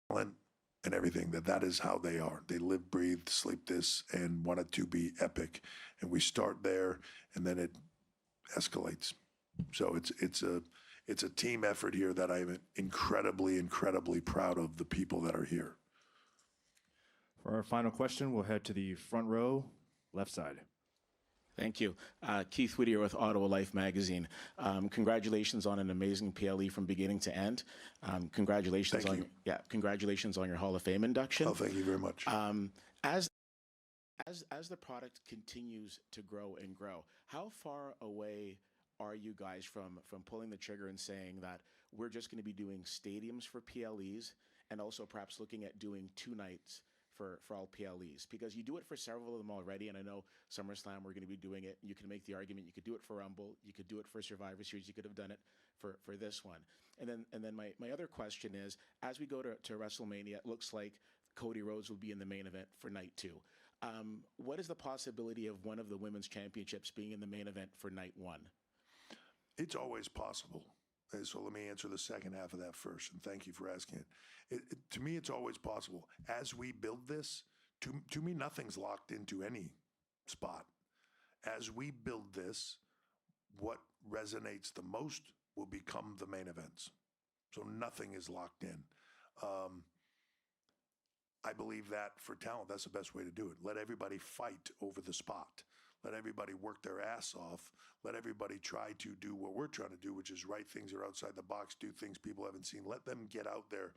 and everything, that is how they are. They live, breathe, sleep this, and want it to be epic. And we start there, and then it escalates. So it's a team effort here that I'm incredibly proud of the people that are here. For our final question, we'll head to the front row, left side. Thank you. Keith Whittier with Ottawa Life Magazine. Congratulations on an amazing PLE from beginning to end. Congratulations Thank on you. congratulations on your Hall of Fame induction. Oh, thank you very much. As as the product continues to grow and grow, how far away are you guys from pulling the trigger and saying that we're just going to be doing stadiums for PLEs and also perhaps looking at doing 2 nights for all PLEs? Because you do it for several of them already, and I know SummerSlam we're going to be doing it. You can make the argument you could do it for Rumble, you could do it for Survivor Series, you could have done it for this one. And then my other question is, as we go to WrestleMania, it looks like Cody Rhodes will be in the main event for night 2. What is the possibility of one of the women's championships being in the main event for night 1? It's always possible. So let me answer the second half of that first, and thank you for asking it. To me, it's always possible. As we build this, to me, nothing's locked into any spot. As we build this, what resonates the most will become the main events. So nothing is locked in. I believe that for talent, that's the best way to do it. Let everybody fight over the spot. Let everybody work their ass off. Let everybody try to do what we're trying to do, which is write things that are outside the box, do things people haven't seen. Let them get out there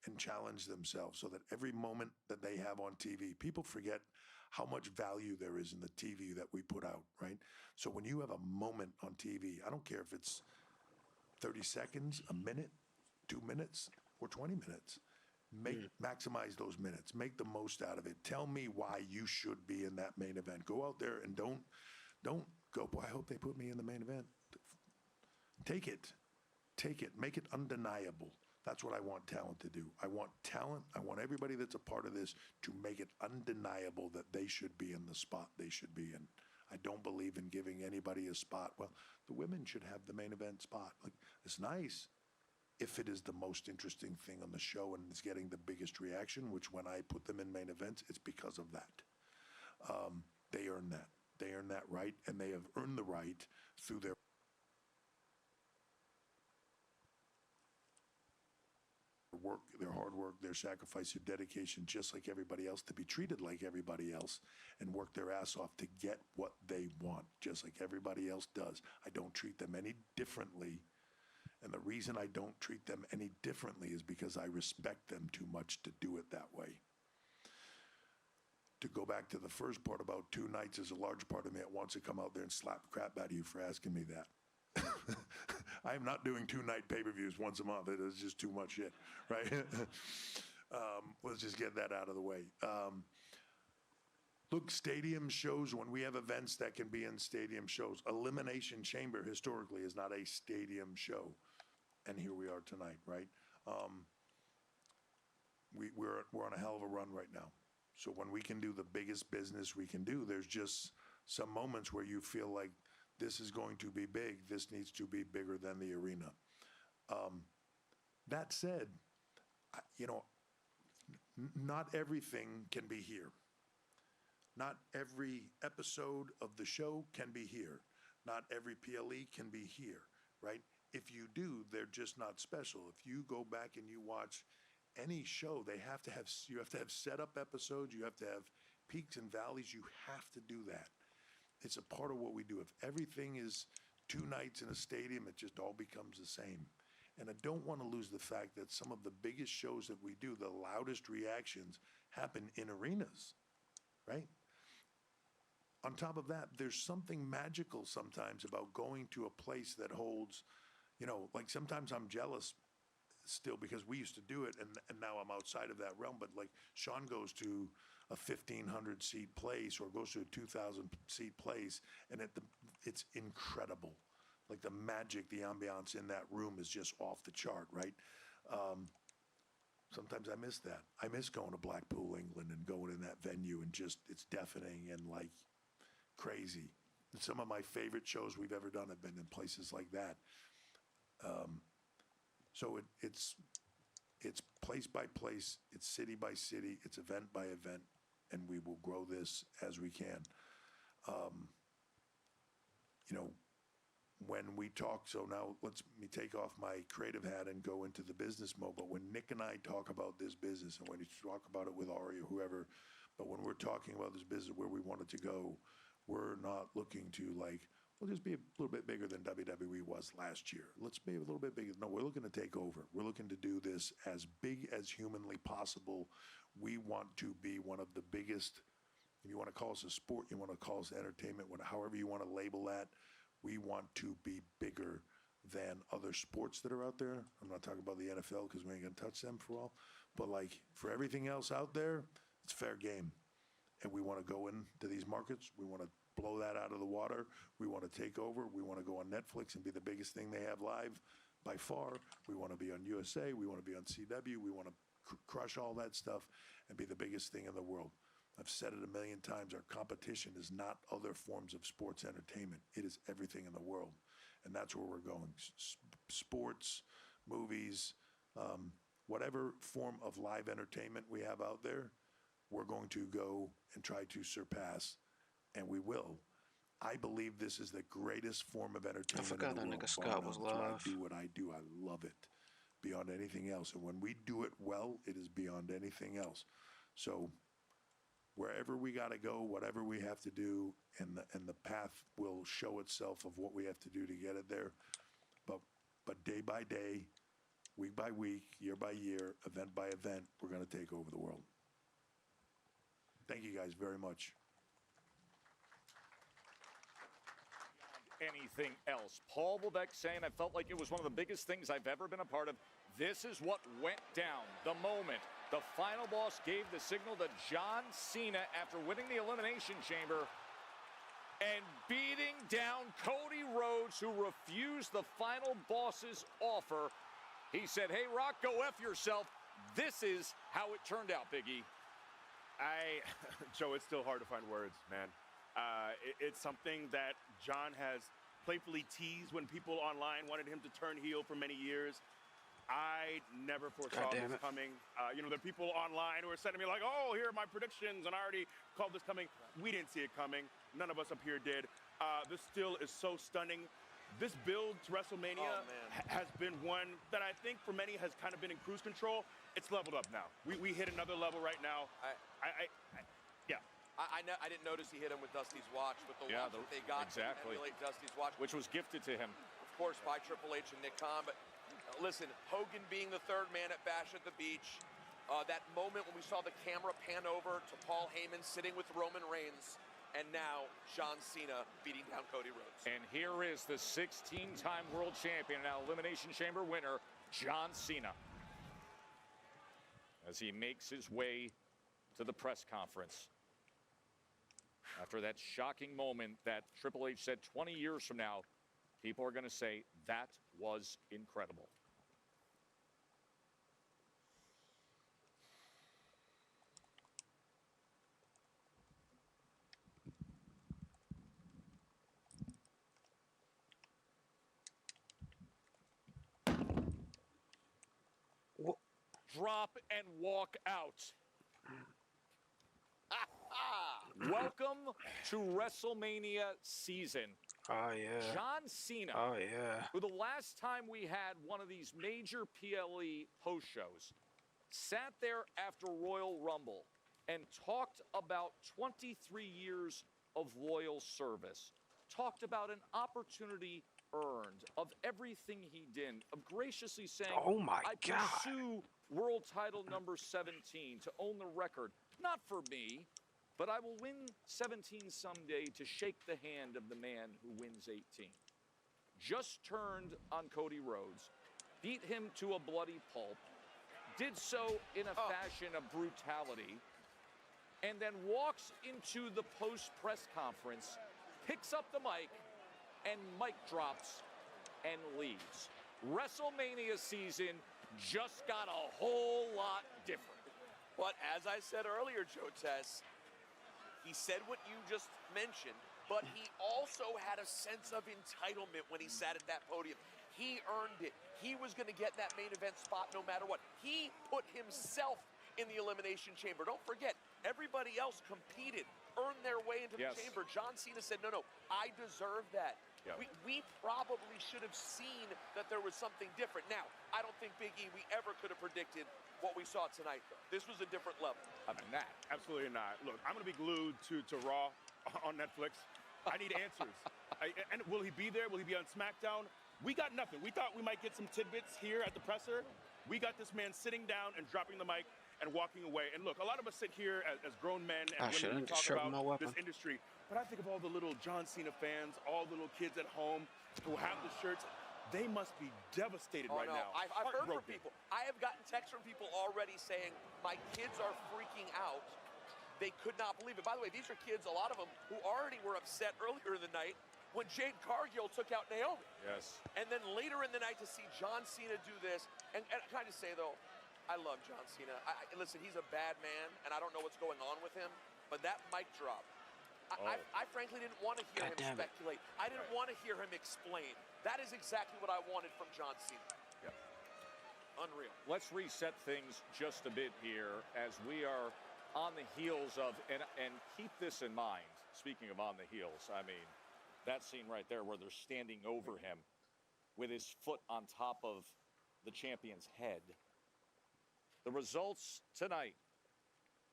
and challenge themselves so that every moment that they have on TV, people forget how much value there is in the TV that we put out, right? So when you have a moment on TV, I don't care if it's 30 seconds, a minute, 2 minutes, or 20 minutes. Maximize those minutes. Make the most out of it. Tell me why you should be in that main event. Go out there and don't go, boy, I hope they put me in the main event. Take it. Take it. Make it undeniable. That's what I want talent to do. I want talent. I want everybody that's a part of this to make it undeniable that they should be in the spot they should be in. I don't believe in giving anybody a spot. Well, the women should have the main event spot. Like, it's nice if it is the most interesting thing on the show and is getting the biggest reaction, which when I put them in main events, it's because of that. They earn that. They earn that right, and they have earned the right through their work, their hard work, their sacrifice, their dedication, just like everybody else, to be treated like everybody else and work their ass off to get what they want, just like everybody else does. I don't treat them any differently. And the reason I don't treat them any differently is because I respect them too much to do it that way. To go back to the first part about 2 nights, is a large part of me that wants to come out there and slap crap out of you for asking me that. I am not doing 2-night pay-per-views once a month. It is just too much shit, right? Let's just get that out of the way. Look, stadium shows, when we have events that can be in stadium shows, Elimination Chamber historically is not a stadium show. And here we are tonight, right? We're on a hell of a run right now. So when we can do the biggest business we can do, there's just some moments where you feel like this is going to be big. This needs to be bigger than the arena. That said, not everything can be here. Not every episode of the show can be here. Not every PLE can be here, right? If you do, they're just not special. If you go back and you watch any show, you have to have setup episodes, you have to have peaks and valleys, you have to do that. It's a part of what we do. If everything is 2 nights in a stadium, it just all becomes the same. And I don't want to lose the fact that some of the biggest shows that we do, the loudest reactions, happen in arenas, right? On top of that, there's something magical sometimes about going to a place that holds, like sometimes I'm jealous still because we used to do it and now I'm outside of that realm. But like Sean goes to a 1,500 seat place or goes to a 2,000 seat place and it's incredible. Like the magic, the ambiance in that room is just off the chart, right? Sometimes I miss that. I miss going to Blackpool, England and going in that venue and just, it's deafening and like crazy. And some of my favorite shows we've ever done have been in places like that. So it's It's place by place, it's city by city, it's event by event, and we will grow this as we can. You know, when we talk, so now let me take off my creative hat and go into the business mode. But when Nick and I talk about this business, and when you talk about it with Ari or whoever, but when we're talking about this business where we want it to go, we're not looking to like, we'll just be a little bit bigger than WWE was last year. Let's be a little bit bigger. No, we're looking to take over. We're looking to do this as big as humanly possible. We want to be one of the biggest, if you want to call us a sport, you want to call us entertainment, however you want to label that, we want to be bigger than other sports that are out there. I'm not talking about the NFL because we ain't going to touch them for all. But like for everything else out there, it's fair game. And we want to go into these markets. We want to blow that out of the water. We want to take over. We want to go on Netflix and be the biggest thing they have live by far. We want to be on USA. We want to be on CW. We want to crush all that stuff and be the biggest thing in the world. I've said it a million times. Our competition is not other forms of sports entertainment. It is everything in the world. And that's where we're going. Sports, movies, whatever form of live entertainment we have out there, we're going to go and try to surpass, and we will. I believe this is the greatest form of entertainment forgot in the that world. nigga Scott was That's why I live. do what I do. I love it beyond anything else. And when we do it well, it is beyond anything else. So wherever we got to go, whatever we have to do, and the path will show itself of what we have to do to get it there. But day by day, week by week, year by year, event by event, we're going to take over the world. Thank you guys very much. Anything else. Paul Levesque saying, I felt like it was one of the biggest things I've ever been a part of. This is what went down. The moment the final boss gave the signal to John Cena after winning the Elimination Chamber and beating down Cody Rhodes, who refused the final boss's offer. He said, hey, Rock, go F yourself. This is how it turned out, Big E. Joe, it's still hard to find words, man. It's something that John has playfully teased when people online wanted him to turn heel for many years. I never foresaw this coming. You know, there are people online who are sending me like, oh, here are my predictions, and I already called this coming. We didn't see it coming. None of us up here did. This still is so stunning. This build to WrestleMania has been one that I think for many has kind of been in cruise control. It's leveled up now. We hit another level right now. I didn't notice he hit him with Dusty's watch, but the watch that they got to emulate Dusty's watch, which was gifted to him, of course, by Triple H and Nick Khan. But listen, Hogan being the third man at Bash at the Beach, that moment when we saw the camera pan over to Paul Heyman sitting with Roman Reigns, and now John Cena beating down Cody Rhodes. And here is the 16-time world champion, now Elimination Chamber winner, John Cena, as he makes his way to the press conference. After that shocking moment that Triple H said 20 years from now, people are going to say, that was incredible. Drop and walk out. Welcome to WrestleMania season. Oh, yeah. John Cena, Oh, yeah. who the last time we had one of these major PLE post shows, sat there after Royal Rumble and talked about 23 years of loyal service, talked about an opportunity earned of everything he did, of graciously saying, Oh, my I God. pursue world title number 17 to own the record, not for me, but I will win 17 someday to shake the hand of the man who wins 18. Just turned on Cody Rhodes, beat him to a bloody pulp, did so in a fashion of brutality, and then walks into the post-press conference, picks up the mic, and mic drops and leaves. WrestleMania season just got a whole lot different. But as I said earlier, Joe Tess, he said what you just mentioned, but he also had a sense of entitlement when he sat at that podium. He earned it. He was going to get that main event spot no matter what. He put himself in the Elimination Chamber. Don't forget, everybody else competed, earned their way into the chamber. John Cena said, no, I deserve that. Yep. We probably should have seen that there was something different. Now, I don't think, Big E, we ever could have predicted what we saw tonight, though. This was a different level. I mean, absolutely not. Look, I'm going to be glued to Raw on Netflix. I need answers. And will he be there? Will he be on SmackDown? We got nothing. We thought we might get some tidbits here at the presser. We got this man sitting down and dropping the mic and walking away. And look, a lot of us sit here as grown men and women talk about this industry. But I think of all the little John Cena fans, all the little kids at home who have the shirts. They must be devastated right now. I've heard from people. I have gotten texts from people already saying, my kids are freaking out. They could not believe it. By the way, these are kids, a lot of them, who already were upset earlier in the night when Jade Cargill took out Naomi. Yes. And then later in the night to see John Cena do this. And can I just say, though, I love John Cena. Listen, he's a bad man, and I don't know what's going on with him. But that mic drop, I frankly didn't want to hear him speculate. I didn't want to hear him explain. That is exactly what I wanted from John Cena. Yep. Unreal. Let's reset things just a bit here as we are on the heels of, and keep this in mind, speaking of on the heels, I mean, that scene right there where they're standing over him with his foot on top of the champion's head. The results tonight.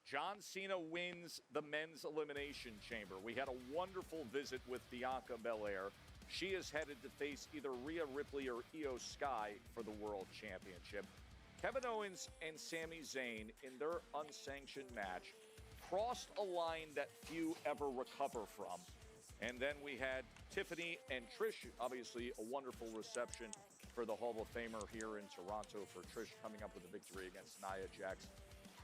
John Cena wins the men's elimination chamber. We had a wonderful visit with Bianca Belair. She is headed to face either Rhea Ripley or Io Sky for the World Championship. Kevin Owens and Sami Zayn in their unsanctioned match crossed a line that few ever recover from. And then we had Tiffany and Trish, obviously a wonderful reception for the Hall of Famer here in Toronto for Trish coming up with a victory against Nia Jax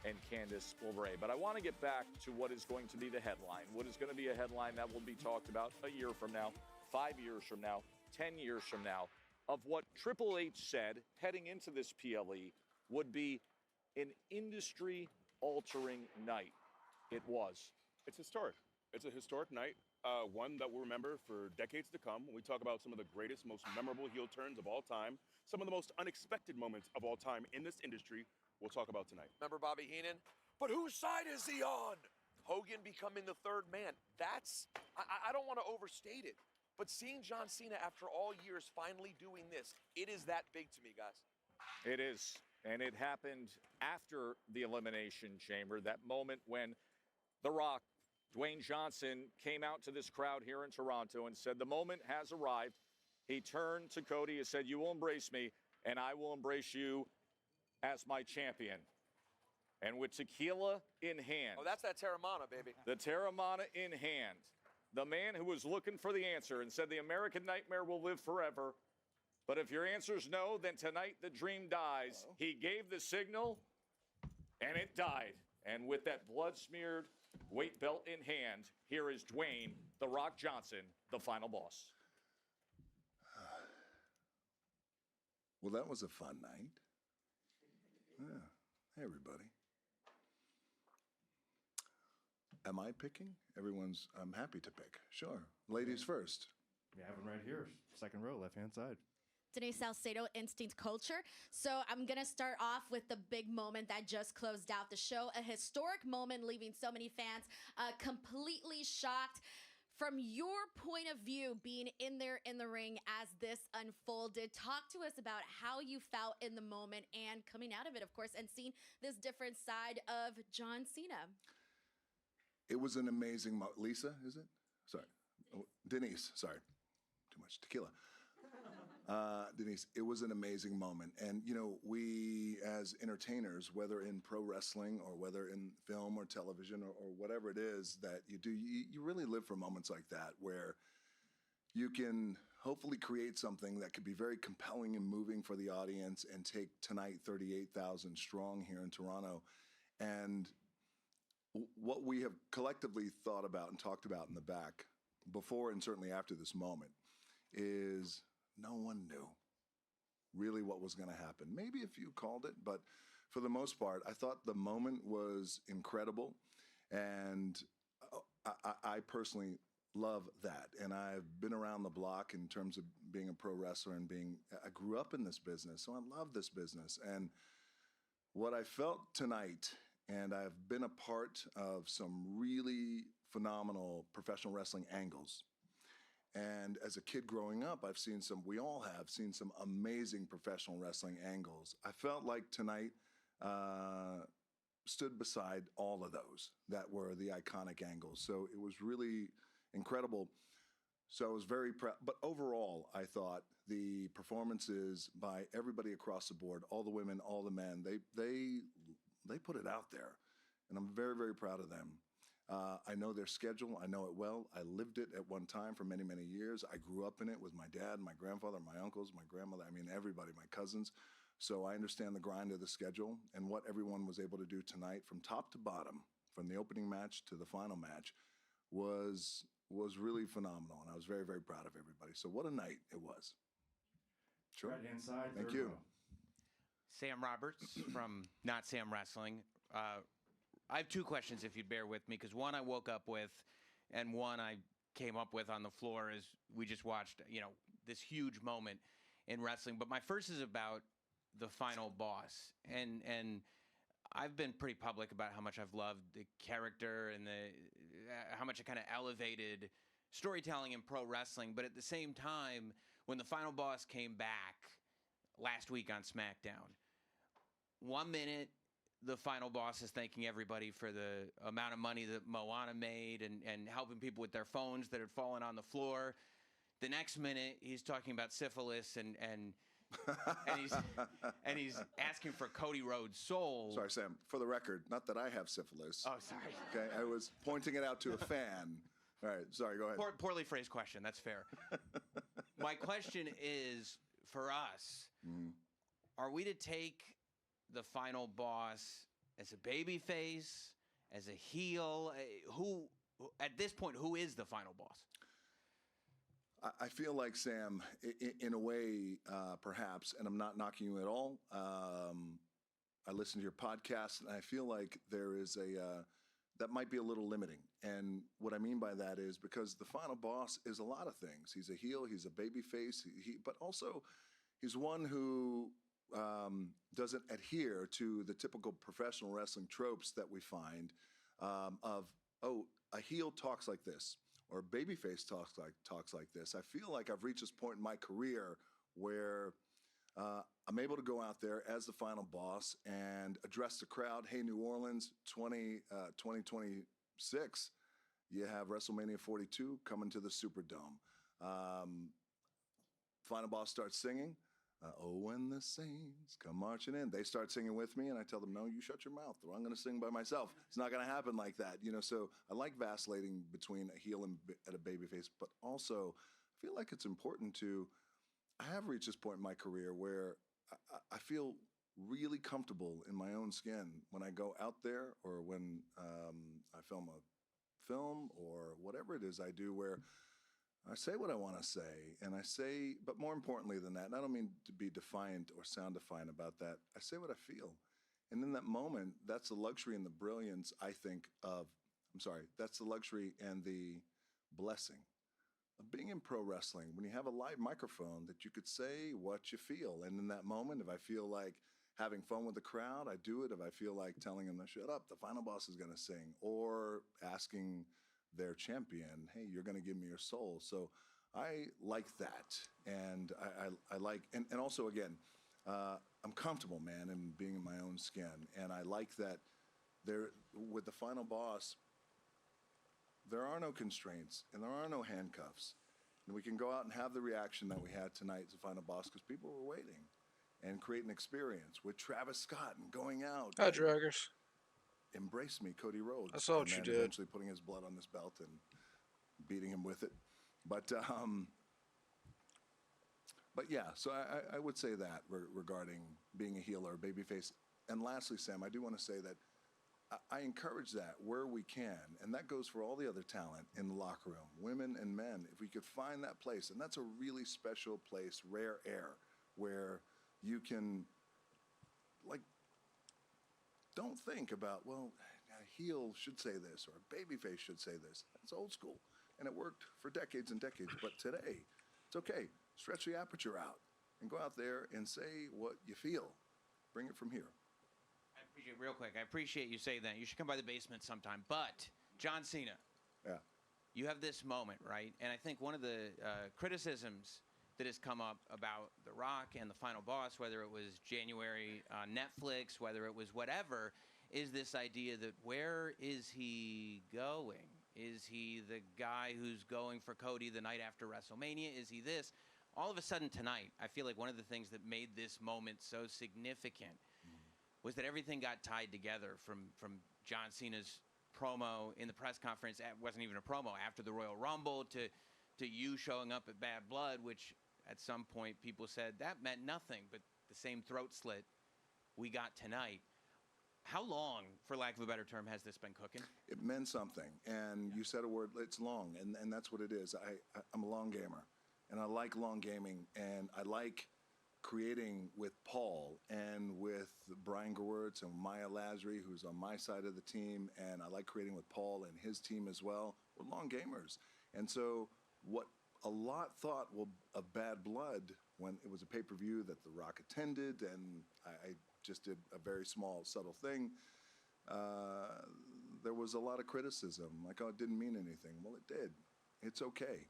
and Candice LeRae. But I want to get back to what is going to be the headline. What is going to be a headline that will be talked about a year from now, 5 years from now, 10 years from now, of what Triple H said heading into this PLE would be an industry-altering night. It was. It's historic. It's a historic night, one that we'll remember for decades to come. When we talk about some of the greatest, most memorable heel turns of all time, some of the most unexpected moments of all time in this industry, we'll talk about tonight. Remember Bobby Heenan? But whose side is he on? Hogan becoming the third man. That's, I don't want to overstate it, but seeing John Cena after all years finally doing this, it is that big to me, guys. It is. And it happened after the Elimination Chamber, that moment when The Rock, Dwayne Johnson, came out to this crowd here in Toronto and said, the moment has arrived. He turned to Cody and said, you will embrace me, and I will embrace you as my champion. And with tequila in hand. Oh, that's that Terramana, baby. The Terramana in hand. The man who was looking for the answer and said the American Nightmare will live forever. But if your answer is no, then tonight the dream dies. He gave the signal, and it died. And with that blood-smeared weight belt in hand, here is Dwayne "The Rock" Johnson, the final boss. Well, that was a fun night. Yeah. Hey, everybody. Am I picking? I'm happy to pick. Sure. Ladies first. We have him right here, second row, left-hand side. Denise Salcedo, Instinct Culture. So I'm going to start off with the big moment that just closed out the show. A historic moment, leaving so many fans completely shocked. From your point of view, being in there in the ring as this unfolded, talk to us about how you felt in the moment and coming out of it, of course, and seeing this different side of John Cena. It was an amazing Lisa, is it? Sorry. Oh, Denise, sorry. Too much tequila. Denise, it was an amazing moment. And, you know, we as entertainers, whether in pro wrestling or whether in film or television or whatever it is that you do, you really live for moments like that where you can hopefully create something that could be very compelling and moving for the audience and take tonight 38,000 strong here in Toronto. And what we have collectively thought about and talked about in the back before and certainly after this moment is no one knew really what was going to happen. Maybe a few called it, but for the most part, I thought the moment was incredible. And I personally love that. And I've been around the block in terms of being a pro wrestler and I grew up in this business, so I love this business. And what I felt tonight, and I've been a part of some really phenomenal professional wrestling angles. And as a kid growing up, we all have seen some amazing professional wrestling angles. I felt like tonight stood beside all of those that were the iconic angles. So it was really incredible. So I was very proud. But overall, I thought the performances by everybody across the board, all the women, all the men, they put it out there. And I'm very, very proud of them. I know their schedule. I know it well. I lived it at one time for many, many years. I grew up in it with my dad, my grandfather, my uncles, my grandmother. I mean, everybody, my cousins. So I understand the grind of the schedule, and what everyone was able to do tonight from top to bottom, from the opening match to the final match, was really phenomenal. And I was very, very proud of everybody. So what a night it was. Sure. Right hand side. Thank third you. row. Sam Roberts from Not Sam Wrestling. I have two questions, if you'd bear with me, because one I woke up with, and one I came up with on the floor as we just watched, this huge moment in wrestling. But my first is about the final boss, and I've been pretty public about how much I've loved the character and how much it kind of elevated storytelling in pro wrestling. But at the same time, when the final boss came back last week on SmackDown, 1 minute the final boss is thanking everybody for the amount of money that Moana made and helping people with their phones that had fallen on the floor. The next minute he's talking about syphilis and he's asking for Cody Rhodes' soul. Sorry, Sam. For the record, not that I have syphilis. Oh, sorry. Okay, I was pointing it out to a fan. All right, sorry, go ahead. Poorly phrased question. That's fair. My question is, for us, are we to take the final boss as a baby face, as a heel? Who, at this point, who is the final boss? I feel like, Sam, in a way, perhaps, and I'm not knocking you at all. I listen to your podcast, and I feel like there is that might be a little limiting. And what I mean by that is because the final boss is a lot of things. He's a heel, he's a baby face, but also he's one who doesn't adhere to the typical professional wrestling tropes that we find of, a heel talks like this, or a babyface talks like this. I feel like I've reached this point in my career where I'm able to go out there as the final boss and address the crowd. Hey, New Orleans, 2026, you have WrestleMania 42 coming to the Superdome. Final boss starts singing. Oh, when the saints come marching in. They start singing with me, and I tell them, no, you shut your mouth, or I'm going to sing by myself. It's not going to happen like that. So I like vacillating between a heel and a babyface, but also I feel like it's important I have reached this point in my career where I feel really comfortable in my own skin when I go out there or when I film a film or whatever it is I do, where I say what I want to say, and but more importantly than that, and I don't mean to be defiant or sound defiant about that, I say what I feel. And in that moment, that's the luxury and the brilliance, I think, that's the luxury and the blessing of being in pro wrestling, when you have a live microphone that you could say what you feel. And in that moment, if I feel like having fun with the crowd, I do it. If I feel like telling them to shut up, the final boss is going to sing, or asking their champion, hey, you're going to give me your soul. So I like that. And I like, and also, again, I'm comfortable, man, in being in my own skin. And I like that with the final boss, there are no constraints and there are no handcuffs. And we can go out and have the reaction that we had tonight as the final boss because people were waiting, and create an experience with Travis Scott and going out. Hi, Draggers. Embrace me, Cody Rhodes. I saw what and you then did. Eventually putting his blood on this belt and beating him with it. But yeah, so I would say that regarding being a heel or a babyface. And lastly, Sam, I do want to say that I encourage that where we can, and that goes for all the other talent in the locker room, women and men. If we could find that place, and that's a really special place, rare air, where you can, don't think about, well, a heel should say this or a babyface should say this. That's old school. and it worked for decades and decades. But today, it's okay. Stretch the aperture out and go out there and say what you feel. Bring it from here. Real quick, I appreciate you saying that. You should come by the basement sometime. But, John Cena, Yeah. you have this moment, right? And I think one of the criticisms that has come up about The Rock and the final boss, whether it was January on Netflix, whether it was whatever, is this idea that where is he going? Is he the guy who's going for Cody the night after WrestleMania? Is he this? All of a sudden tonight, I feel like one of the things that made this moment so significant was that everything got tied together from John Cena's promo in the press conference. It wasn't even a promo after the Royal Rumble to you showing up at Bad Blood, which at some point people said that meant nothing, but the same throat slit we got tonight. How long, for lack of a better term, has this been cooking? It meant something. And you said a word, it's long, and that's what it is. I'm a long gamer, and I like long gaming, and I like creating with Paul and with Brian Gewirtz and Maya Lasry, who's on my side of the team, and I like creating with Paul and his team as well. We're long gamers. And so what a lot thought of Bad Blood when it was a pay-per-view that The Rock attended, and I just did a very small, subtle thing, there was a lot of criticism, like, oh, it didn't mean anything. Well, it did. It's okay.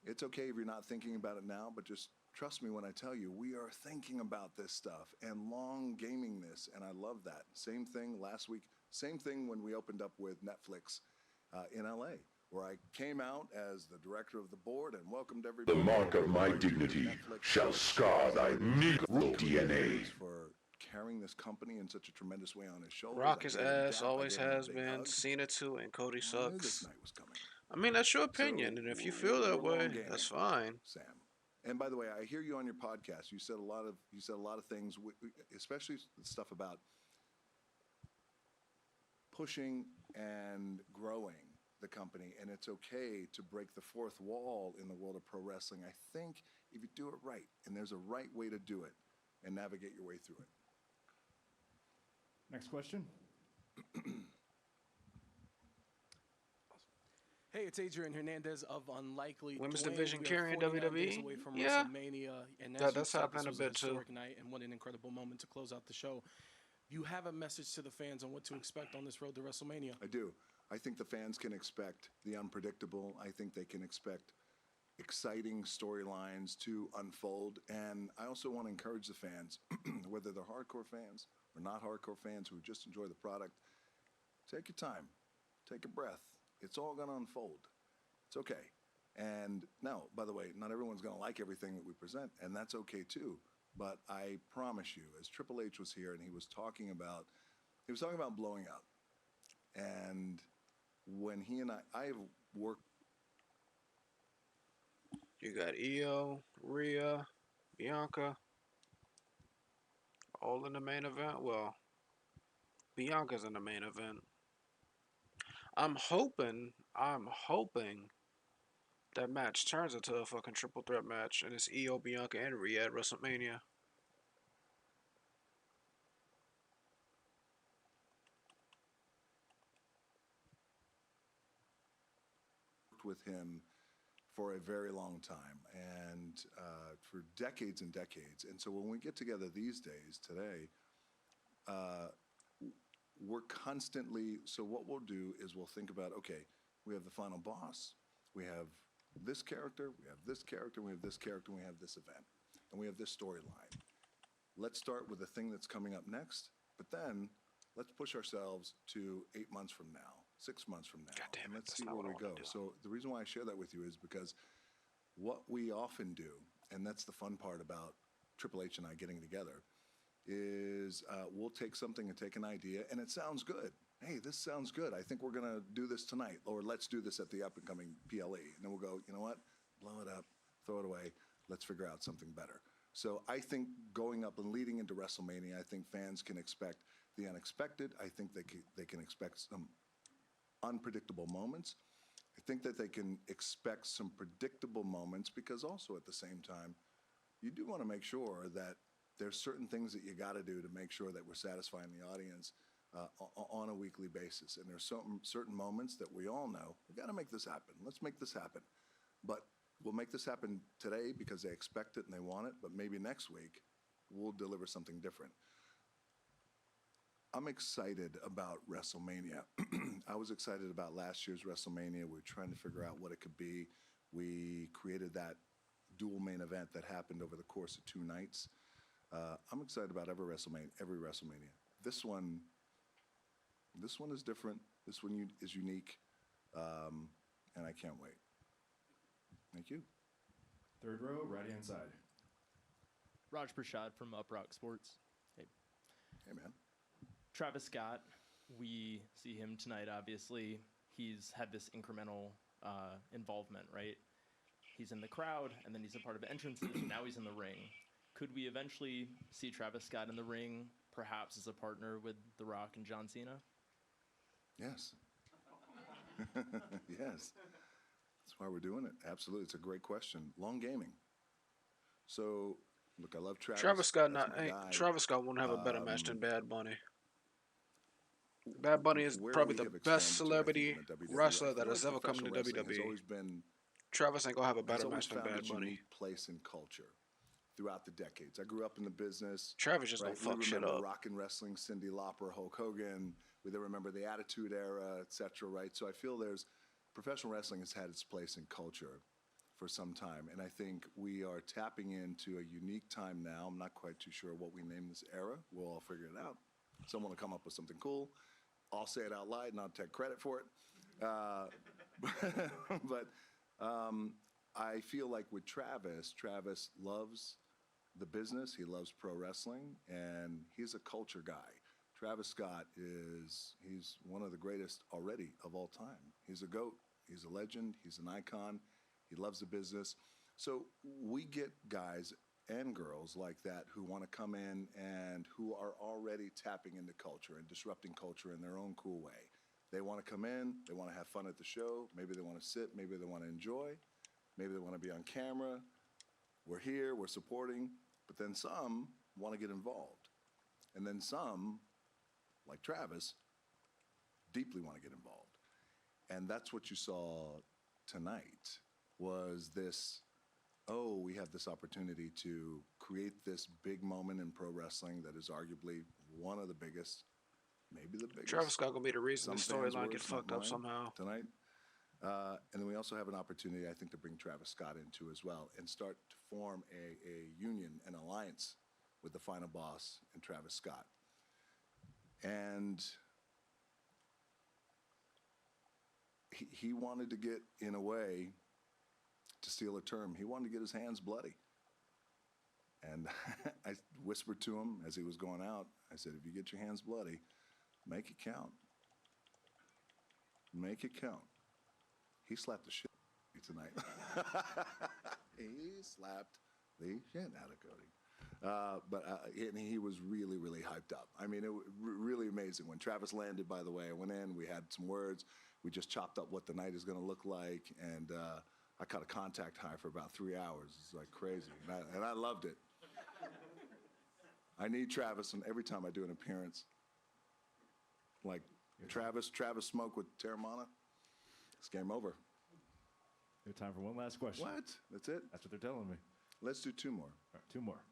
It's okay if you're not thinking about it now, but just trust me when I tell you, we are thinking about this stuff and long gaming this, and I love that. Same thing last week. Same thing when we opened up with Netflix in LA, where I came out as the director of the board and welcomed everybody. The mark of my dignity shall scar thy Negro DNA. For carrying this company in such a tremendous way on his shoulders. Rock his I gave him a ass, dap, I always gave him a has big been. hug. Cena too, and Cody I knew this sucks. night was coming. I mean, that's your opinion, So, and if you feel that we're long way, gaming, that's fine. Sam. And by the way, I hear you on your podcast. You said a lot of things, especially stuff about pushing and growing the company, and it's okay to break the fourth wall in the world of pro wrestling. I think if you do it right, and there's a right way to do it, and navigate your way through it. Next question. Hey, it's Adrian Hernandez of Unlikely. Women's Dwayne, division we are carrying 49 days WWE? away from Yeah. WrestleMania, and That's as you said, happening this a was bit, too. historic night, and what an incredible moment to close out the show. You have a message to the fans on what to expect on this road to WrestleMania. I do. I think the fans can expect the unpredictable. I think they can expect exciting storylines to unfold. And I also want to encourage the fans, whether they're hardcore fans or not hardcore fans who just enjoy the product, take your time, take a breath. It's all going to unfold. It's okay. And now, by the way, not everyone's going to like everything that we present, and that's okay too. But I promise you, as Triple H was here and he was talking about blowing up. And when he and I have worked. You got Io, Rhea, Bianca, all in the main event. Well, Bianca's in the main event. I'm hoping that match turns into a fucking triple threat match, and it's Io, Bianca, and Rhea at WrestleMania. With him for a very long time and for decades and decades. And so when we get together these days, today, we're constantly, so what we'll do is we'll think about, okay, we have the final boss, we have this character, we have this character, we have this character, we have this event, and we have this storyline. Let's start with the thing that's coming up next, but then let's push ourselves to 8 months from now, 6 months from now, and let's see where we go. So the reason why I share that with you is because what we often do, and that's the fun part about Triple H and I getting together, is we'll take something and take an idea, and it sounds good. Hey, this sounds good. I think we're going to do this tonight, or let's do this at the up-and-coming PLE. And then we'll go, you know what? Blow it up, throw it away. Let's figure out something better. So I think going up and leading into WrestleMania, I think fans can expect the unexpected. I think they can expect some unpredictable moments. I think that they can expect some predictable moments, because also at the same time, you do want to make sure that there's certain things that you got to do to make sure that we're satisfying the audience on a weekly basis. And there's certain moments that we all know, we got to make this happen. Let's make this happen. But we'll make this happen today because they expect it and they want it, but maybe next week we'll deliver something different. I'm excited about WrestleMania. I was excited about last year's WrestleMania. We were trying to figure out what it could be. We created that dual main event that happened over the course of 2 nights. I'm excited about every WrestleMania. This one is different. This one is unique, and I can't wait. Thank you. Third row, right hand side. Raj Prashad from Uprock Sports. Hey. Hey, man. Travis Scott, we see him tonight, obviously. He's had this incremental involvement, right? He's in the crowd, and then he's a part of entrances, and now he's in the ring. Could we eventually see Travis Scott in the ring, perhaps as a partner with The Rock and John Cena? Yes. Yes. That's why we're doing it. Absolutely. It's a great question. Long gaming. So, look, I love Travis. Travis Scott won't have a better match than Bad Bunny. Bad Bunny is probably the best celebrity wrestler that has ever come to WWE. Travis ain't gonna have a better match than Bad Bunny. Unique place in culture throughout the decades. I grew up in the business. Travis just gonna fuck shit up. Rock and wrestling, Cyndi Lauper, Hulk Hogan. We then remember the Attitude Era, etc. Right. So I feel professional wrestling has had its place in culture for some time, and I think we are tapping into a unique time now. I'm not quite too sure what we name this era. We'll all figure it out. Someone will come up with something cool. I'll say it out loud and I'll take credit for it. But I feel like with Travis loves the business. He loves pro wrestling, and he's a culture guy. Travis Scott he's one of the greatest already of all time. He's a GOAT. He's a legend. He's an icon. He loves the business. So we get guys and girls like that who want to come in and who are already tapping into culture and disrupting culture in their own cool way. They want to come in, they want to have fun at the show, maybe they want to sit, maybe they want to enjoy, maybe they want to be on camera. We're here, we're supporting, but then some want to get involved. And then some, like Travis, deeply want to get involved. And that's what you saw tonight, was this, we have this opportunity to create this big moment in pro wrestling that is arguably one of the biggest, maybe the biggest. Travis Scott gonna be the reason the storyline gets fucked up somehow tonight. And then we also have an opportunity, I think, to bring Travis Scott into as well and start to form a union, an alliance with the final boss and Travis Scott. And he wanted to get, in a way, to steal a term, he wanted to get his hands bloody. And I whispered to him as he was going out, I said, if you get your hands bloody, make it count. Make it count. He slapped the shit out of me tonight. He slapped the shit out of Cody. But he was really, really hyped up. I mean, it was really amazing. When Travis landed, by the way, I went in, we had some words. We just chopped up what the night is going to look like. And I caught a contact high for about 3 hours. It's like crazy. And I loved it. I need Travis, and every time I do an appearance, like Travis smoke with Terramana, it's game over. We have time for one last question. What? That's it? That's what they're telling me. Let's do 2 more. All right, 2 more.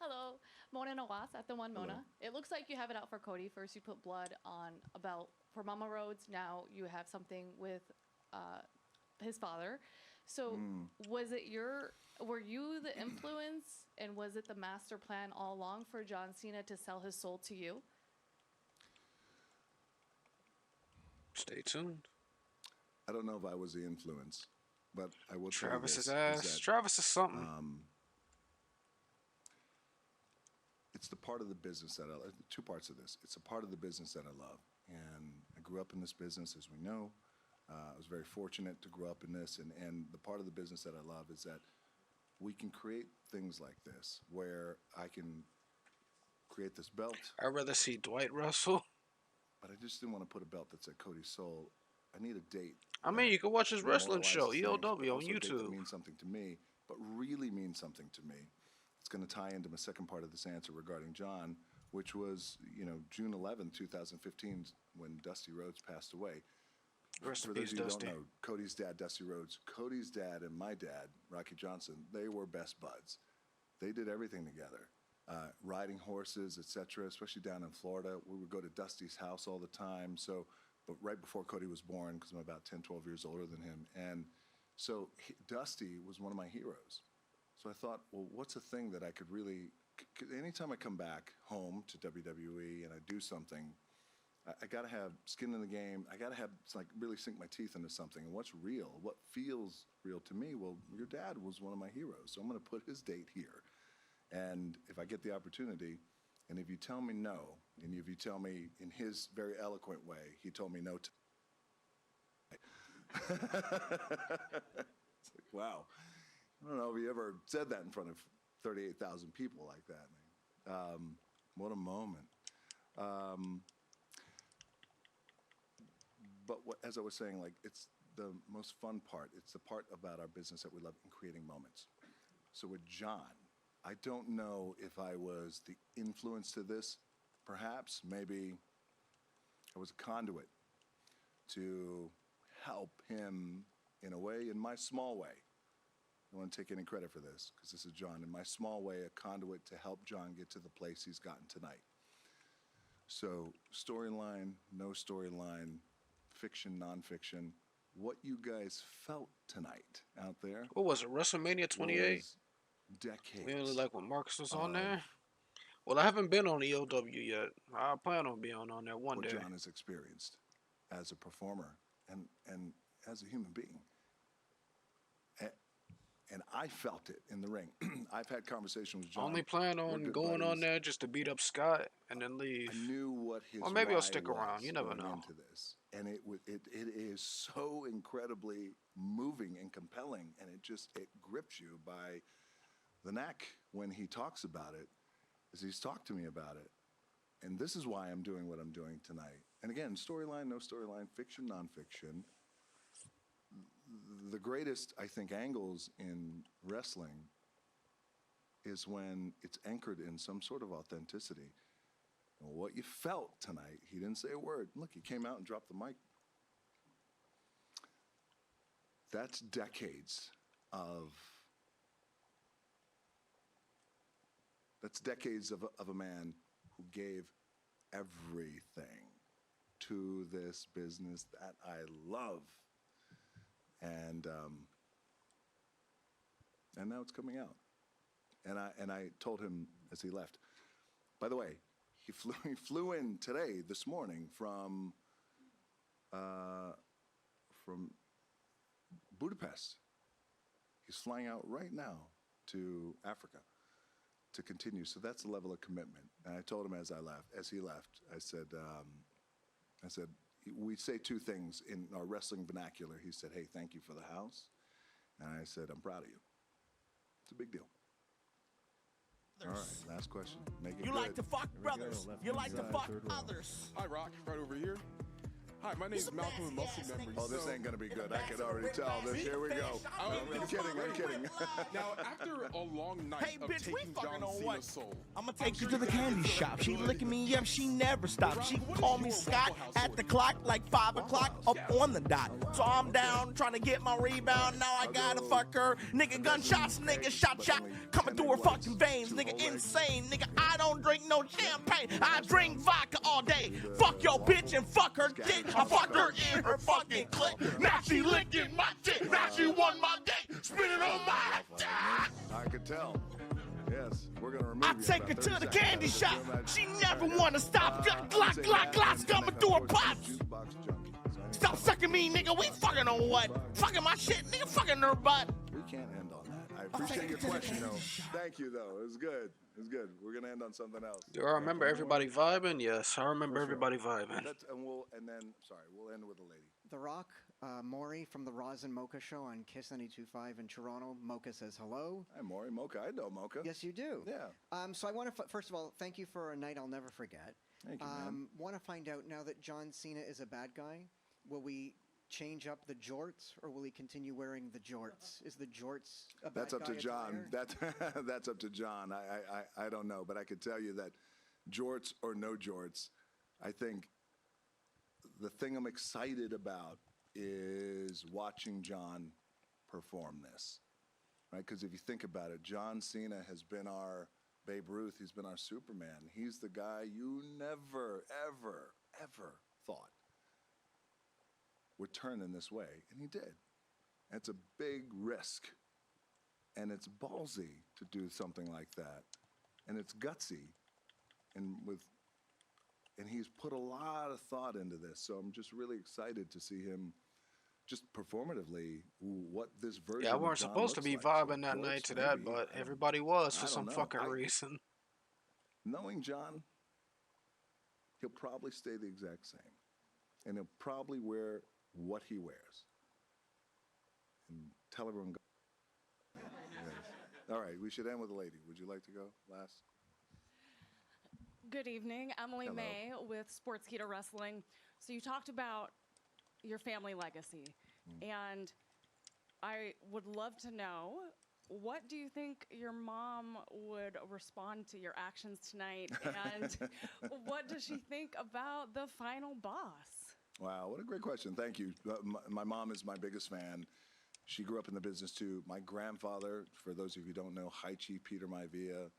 Hello, Mona Nawas at the One Mona. Hello. It looks like you have it out for Cody. First, you put blood on a belt for Mama Rhodes. Now you have something with his father. So were you the influence, and was it the master plan all along for John Cena to sell his soul to you? Stay tuned. I don't know if I was the influence, but I will tell Travis's you this, ass. Travis is something. It's the part of the business that I love. 2 parts of this. It's a part of the business that I love. And I grew up in this business, as we know. I was very fortunate to grow up in this. And the part of the business that I love is that we can create things like this, where I can create this belt. I'd rather see Dwight wrestle. But I just didn't want to put a belt that said Cody Soul. I need a date. I mean, you can watch his wrestling show, EOW, on YouTube. That means something to me, but really means something to me. It's going to tie into my second part of this answer regarding John, which was, June 11th, 2015, when Dusty Rhodes passed away. Rest For in those peace, of you who Dusty. don't know, Cody's dad, Dusty Rhodes, Cody's dad and my dad, Rocky Johnson, they were best buds. They did everything together, riding horses, etc., especially down in Florida. We would go to Dusty's house all the time. So, but right before Cody was born, because I'm about 10, 12 years older than him. And so Dusty was one of my heroes. So I thought, well, what's a thing that I could really, anytime I come back home to WWE and I do something, I got to have skin in the game. I got to have, really sink my teeth into something. And what's real? What feels real to me? Well, your dad was one of my heroes. So I'm going to put his date here. And if I get the opportunity, and if you tell me no, and if you tell me in his very eloquent way, he told me no. It's like, wow. I don't know if you ever said that in front of 38,000 people like that. What a moment. But as I was saying, it's the most fun part. It's the part about our business that we love in creating moments. So with John, I don't know if I was the influence to this. Perhaps, maybe I was a conduit to help him in a way, in my small way. I don't want to take any credit for this because this is John. In my small way, a conduit to help John get to the place he's gotten tonight. So storyline, no storyline, fiction, nonfiction, what you guys felt tonight out there. What was it, WrestleMania 28? was Decades. We only like when Marcus was on there. Well, I haven't been on EOW yet. I plan on being on there one what day. John has experienced as a performer and as a human being. And I felt it in the ring. I've had conversations with John. I only plan We're on good going on buddies. there just to beat up Scott and then leave. I knew what his Or maybe I'll why stick around. You was never going know. into this, and it is so incredibly moving and compelling, and it grips you by the neck when he talks about it, as he's talked to me about it, and this is why I'm doing what I'm doing tonight. And again, storyline, no storyline, fiction, nonfiction. The greatest, I think, angles in wrestling is when it's anchored in some sort of authenticity. And what you felt tonight, he didn't say a word. Look, he came out and dropped the mic. That's decades of a man who gave everything to this business that I love. And now it's coming out. And I told him as he left. By the way, he flew in this morning from Budapest. He's flying out right now to Africa to continue. So that's the level of commitment. And I told him as he left, I said, we say two things in our wrestling vernacular. He said, hey, thank you for the house. And I said, I'm proud of you. It's a big deal. All right, last question. Make it You good. like to fuck brothers. You like to fuck others. Hi, Rock. Right over here. Hi, my name's Malcolm and Muscle Memory. Oh, this ain't gonna be good. I can already tell. Here we go. I'm kidding. Now, after a long night of taking John Cena's soul, I'ma take you to the candy shop. She licking me up, she never stops. She call me Scott at the clock, like 5 o'clock up on the dot. So I'm down trying to get my rebound. Now I gotta fuck her. Nigga, gunshots, nigga, shot coming through her fucking veins. Nigga, insane. Nigga, I don't drink no champagne. I drink vodka all day. Fuck your bitch and fuck her dick. I fucked her in her fucking click. Now she licking my dick. Now she won my date. Spinning on my dick. I could tell. Yes, we're gonna remove I you in take her about to 30 the seconds. candy shop. She never All right, wanna stop. Glock coming through her pops. Stop sucking me, nigga. We fucking on what? Fucking my shit, nigga. Fucking her butt. We can't end on that. I appreciate your question, though. Thank you, though. It was good. We're gonna end on something else. Do I remember everybody vibing? Yes, I remember everybody vibing. We'll end with a lady. The Rock, Maury from the Roz and Mocha show on Kiss 92.5 in Toronto. Mocha says hello. Hi, Maury. Mocha. I know Mocha. Yes, you do. Yeah. So I want to, first of all, thank you for a night I'll never forget. Thank you, man. Want to find out now that John Cena is a bad guy, will we change up the jorts or will he continue wearing the jorts? Is the jorts a bad That's up guy to John. attire? That's up to John. I don't know, but I could tell you that jorts or no jorts, I think the thing I'm excited about is watching John perform this, right? Because if you think about it, John Cena has been our Babe Ruth. He's been our Superman. He's the guy you never, ever, ever thought would turn in this way, and he did. It's a big risk, and it's ballsy to do something like that, and it's gutsy, and he's put a lot of thought into this. So I'm just really excited to see him just performatively what this version. Yeah, I of weren't John supposed to looks be like. vibing So that night jorts, to that, maybe. but everybody was I for don't some know. fucking reason. Knowing John, he'll probably stay the exact same, and he'll probably wear what he wears. And tell everyone. Yes. All right, we should end with a lady. Would you like to go last? Good evening, Emily Hello. May with Sportskeeda Wrestling. So you talked about your family legacy, and I would love to know, what do you think your mom would respond to your actions tonight, and what does she think about the final boss? Wow, what a great question. Thank you. My mom is my biggest fan. She grew up in the business too. My grandfather, for those of you who don't know, High Chief Peter Maivia,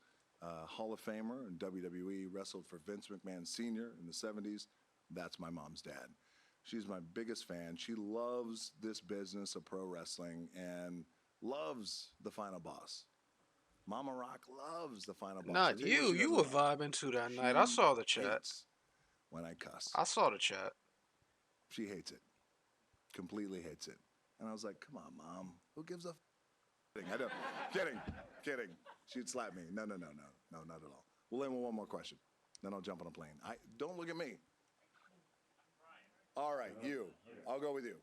Hall of Famer in WWE, wrestled for Vince McMahon Sr. in the 70s. That's my mom's dad. She's my biggest fan. She loves this business of pro wrestling and loves the final boss. Mama Rock loves the final boss. Not I'll tell what you. she You doesn't were love. vibing to that night. I She saw the chat. hates when I cuss. I saw the chat. She hates it. Completely hates it. And I was like, come on, Mom. Who gives a I don't. Kidding. She'd slap me. No, not at all. We'll end with one more question. Then I'll jump on a plane. Don't look at me. All right, you. I'll go with you.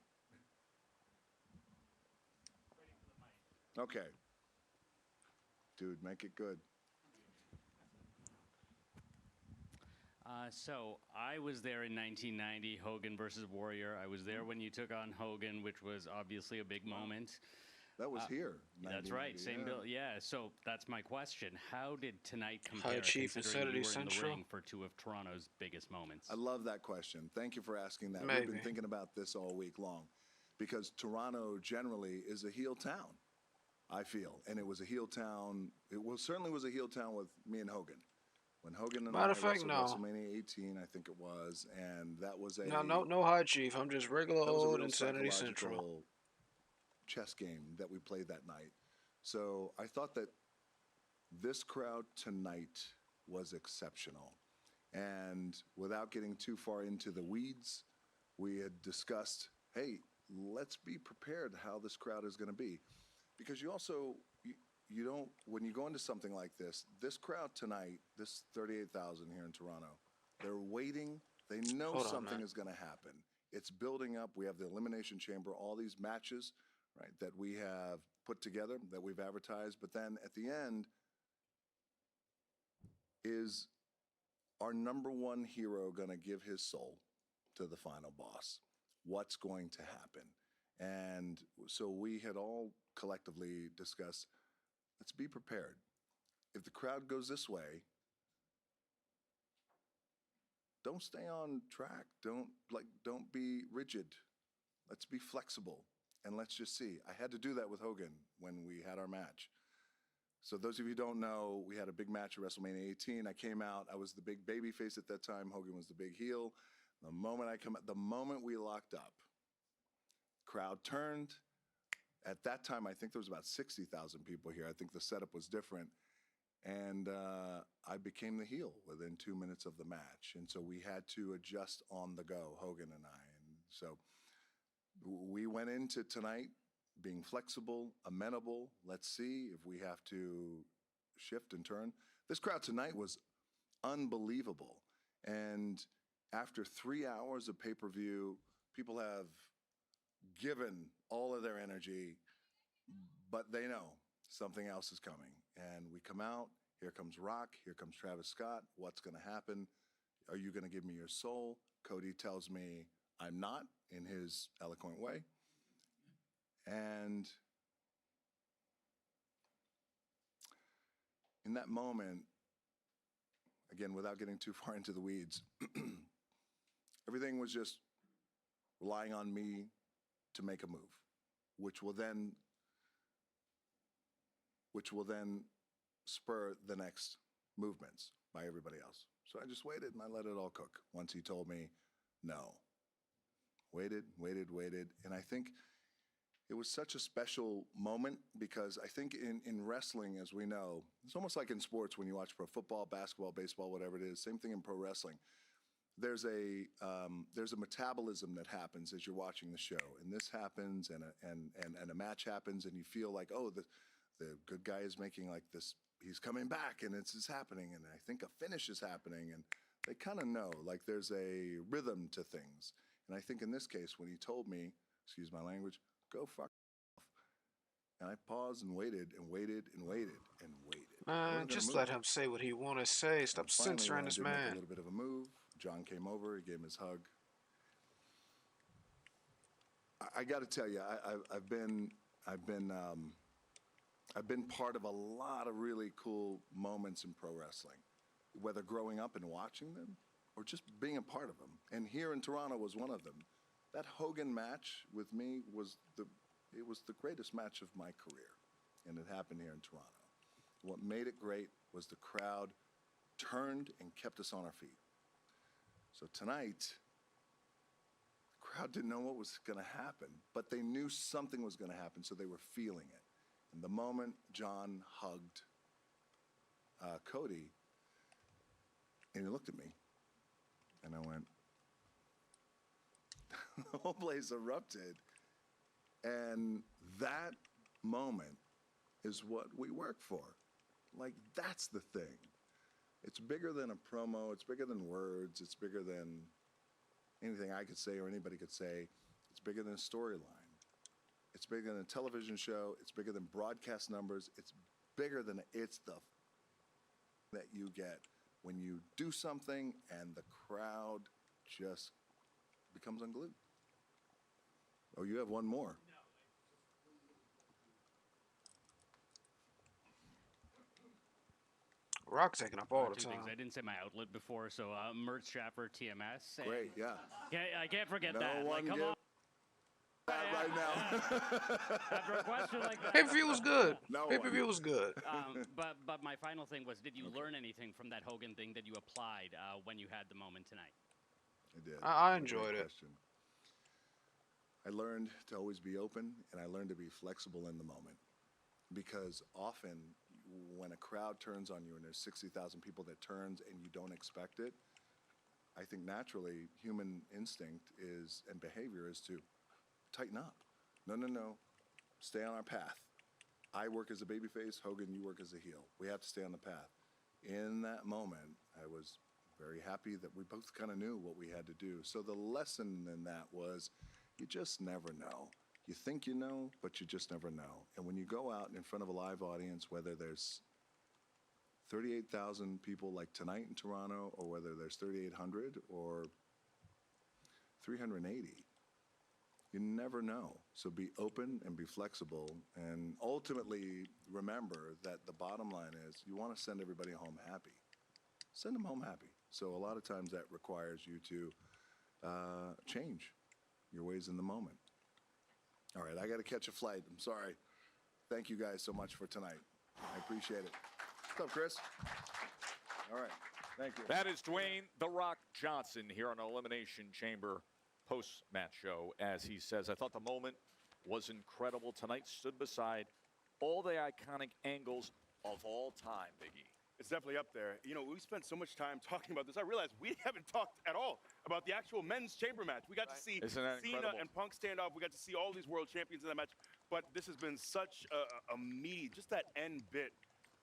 Okay. Dude, make it good. So I was there in 1990, Hogan versus Warrior. I was there when you took on Hogan, which was obviously a big moment. That was here. That's right, same bill. Yeah. So that's my question: how did tonight compare, High Chief considering you Insanity were in the Central. ring for two of Toronto's biggest moments? I love that question. Thank you for asking that. We've Maybe. been thinking about this all week long because Toronto generally is a heel town, I feel. And it was a heel town. Certainly was a heel town with me and Hogan. When Hogan and Matter I of fact, wrestled no. WrestleMania 18, I think it was, and that was a No High Chief. I'm just regular that was a old real Insanity Central. psychological chess game that we played that night. So I thought that this crowd tonight was exceptional. And without getting too far into the weeds, we had discussed, hey, let's be prepared how this crowd is going to be. Because you also, you don't, when you go into something like this crowd tonight, this 38,000 here in Toronto, they're waiting. They know Hold on, something man. is going to happen. It's building up. We have the Elimination Chamber, all these matches, right, that we have put together, that we've advertised. But then at the end is our number one hero going to give his soul to the final boss? What's going to happen? And so we had all collectively discussed, let's be prepared. If the crowd goes this way, don't stay on track. Don't be rigid. Let's be flexible. And let's just see. I had to do that with Hogan when we had our match. So those of you who don't know, we had a big match at WrestleMania 18. I came out. I was the big baby face at that time. Hogan was the big heel. The moment we locked up, crowd turned. At that time, I think there was about 60,000 people here. I think the setup was different. And I became the heel within 2 minutes of the match. And so we had to adjust on the go, Hogan and I. And so we went into tonight being flexible, amenable. Let's see if we have to shift and turn. This crowd tonight was unbelievable. And after 3 hours of pay-per-view, people have given all of their energy, but they know something else is coming. And we come out, here comes Rock, here comes Travis Scott. What's going to happen? Are you going to give me your soul? Cody tells me I'm not, in his eloquent way. And in that moment, again, without getting too far into the weeds, everything was just relying on me to make a move, which will then spur the next movements by everybody else. So I just waited and I let it all cook. Once he told me no, waited, and I think it was such a special moment because I think in wrestling, as we know, it's almost like in sports when you watch pro football, basketball, baseball, whatever it is. Same thing in pro wrestling. There's a metabolism that happens as you're watching the show, and this happens, and a match happens, and you feel like, oh, the good guy is making like this. He's coming back, and it's happening, and I think a finish is happening, and they kind of know like there's a rhythm to things. And I think in this case, when he told me, excuse my language, go fuck off, and I paused and waited and waited and waited and waited. Man, just let him say what he want to say. Stop censoring this Make a man. little bit of a move. John came over. He gave him his hug. I got to tell you, I've been part of a lot of really cool moments in pro wrestling, whether growing up and watching them or just being a part of them. And here in Toronto was one of them. That Hogan match with me was the greatest match of my career, and it happened here in Toronto. What made it great was the crowd turned and kept us on our feet. So tonight, the crowd didn't know what was going to happen, but they knew something was going to happen, so they were feeling it. And the moment John hugged Cody, and he looked at me, and I went, the whole place erupted. And that moment is what we work for. Like, that's the thing. It's bigger than a promo. It's bigger than words. It's bigger than anything I could say or anybody could say. It's bigger than a storyline. It's bigger than a television show. It's bigger than broadcast numbers. It's bigger than it's the that you get when you do something and the crowd just becomes unglued. Oh, you have one more. Rock taking up all the Two time. things. I didn't say my outlet before, so Mert Schaffer, TMS. Great, yeah. I can't forget No that. one Like, come give on. that right now. After a question like that. Pay-per-view was good. No Pay-per-view one. was good. But my final thing was, did you learn anything from that Hogan thing that you applied when you had the moment tonight? I did. I Great enjoyed it. question. I learned to always be open, and I learned to be flexible in the moment. Because often, when a crowd turns on you and there's 60,000 people that turns and you don't expect it, I think naturally human instinct is and behavior is to tighten up. No. Stay on our path. I work as a babyface. Hogan, you work as a heel. We have to stay on the path. In that moment, I was very happy that we both kind of knew what we had to do. So the lesson in that was you just never know. You think you know, but you just never know. And when you go out in front of a live audience, whether there's 38,000 people like tonight in Toronto, or whether there's 3,800 or 380, you never know. So be open and be flexible. And ultimately, remember that the bottom line is you want to send everybody home happy. Send them home happy. So a lot of times that requires you to change your ways in the moment. All right, I got to catch a flight. I'm sorry. Thank you guys so much for tonight. I appreciate it. What's up, Chris? All right, thank you. That is Dwayne "The Rock" Johnson here on Elimination Chamber post-match show. As he says, I thought the moment was incredible. Tonight stood beside all the iconic angles of all time, Big E. It's definitely up there. You know, we spent so much time talking about this. I realized we haven't talked at all about the actual men's chamber match. We got to see Isn't that CENA incredible? and Punk stand off. We got to see all these world champions in that match. But this has been such a meaty, just that end bit.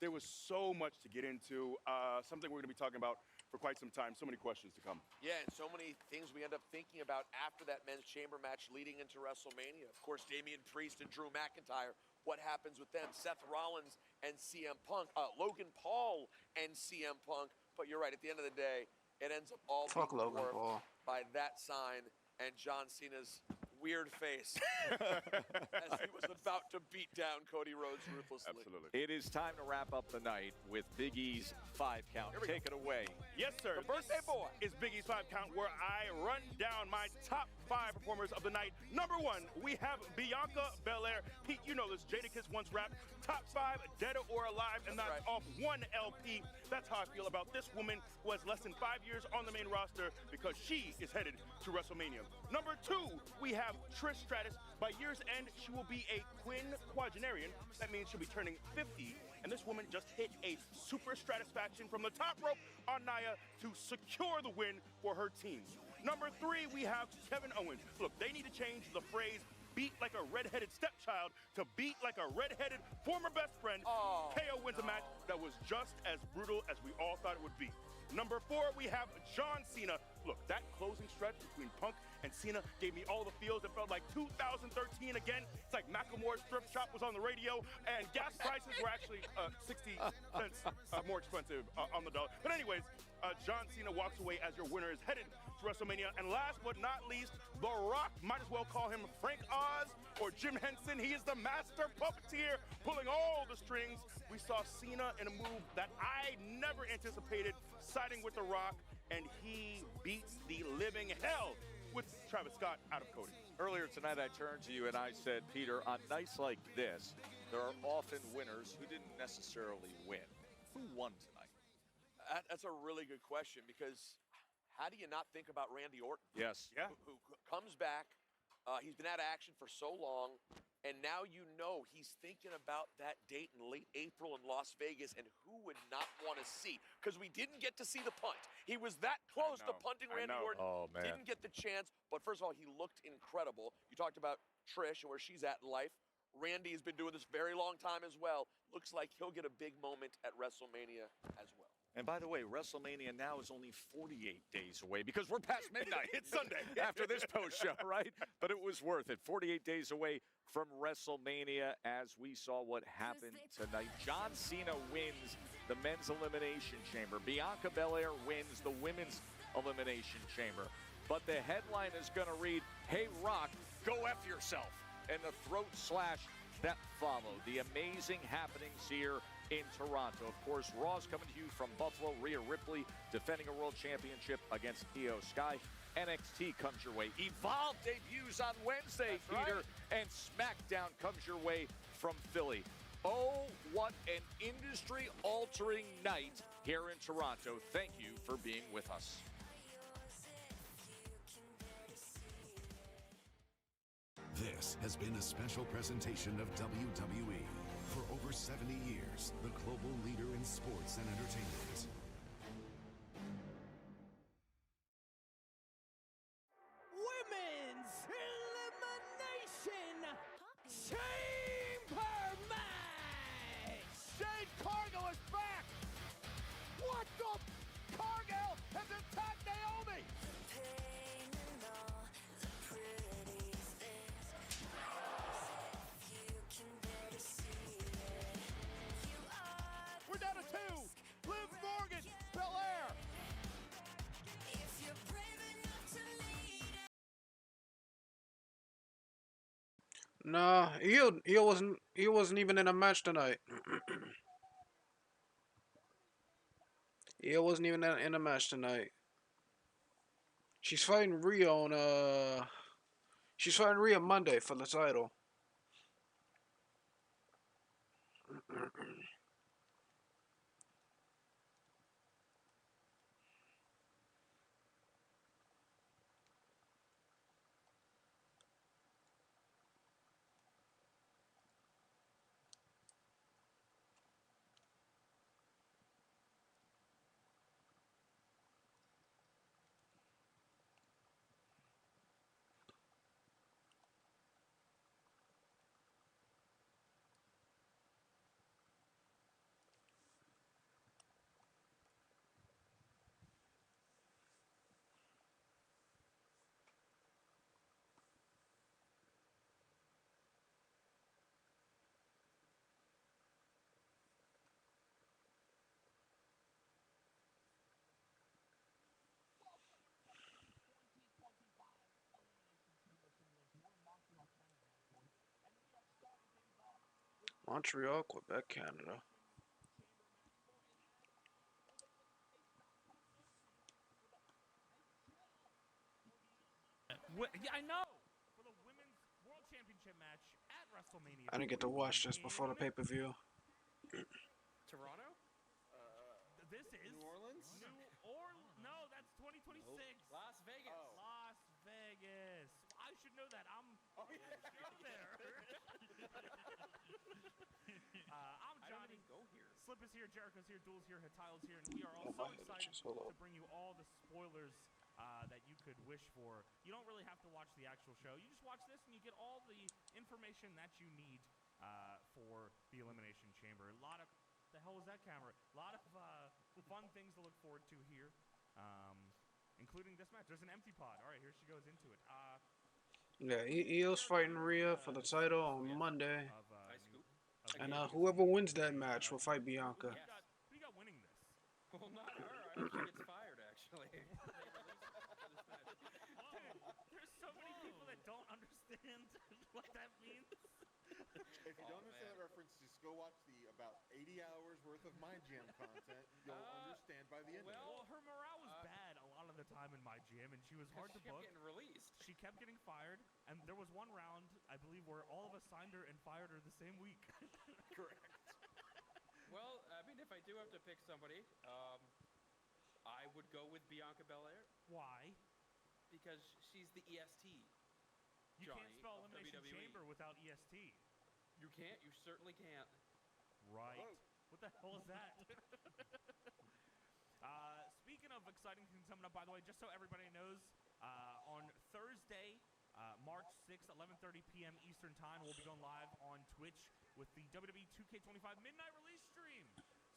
There was so much to get into. Something we're going to be talking about for quite some time. So many questions to come. Yeah, and so many things we end up thinking about after that men's chamber match leading into WrestleMania. Of course, Damian Priest and Drew McIntyre. What happens with them? Seth Rollins and CM Punk. Logan Paul and CM Punk. But you're right, at the end of the day, it ends up all Fuck being Logan dwarfed Paul. by that sign and John Cena's weird face as he was about to beat down Cody Rhodes ruthlessly. Absolutely. It is time to wrap up the night with Big E's 5 count. Take it away. Yes, sir. The birthday boy. Is Big E's 5 count, where I run down my top 5 performers of the night. Number 1, we have Bianca Belair. Pete, you know this. Jadakiss once rapped top 5, dead or alive, and that's off one LP. That's how I feel about this woman who has less than 5 years on the main roster because she is headed to WrestleMania. Number 2, we have Trish Stratus. By year's end, she will be a quinquagenarian. That means she'll be turning 50. And this woman just hit a super stratisfaction from the top rope on Nia to secure the win for her team. Number 3, we have Kevin Owens. Look, they need to change the phrase beat like a redheaded stepchild to beat like a redheaded former best friend. KO wins a match that was just as brutal as we all thought it would be. Number 4, we have John Cena. Look, that closing stretch between Punk and Cena gave me all the feels. It felt like 2013 again. It's like Macklemore's strip shop was on the radio, and gas prices were actually 60 cents more expensive on the dollar. But anyways, John Cena walks away as your winner, is headed to WrestleMania. And last but not least, The Rock, might as well call him Frank Oz or Jim Henson. He is the master puppeteer, pulling all the strings. We saw Cena in a move that I never anticipated, siding with The Rock, and he beats the living hell with Travis Scott out of Cody. Earlier tonight, I turned to you and I said, Peter, on nights like this, there are often winners who didn't necessarily win. Who won tonight? That's a really good question, because how do you not think about Randy Orton? Yes. Yeah. Who comes back. He's been out of action for so long, and now you know he's thinking about that date in late April in Las Vegas, and who would not want to see? Because we didn't get to see the punt. He was that close to punting Randy Orton. Oh, man. Didn't get the chance, but first of all, he looked incredible. You talked about Trish and where she's at in life. Randy has been doing this very long time as well. Looks like he'll get a big moment at WrestleMania as well. And by the way, WrestleMania now is only 48 days away because we're past midnight. It's Sunday. After this post show, right? But it was worth it. 48 days away from WrestleMania as we saw what happened tonight. John Cena wins the men's elimination chamber. Bianca Belair wins the women's elimination chamber. But the headline is going to read, "Hey, Rock, go F yourself." And the throat slash that followed. The amazing happenings here in Toronto. Of course, Raw's coming to you from Buffalo. Rhea Ripley defending a world championship against Io Sky. NXT comes your way. Evolve debuts on Wednesday, Peter. And SmackDown comes your way from Philly. Oh, what an industry-altering night here in Toronto. Thank you for being with us. This has been a special presentation of WWE. For over 70 years, the global leader in sports and entertainment. Women's Elimination Chamber match! Jade Cargill is back! What the? Cargill has attacked Naomi! We're down to 2. Liv Morgan, Belair. Nah, he wasn't even in a match tonight. He wasn't even in a match tonight. She's fighting Rhea on she's fighting Rhea Monday for the title. Montreal, Quebec, Canada. Yeah, I know. For the women's world championship match at WrestleMania. I didn't get to watch this before the pay-per-view. Toronto? This is New Orleans? No, that's 2026. Las Vegas. Las Vegas. I should know that. I'm up there. I'm Johnny. Go here. Slip is here, Jericho's here, Duel's here, Hatile's here, and we are all so excited to bring you all the spoilers that you could wish for. You don't really have to watch the actual show. You just watch this and you get all the information that you need for the Elimination Chamber. A lot of, the hell was that camera? A lot of fun things to look forward to here, including this match. There's an empty pod. All right, here she goes into it. Yeah, Io's fighting Rhea for the title on Monday. And whoever wins that match will fight Bianca. Who you got winning this? Well, not her. I hope she gets fired, actually. There's so many people that don't understand what that means. If you don't understand that reference, just go watch the about 80 hours worth of My Jam content. You'll understand by the end of it. Well, her morale was bad a lot of the time in my gym, and she was hard to book. She kept getting released. She kept getting fired, and there was one round, I believe, where all of us signed her and fired her the same week. Correct. Well, I mean, if I do have to pick somebody, I would go with Bianca Belair. Why? Because she's the EST. You Johnny, can't spell of Elimination WWE. Chamber without EST. You can't. You certainly can't. Right. What the hell is that? Speaking of exciting things coming up, by the way, just so everybody knows, on Thursday, March 6th, 11:30 p.m. Eastern Time, we'll be going live on Twitch with the WWE 2K25 Midnight Release Stream.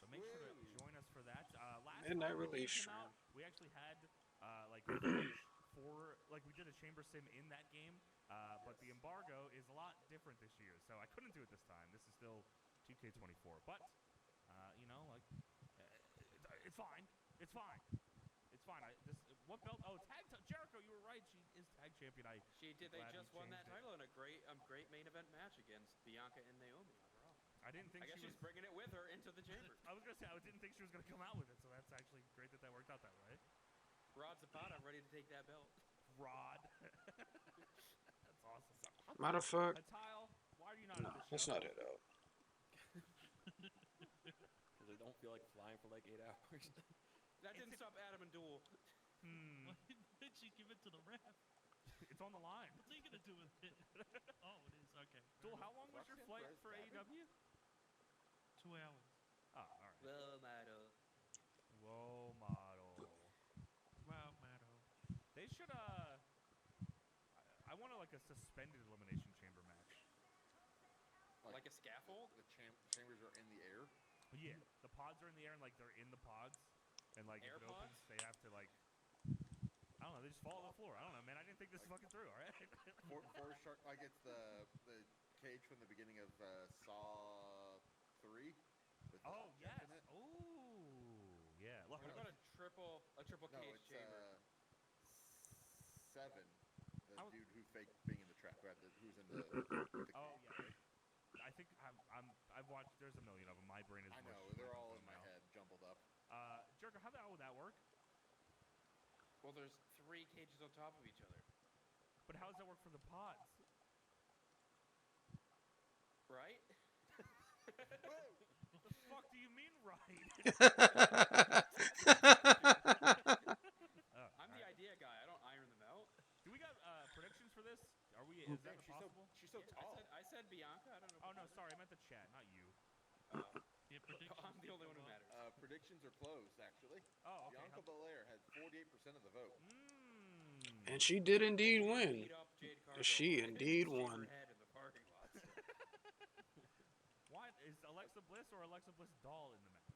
So make sure to join us for that. Last Midnight time Release came Stream. out, we actually had we did a chamber sim in that game, but the embargo is a lot different this year, so I couldn't do it this time. This is still 2K24, but it's fine. It's fine. It's fine. What belt? Oh, Jericho. You were right. She is tag champion. They just won that title in a great main event match against Bianca and Naomi on Raw. I didn't think I guess she's bringing it with her into the chamber. I was gonna say I didn't think she was gonna come out with it, so that's actually great that worked out that way. Rod Zapata, I'm ready to take that belt. Rod. That's awesome. Matter of fact, Tile, why are you not no, at this let's show? not hit out. Because I don't feel like flying for like 8 hours. That didn't stop Adam and Duel. Why did she give it to the ref? It's on the line. What's he gonna do with it? Oh, it is. Okay. Duel, how long was your flight for AEW? 2 hours. Oh, all right. Well, Mato. Whoa, model. Wow, Mato. They should, I want like a suspended Elimination Chamber match. Like a scaffold? The chambers are in the air? Yeah, the pods are in the air and like they're in the pods. And like if it opens, they have to like, I don't know, they just fall on the floor. I don't know, man. I didn't think this fucking through, all right? Forest Shark, like it's the cage from the beginning of Saw 3. Oh, yes. Ooh, yeah. Look, What about a triple no, cage it's chamber? 7. The dude who faked being in the trap, who's in the Oh yeah. I think I've watched. There's a million of them. My brain is. I know they're all in my head, jumbled up. Jericho, how the hell would that work? Well, there's 3 cages on top of each other. But how does that work for the pods? Right? What the fuck do you mean, right? I'm the idea guy. I don't iron them out. Do we got predictions for this? Are we? Is that possible? She's so tall. I said Bianca. I don't know. Oh no, sorry, I meant the chat, not you. Yeah, predictions. I'm the only one who matters. Predictions are closed, actually. Oh, okay. Bianca Belair has 48% of the vote. And she did indeed win. She indeed won. Why is Alexa Bliss or Alexa Bliss doll in the match?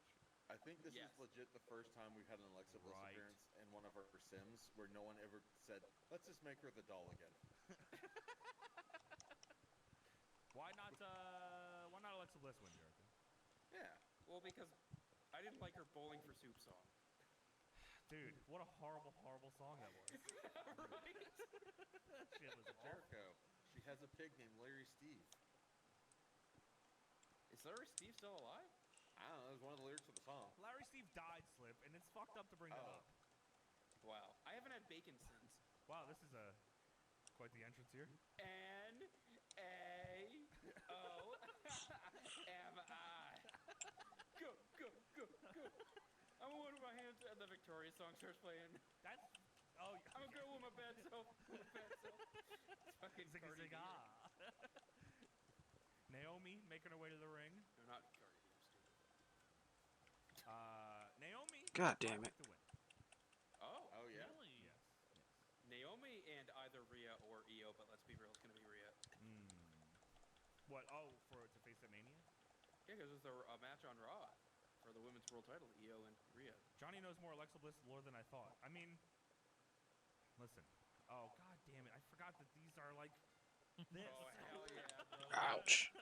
I think this is legit the first time we've had an Alexa Bliss appearance in one of our Sims where no one ever said, let's just make her the doll again. Why not Alexa Bliss win, Jericho? Yeah. Well, because I didn't like her Bowling for Soup song. Dude, what a horrible, horrible song that was. Right? That shit was awful. Jericho. She has a pig named Larry Steve. Larry Steve still alive? I don't know. It was one of the lyrics of the song. Larry Steve died, Slip, and it's fucked up to bring that up. Wow. I haven't had bacon since. Wow, this is quite the entrance here. N-A-O-M-I. Go, go, go, go. I'm a woman with my hands, and the Victoria song starts playing. That's... Oh, I'm a girl with my bad self. With my bad self. It's fucking Cardi B. Naomi making her way to the ring. No, not Cardi B. Naomi. God damn it. To win. Oh yeah. Really? Yes. Naomi and either Rhea or Io, but let's be real, it's gonna be Rhea. What? Oh, to face at Mania? Yeah, because there's a match on Raw for the women's world title, Io and Rhea. Johnny knows more Alexa Bliss lore than I thought. I mean, listen. Oh, god damn it. I forgot that these are like this. Oh, hell yeah, bro. Ouch.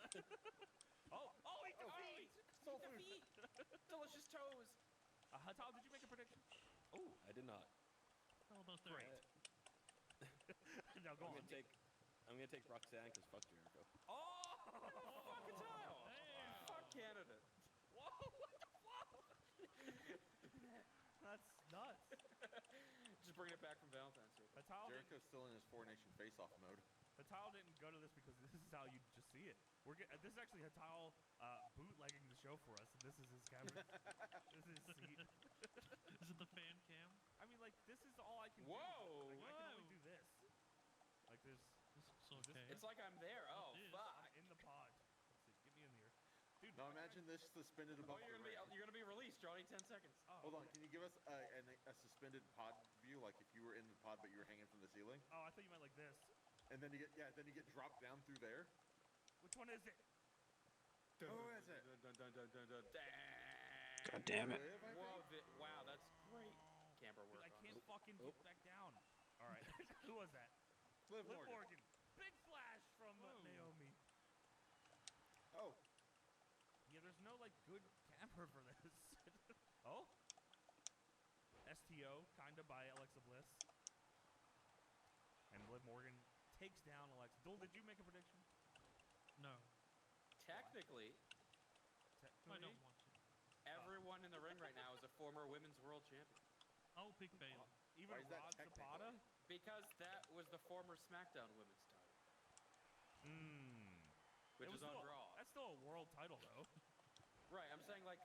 Eat the feet! Soul food. Delicious toes. Hatal, did you make a prediction? Oh, I did not. Oh, those Great. Now go on. I'm gonna take Roxanne because fuck Jericho. Oh! Fuck Hatal. Fuck Canada. Whoa, what the fuck? That's nuts. Just bringing it back from Valentine's Day. Jericho's still in his 4-Nation face-off mode. Hatal didn't go to this because this is how you just see it. This is actually Hatal bootlegging the show for us, and this is his camera. This is his seat. Is it the fan cam? I mean, like, this is all I can Whoa! do. Like, I can only do this. Like, there's... This is okay. It's like I'm there. Oh, fuck. I'm in the pod. Let's see. Get me in here. Dude, Now imagine this suspended above you're gonna be released, Johnny. 10 seconds. Hold on, can you give us a suspended pod view, like if you were in the pod but you were hanging from the ceiling? Oh, I thought you meant like this. And then you get dropped down through there. Which one is it? Who is it? God damn it. Whoa, wow, that's great camera work. I can't fucking get back down. All right. Who was that? Liv Morgan. Big flash from Naomi. Oh. Yeah, there's no, like, good camera for this. Oh? STO, kinda, by Alexa Bliss. And Liv Morgan takes down Alexa. Dole, did you make a prediction? No. Technically, I don't want to. everyone in the ring right now is a former women's world champion. I'll pick Bayley. Even Rod Zapata? Because that was the former SmackDown women's title. Which is on Raw. That's still a world title, though. Right, I'm saying like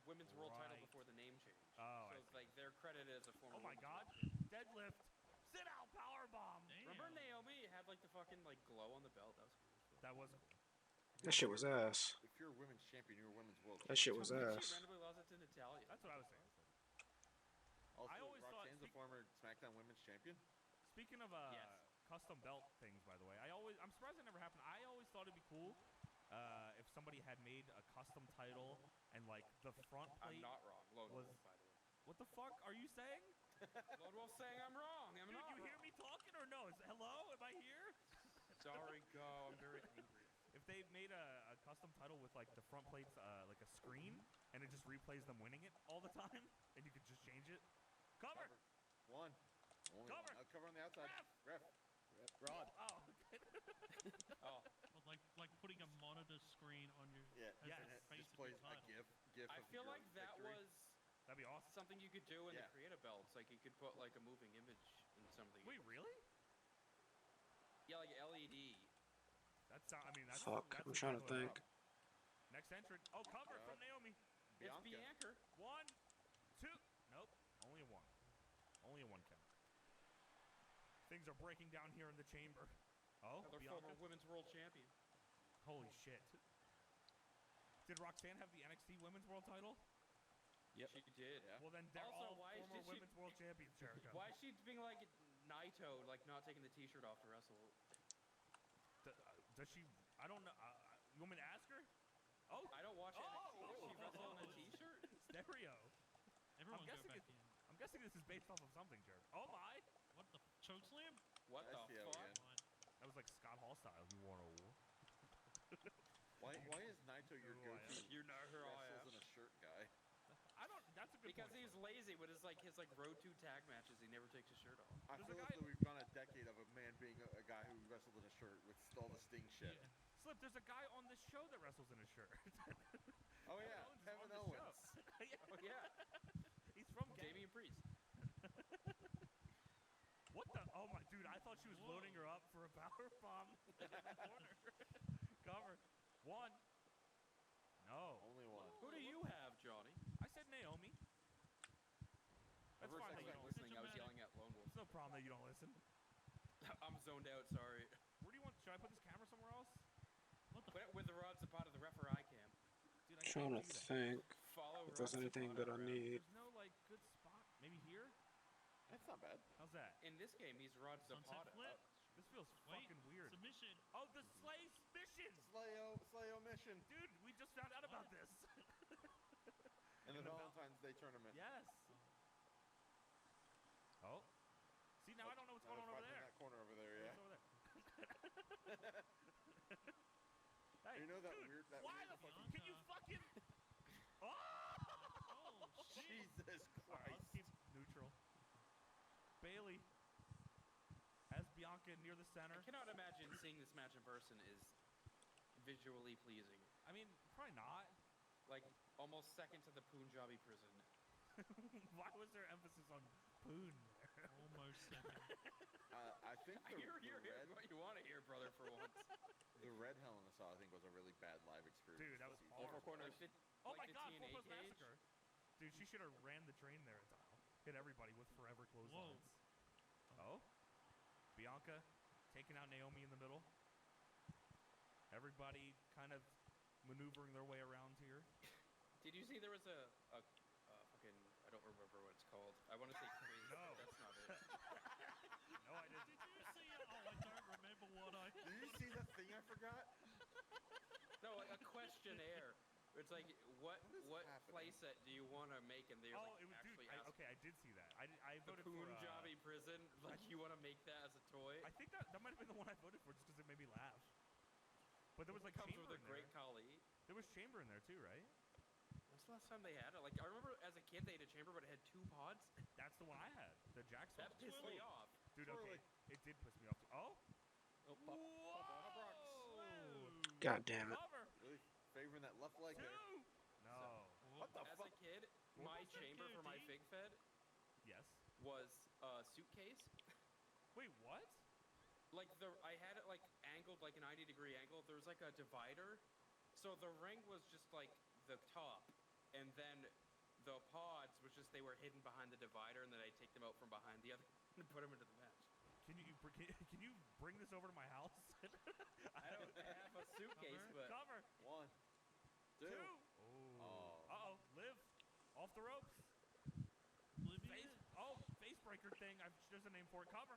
women's world title before the name change. Oh, so it's like they're credited as a former. Oh my god. Deadlift. Sit out powerbomb. Remember Naomi had like the fucking like glow on the belt? That was cool. That was That shit was ass. If you're a women's champion, you're a women's world That shit was She ass. randomly lost it to Natalia. That's what I was saying. Also, I always thought- Roxanne's a former SmackDown women's champion. Speaking of custom belt things, by the way, I'm surprised it never happened. I always thought it'd be cool if somebody had made a custom title and like the front plate I'm not wrong. Lone was. Wolf, by the way. What the fuck are you saying? Lone Wolf saying I'm wrong. I'm Dude, not you hear wrong. me talking or no? Hello? Am I here? Sorry, go. I'm very angry. If they made a custom title with like the front plates like a screen and it just replays them winning it all the time and you could just change it. Cover. One. Only Cover. one. Cover on the outside. Ref. Rod. Oh, okay. Oh. Well, like putting a monitor screen on your Yeah. as And a it face just of your plays a title. gif I of feel your like that victory. was That'd be awesome. something you could do in Yeah. the creative belts. Like you could put like a moving image in something. Wait, really? Yeah, like LED. That's I mean that's Fuck, that's I'm a trying to title think. up. Next entrant. Oh, cover from Naomi. It's Bianca. 1, 2. Nope. Only a 1. Only a 1 count. Things are breaking down here in the chamber. Oh, Another Bianca. former women's world champion. Holy shit. Did Roxanne have the NXT Women's World title? Yep. She did. Yeah. Well, then they're Also, all why former did she- Women's World Champions, Jericho. Why is she being like Naito, like not taking the T-shirt off to wrestle? Does she? I don't know. You want me to ask her? Oh, I don't watch NXT. Does she wrestle in a T-shirt? Stereo. Everyone I'm go guessing back it- in. I'm guessing this is based off of something, Jared. Oh my! What the choke slam? What the STO fuck? again. That was like Scott Hall style. You want a war? Why is Naito your Who I go-to You know who I wrestles am. in a shirt guy? I don't. That's a good Because point. he's lazy with his like road to tag matches. He never takes his shirt off. I There's feel a as guy- though we've gone a decade of a man being a guy who wrestled in a shirt with all the Sting shit. Yeah. Slip. there's a guy on this show that wrestles in a shirt. Oh yeah, Kevin Owens. Oh yeah. He's from Damian Priest. What the? Oh my, dude! I thought she was loading her up for a power bomb in the corner. Cover. One. No. Only one. Who do you have, Johnny? I said Naomi. That's For a fine that second, you I don't was listening. I was yelling at Lone Wolf. It's no problem that you don't listen. I'm zoned out. Sorry. Where do you want? Should I put this camera somewhere else? Put it with the Rod Zapata, the referee cam. Dude, I Trying to can't do that. think Follow if there's Rod anything Zapata that I around. need. There's no like good spot. Maybe here. That's not bad. How's that? In this game, he's Rod Sunset Zapata. flip. This feels Wait, fucking weird. submission. Oh, the Slay mission, Slayo mission. dude. We just found out about this. And the Valentine's Day tournament. Yes. Oh. See, now I don't know what's going on over In there. that corner over there, yeah. What's over there? Hey, You know that dude, weird. That why weird the fuck can you fucking? Oh! Jesus All right, Christ. let's keep neutral. Bailey has Bianca near the center. I cannot imagine seeing this match in person is visually pleasing. I mean, probably not. Like almost second to the Punjabi prison. Why was there emphasis on Poon there? Almost second. I think the, You're the hearing red, what you want to hear, brother, for once. the red Hell in a Cell, I think, was a really bad live experience. Dude, that was this horrible. season. Four corners. Oh like my the god, TNA Four Post cage. Massacre. Dude, she should have ran the train there at Dial. Hit everybody with forever clotheslines. Oh? Bianca taking out Naomi in the middle. Everybody kind of maneuvering their way around here. Did you see there was a fucking, I don't remember what it's called. I want to say quiz. No. That's not it. No, I didn't. Did you see it? Oh, I don't remember what I. Did you see that thing I forgot? No, like a questionnaire. It's like, what happening? playset do you want to make? And they're Oh, like it was, dude. actually ask Okay, I did see that. I the voted for Punjabi prison. Like, you want to make that as a toy? I think that might have been the one I voted for just because it made me laugh. But there was like Comes Chamber with a in great there. Khali. There was Chamber in there too, right? When's the last time they had it? Like, I remember as a kid they had a chamber, but it had 2 pods. That's the one I had. The Jackson. That pissed me off. Dude, okay. It did piss me off. Oh. Oh, Whoa! God damn it. Cover. Really favoring that left leg there. No. What the As fuck? a kid, my chamber for my fig fed Yes. was a suitcase. Wait, what? Like I had it like angled like a 90-degree angle. There was like a divider, so the ring was just like the top, and then the pods was just they were hidden behind the divider, and then I'd take them out from behind the other and put them into the match. Can you bring this over to my house? I don't have a suitcase, but Cover. 1, 2. Oh. Uh-oh. Liv. Off the ropes. Face breaker thing. There's a name for it. Cover.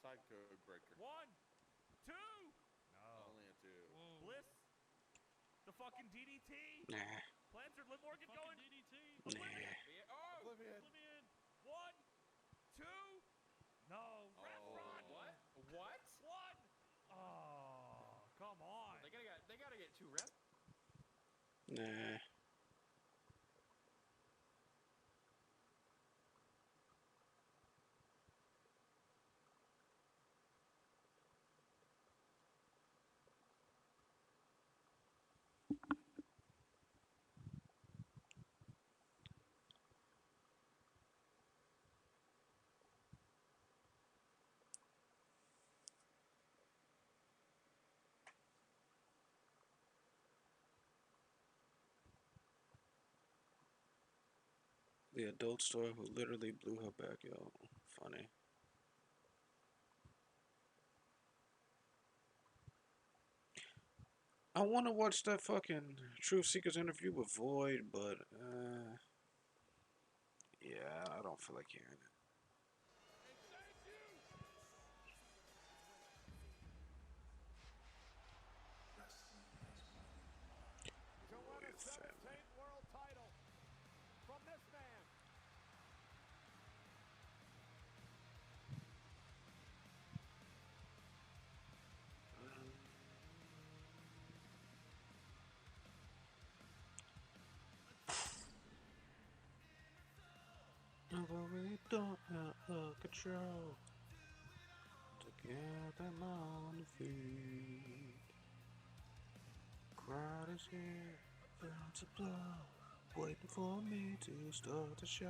Side code breaker. 1, 2. No. Only a 2. Bliss. The fucking DDT. Nah. Planter. Liv Morgan going. DDT. Oblivion. Oh! Oblivion. 1, 2. No. Ref run. What? What? 1. Oh, come on. They gotta get 2 reps. Nah. The adult store who literally blew her back out. Funny. I want to watch that fucking Truth Seekers interview with Void, but yeah, I don't feel like hearing it. To win a 17th world title from this man. We don't have control. Together on the feet. Crowd is here, about to blow, waiting for me to start the show.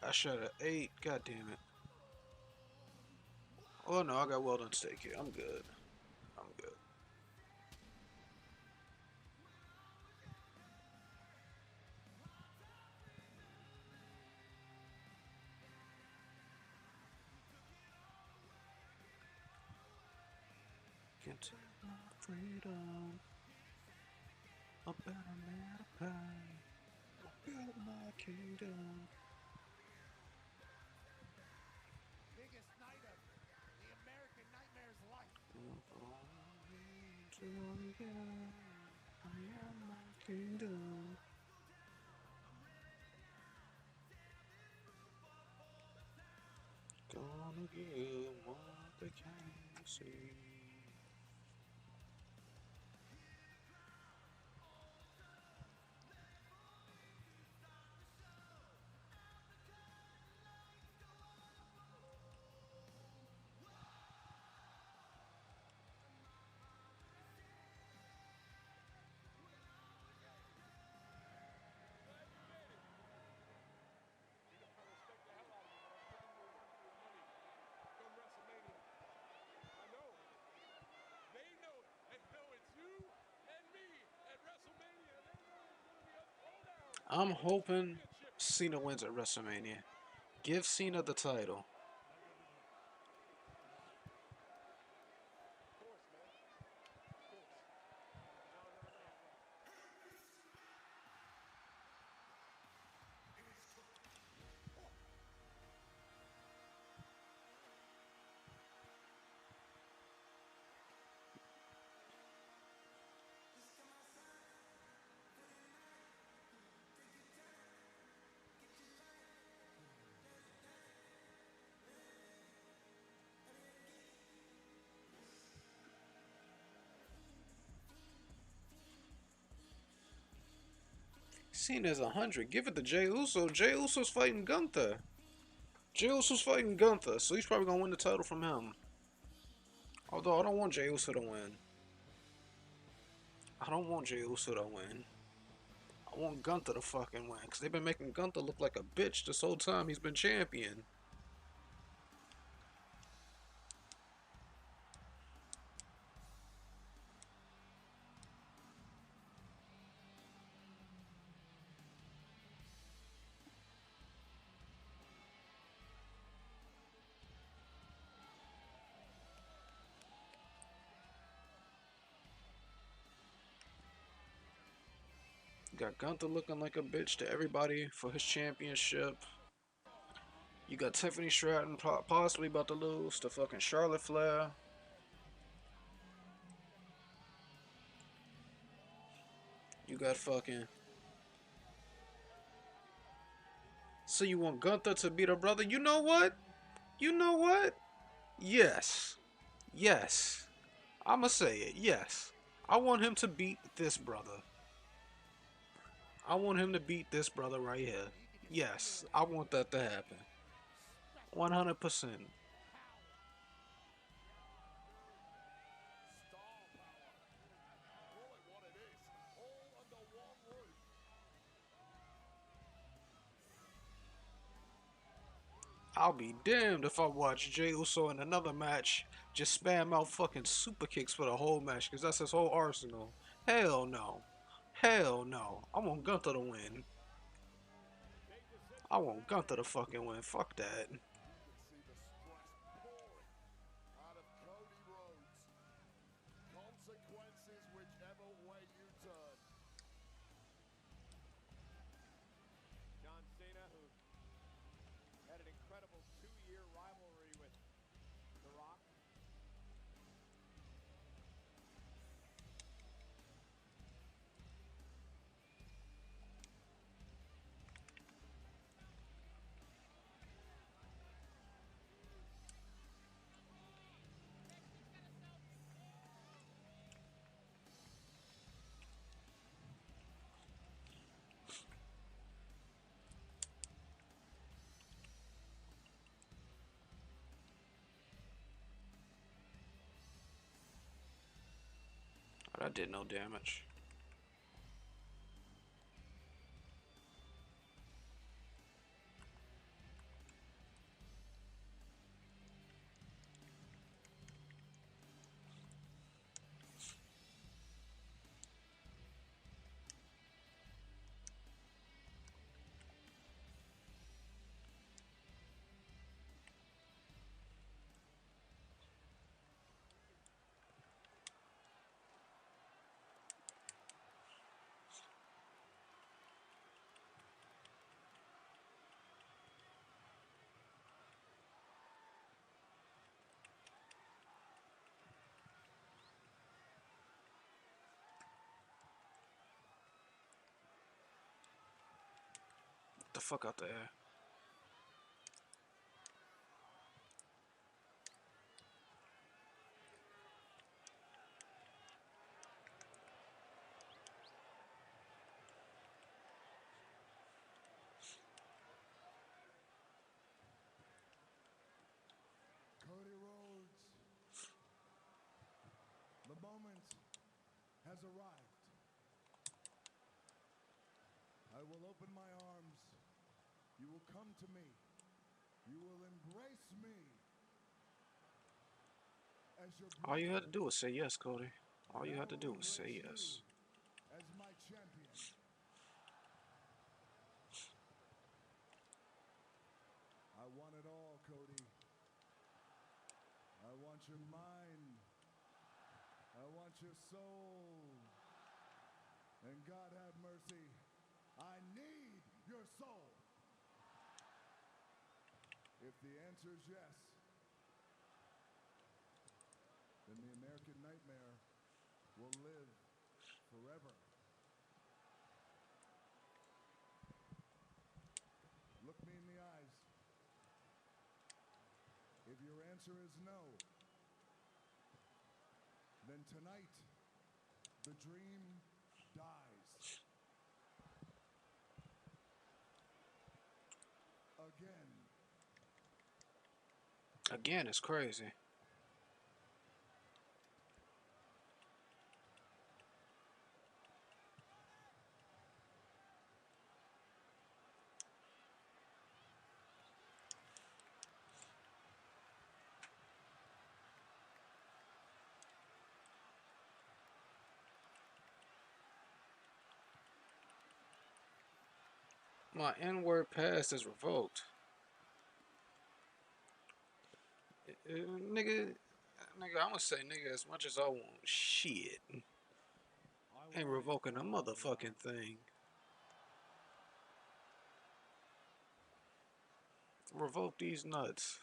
I shot at 8, god damn it. Oh no, I got well done steak here. I'm good. I'm good. Can't take my freedom. A better man of pain. A build my kingdom. Biggest night of the American Nightmare's life. I am my kingdom. Gonna get what they can't see. I'm hoping Cena wins at WrestleMania. Give Cena the title. Cena's 100. Give it to Jey Uso. Jey Uso's fighting Gunther. Jey Uso's fighting Gunther, so he's probably gonna win the title from him. Although I don't want Jey Uso to win. I don't want Jey Uso to win. I want Gunther to fucking win, because they've been making Gunther look like a bitch this whole time he's been champion. Got Gunther looking like a bitch to everybody for his championship. You got Tiffany Stratton possibly about to lose to fucking Charlotte Flair. You got fucking... So you want Gunther to beat her brother? You know what? You know what? Yes. Yes. I'ma say it. Yes. I want him to beat this brother. I want him to beat this brother right here. Yes. I want that to happen. 100%. I'll be damned if I watch Jey Uso in another match just spam out fucking super kicks for the whole match, because that's his whole arsenal. Hell no. Hell no. I want Gunther to win. I want Gunther to fucking win. Fuck that. Consequences whichever way you turn. John Cena, who had an incredible 2-year rivalry with The Rock. I did no damage. Get the fuck out the air. Cody Rhodes, the moment has arrived. I will open my arms. You will come to me. You will embrace me. As your All you had to do was say yes, Cody. All you had to do was say yes. as my champion. I want it all, Cody. I want your mind. I want your soul. And God have mercy, I need your soul. If the answer is yes, then the American nightmare will live forever. Look me in the eyes. If your answer is no, then tonight the dream dies. Again, it's crazy. My N-word pass is revoked. Nigga, I'ma say nigga as much as I want. Shit. Ain't revoking a motherfucking thing. Revoke these nuts.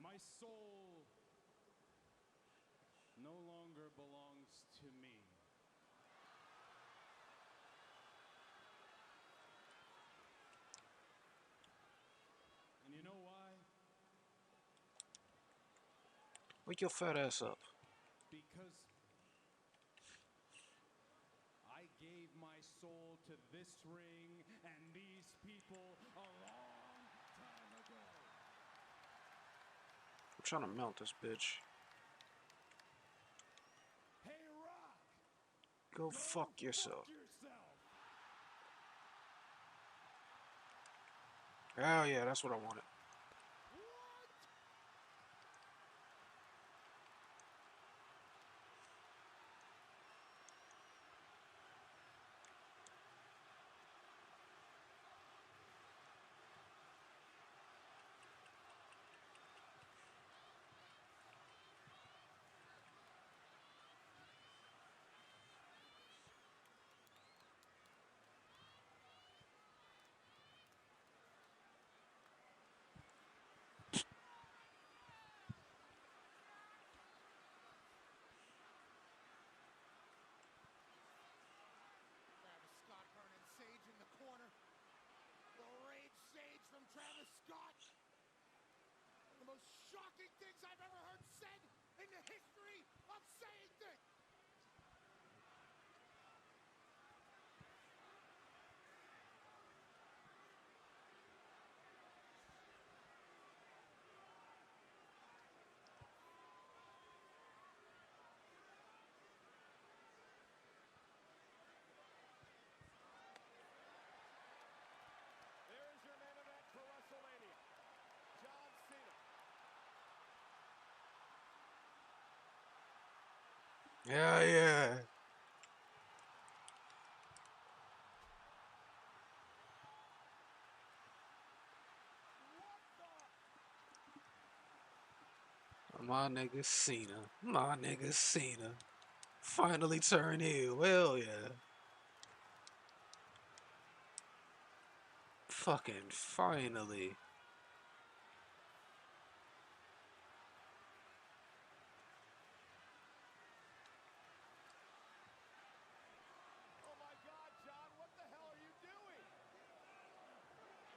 My soul no longer belongs to me. And you know why? Wake your fat ass up. Because I gave my soul to this ring and these people a long time ago. I'm trying to melt this bitch. Hey, Rock! Go fuck yourself. Hell yeah, that's what I wanted. Travis Scott burning Sage in the corner. The Rage Sage from Travis Scott. One of the most shocking things I've ever heard said in the history of saying things. Yeah, yeah. My nigga Cena. My nigga Cena. Finally turned heel. Hell yeah. Fucking finally. Oh my God, John, what the hell are you doing?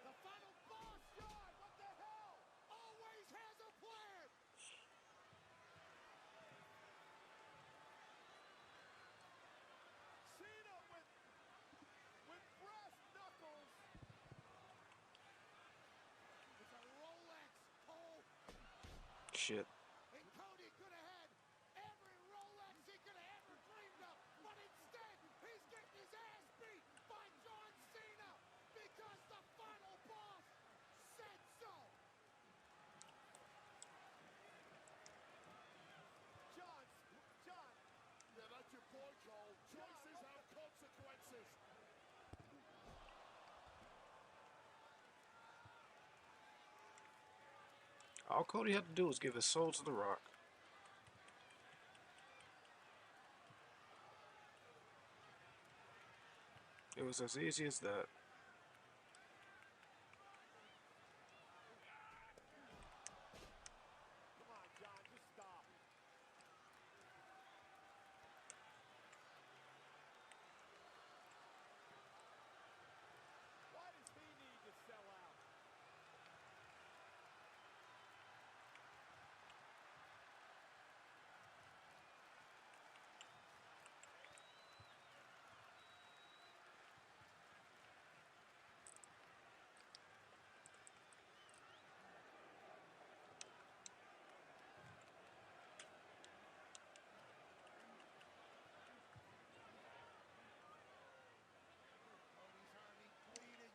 The final boss, John, what the hell? Always has a plan. Cena with brass knuckles. It's a Rolex, Cole. Shit. And Cody could have had every Rolex he could have ever dreamed of, but instead he's getting his ass beat by John Cena because the final boss said so. John. Yeah, that's your boy, Cole. Choices have consequences. All Cody had to do was give his soul to The Rock. It was as easy as that. Come on, John, just stop. Why does he need to sell out? Cody's army bleeding.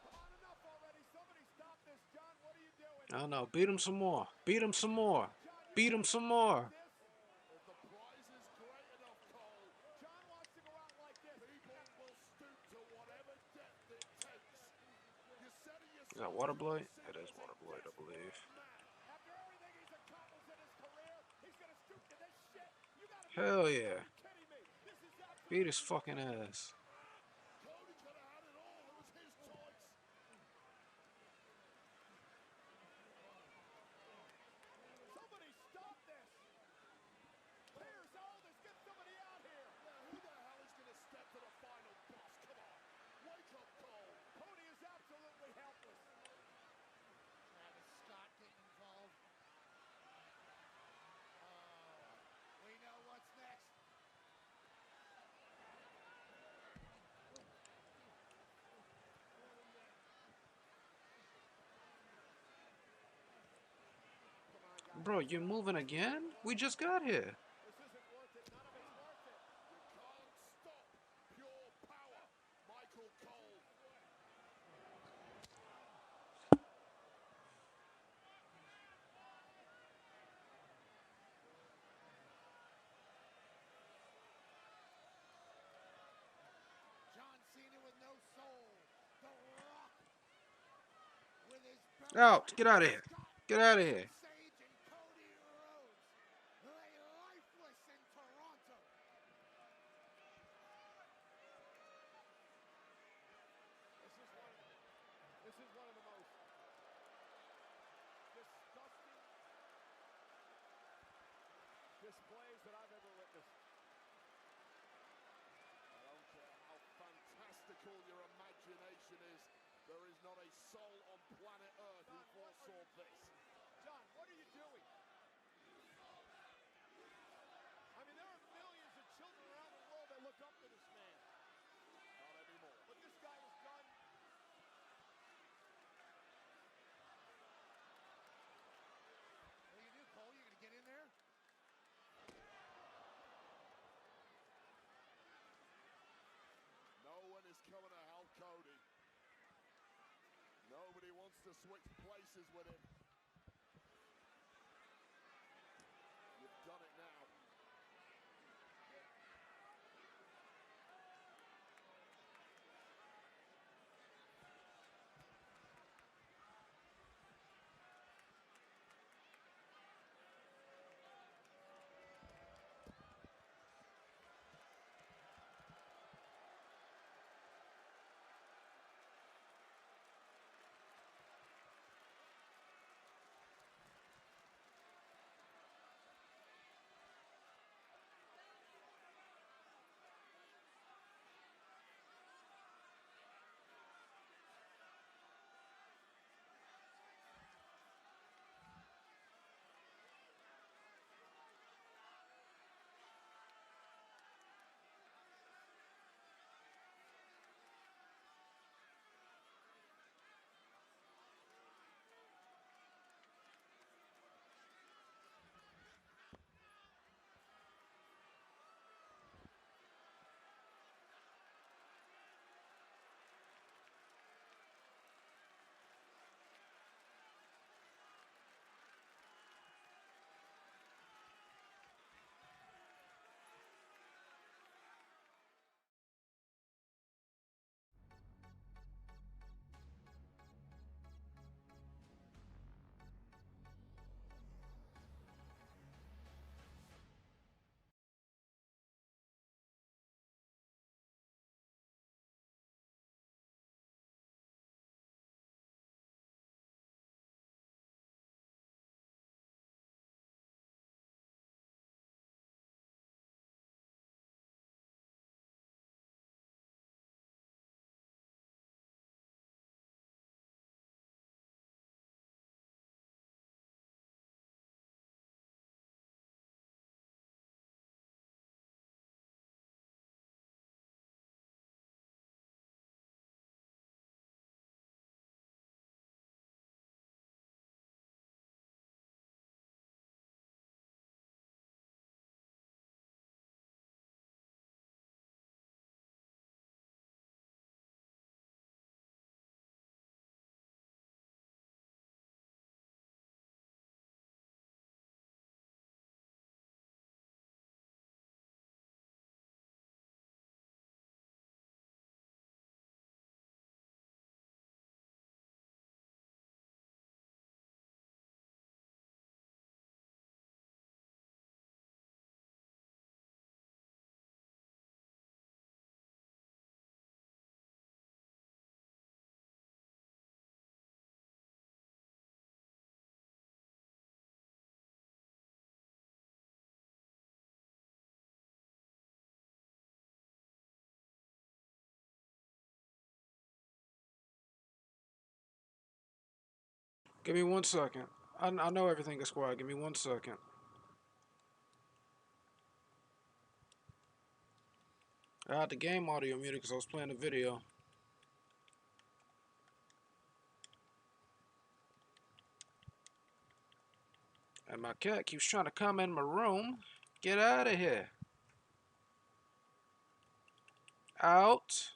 Come on, enough already. Somebody stop this, John. What are you doing? I don't know. Beat him some more. Beat him some more. Beat him some more. If the prize is great enough, Cole, John wants to go out like this. People will stoop to whatever depth it takes. You're setting Is that yourself water up blood? for It is Cena's water blood, I believe. After everything he's accomplished in his career, he's gonna stoop to this shit. You gotta Hell yeah. be kidding me. This is Beat his fucking ass. Cody could have had it all. It was his choice. Somebody stop this. Where's Aldis? Get somebody out here. Yeah, who the hell is going to step to the final boss? Come on. Wake up, Cole. Cody is absolutely helpless. Travis Scott getting involved. We know what's next. Bro, you're moving again? We just got here. This isn't worth it. None of it's worth it. You can't stop pure power, Michael Cole. John Cena with no soul. The Rock with his Out. Get out of here. Get out of here. Sage and Cody Rhodes lay lifeless in Toronto. This is one of the most disgusting displays that I've ever witnessed. I don't care how fantastical your imagination is. There is not a soul on planet Earth who foresaw this. John, what are you doing? I mean, there are millions of children around the world that look up to this man. Not anymore. But this guy is done. What do you do, Cole? You gonna get in there? No one is coming to help Cody. Nobody wants to switch places with him. You've done it now. Give me 1 second. I know everything is quiet. Give me 1 second. I had the game audio muted because I was playing the video. And my cat keeps trying to come in my room. Get out of here. Out.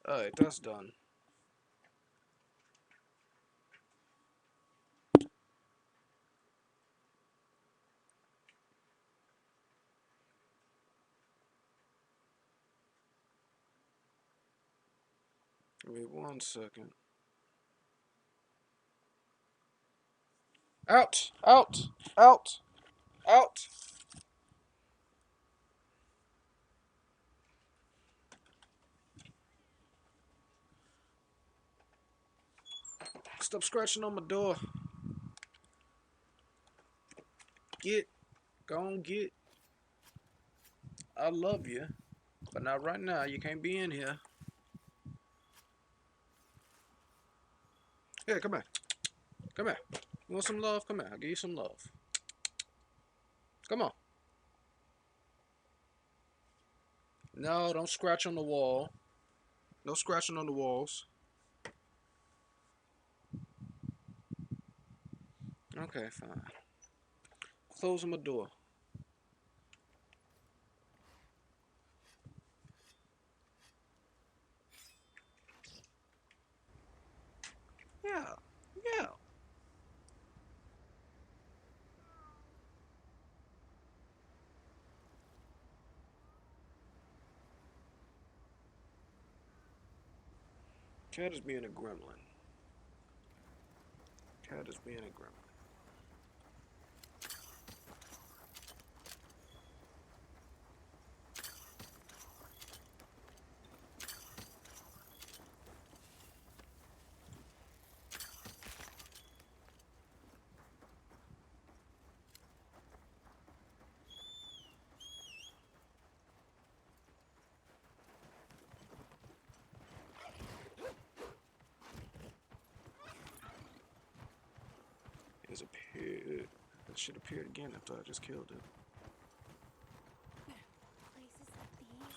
Alright, that's done. Give me 1 second. Out! Out! Out! Out! Stop scratching on my door. Get. Go on, get. I love you. But not right now. You can't be in here. Here, come here. Come here. You want some love? Come here. I'll give you some love. Come on. No, don't scratch on the wall. No scratching on the walls. Okay, fine. Closing my door. Yeah. Yeah. Cat is being a gremlin. Cat is being a gremlin. It's appeared. That shit appeared again after I just killed it.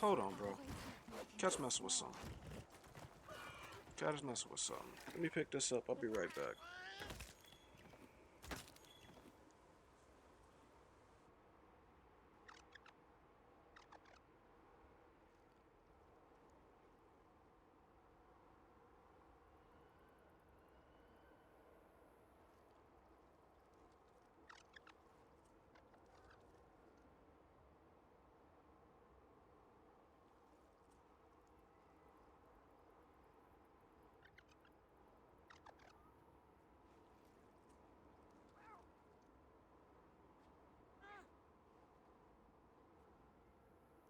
Hold on, bro. Cat's messing with something. Cat is messing with something. Let me pick this up. I'll be right back.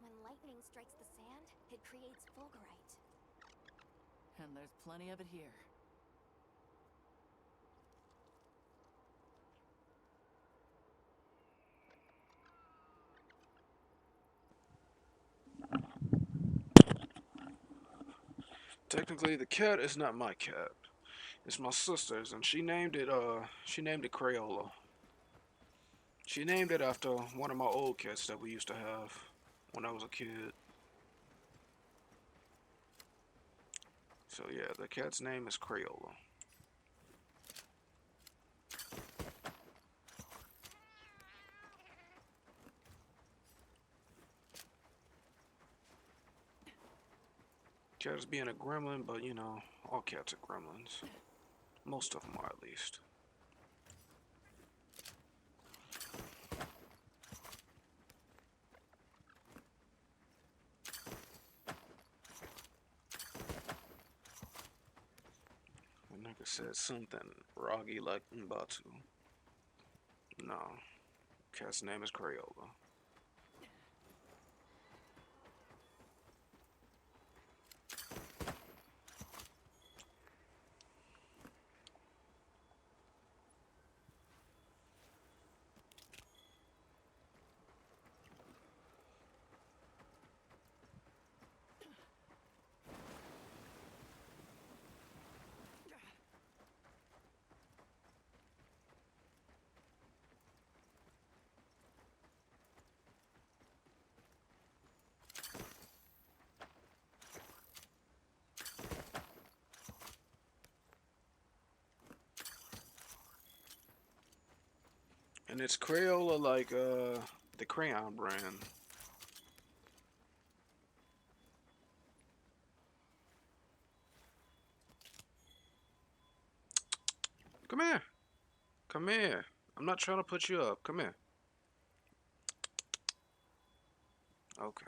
When lightning strikes the sand, it creates fulgurite. And there's plenty of it here. Technically, the cat is not my cat. It's my sister's, and she named it Crayola. She named it after one of my old cats that we used to have when I was a kid. So yeah, the cat's name is Crayola. Cat is being a gremlin, but you know, all cats are gremlins. Most of them are, at least. The nigga said something Roggy like Mbatu. No. Cat's name is Crayola. And it's Crayola like the crayon brand. Come here. Come here. I'm not trying to put you up. Come here. Okay.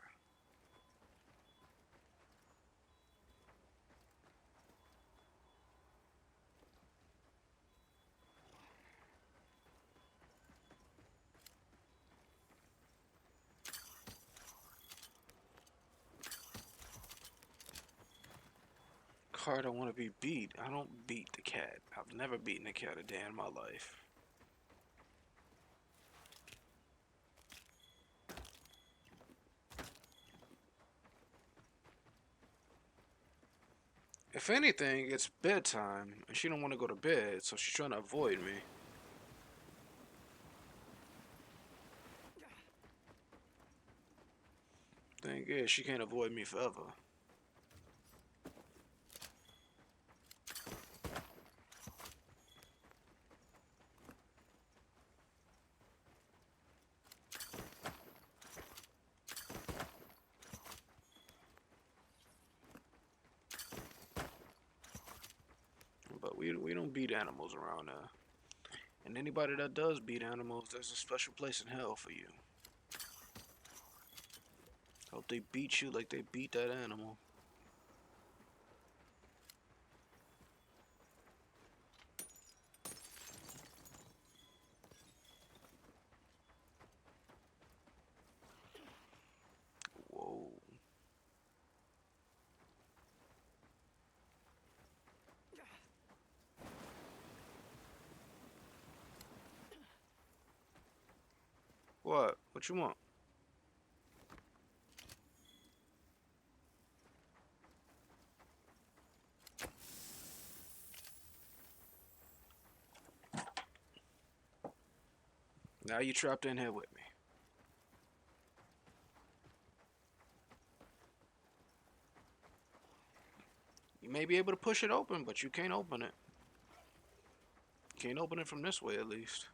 Card I want to be beat. I don't beat the cat. I've never beaten a cat a day in my life. If anything, it's bedtime, and she don't want to go to bed, so she's trying to avoid me. Thing is, she can't avoid me forever. But we don't beat animals around here. And anybody that does beat animals, there's a special place in hell for you. Hope they beat you like they beat that animal. Whoa. What? What you want? Now you trapped in here with me. You may be able to push it open, but you can't open it. Can't open it from this way, at least.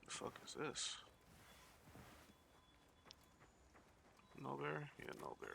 The fuck is this? No berry? Yeah, no berry.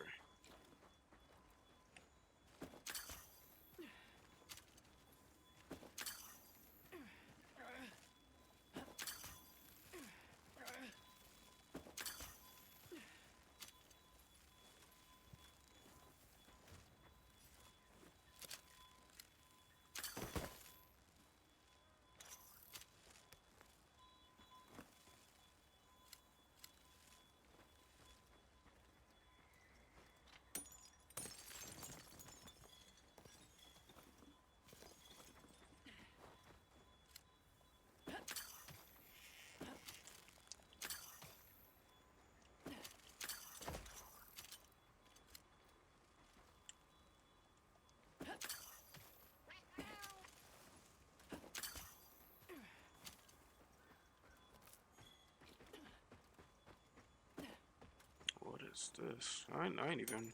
What is this? I ain't even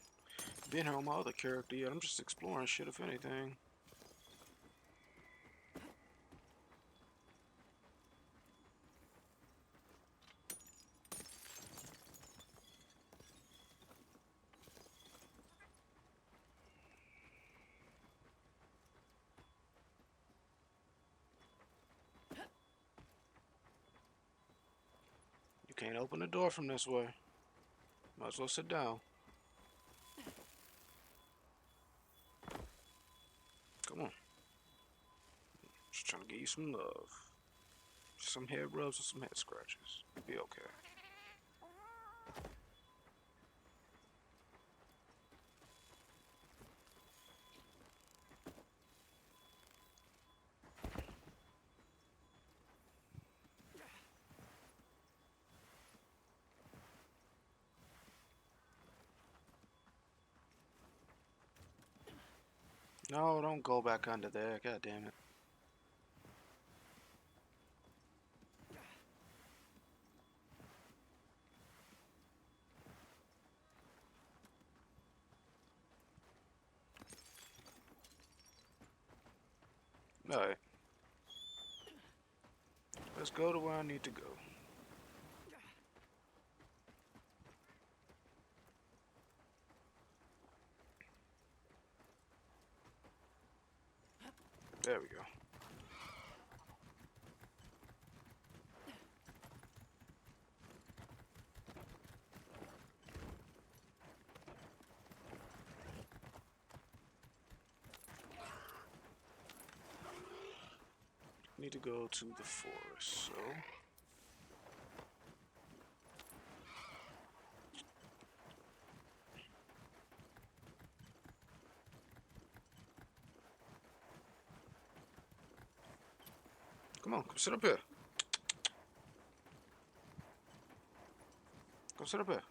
been here on my other character yet. I'm just exploring shit, if anything. You can't open the door from this way. Might as well sit down. Come on. Just trying to give you some love. Some head rubs and some head scratches. You'll be okay. No, don't go back under there. God damn it. Alright. Let's go to where I need to go. There we go. Need to go to the forest, so come on, come sit up here. Come sit up here.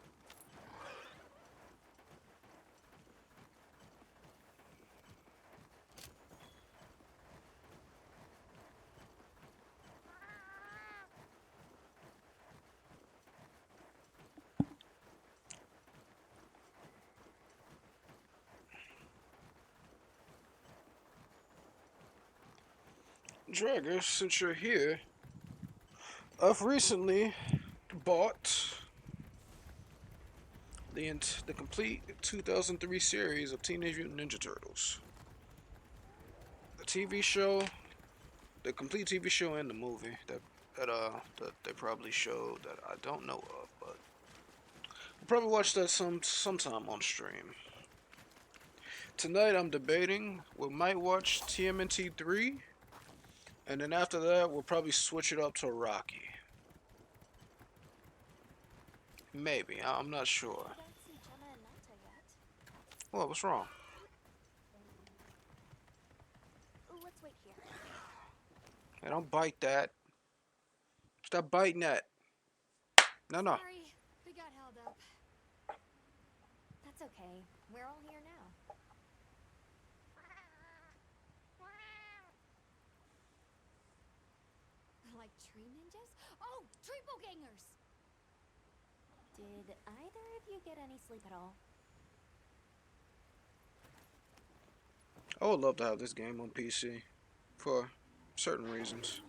Dragger, since you're here, I've recently bought the complete 2003 series of Teenage Mutant Ninja Turtles. The TV show, the complete TV show and the movie that they probably showed that I don't know of, but I'll probably watch that sometime on stream. Tonight I'm debating we might watch TMNT 3, and then after that we'll probably switch it up to Rocky. Maybe, I'm not sure. What? What's wrong? Let's wait here. Hey, don't bite that. Stop biting that. No. Sorry, we got held up. That's okay. We're all here now. Like tree ninjas? Oh, triple gangers! Did either of you get any sleep at all? I would love to have this game on PC for certain reasons.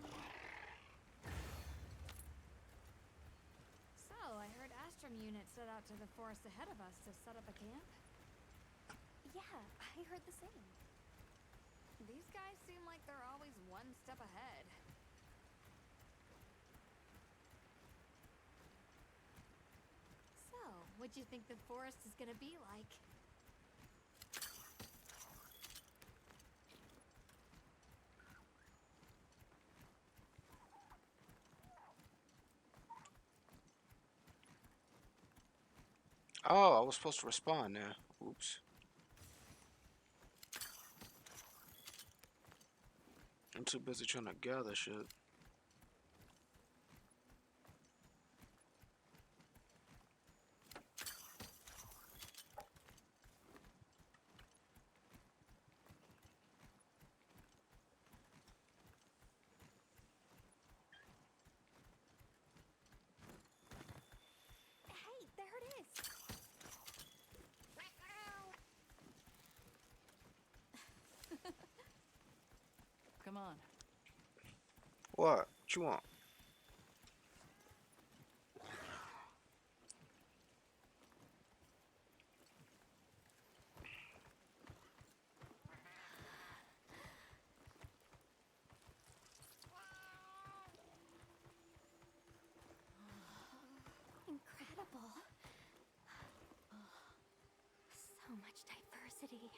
So, I heard Astrum unit set out to the forest ahead of us to set up a camp? Yeah, I heard the same. These guys seem like they're always one step ahead. So, what'd you think the forest is gonna be like? Oh, I was supposed to respond now. Oops. I'm too busy trying to gather shit. Hey, there it is! Come on. What you want? Incredible. So much diversity.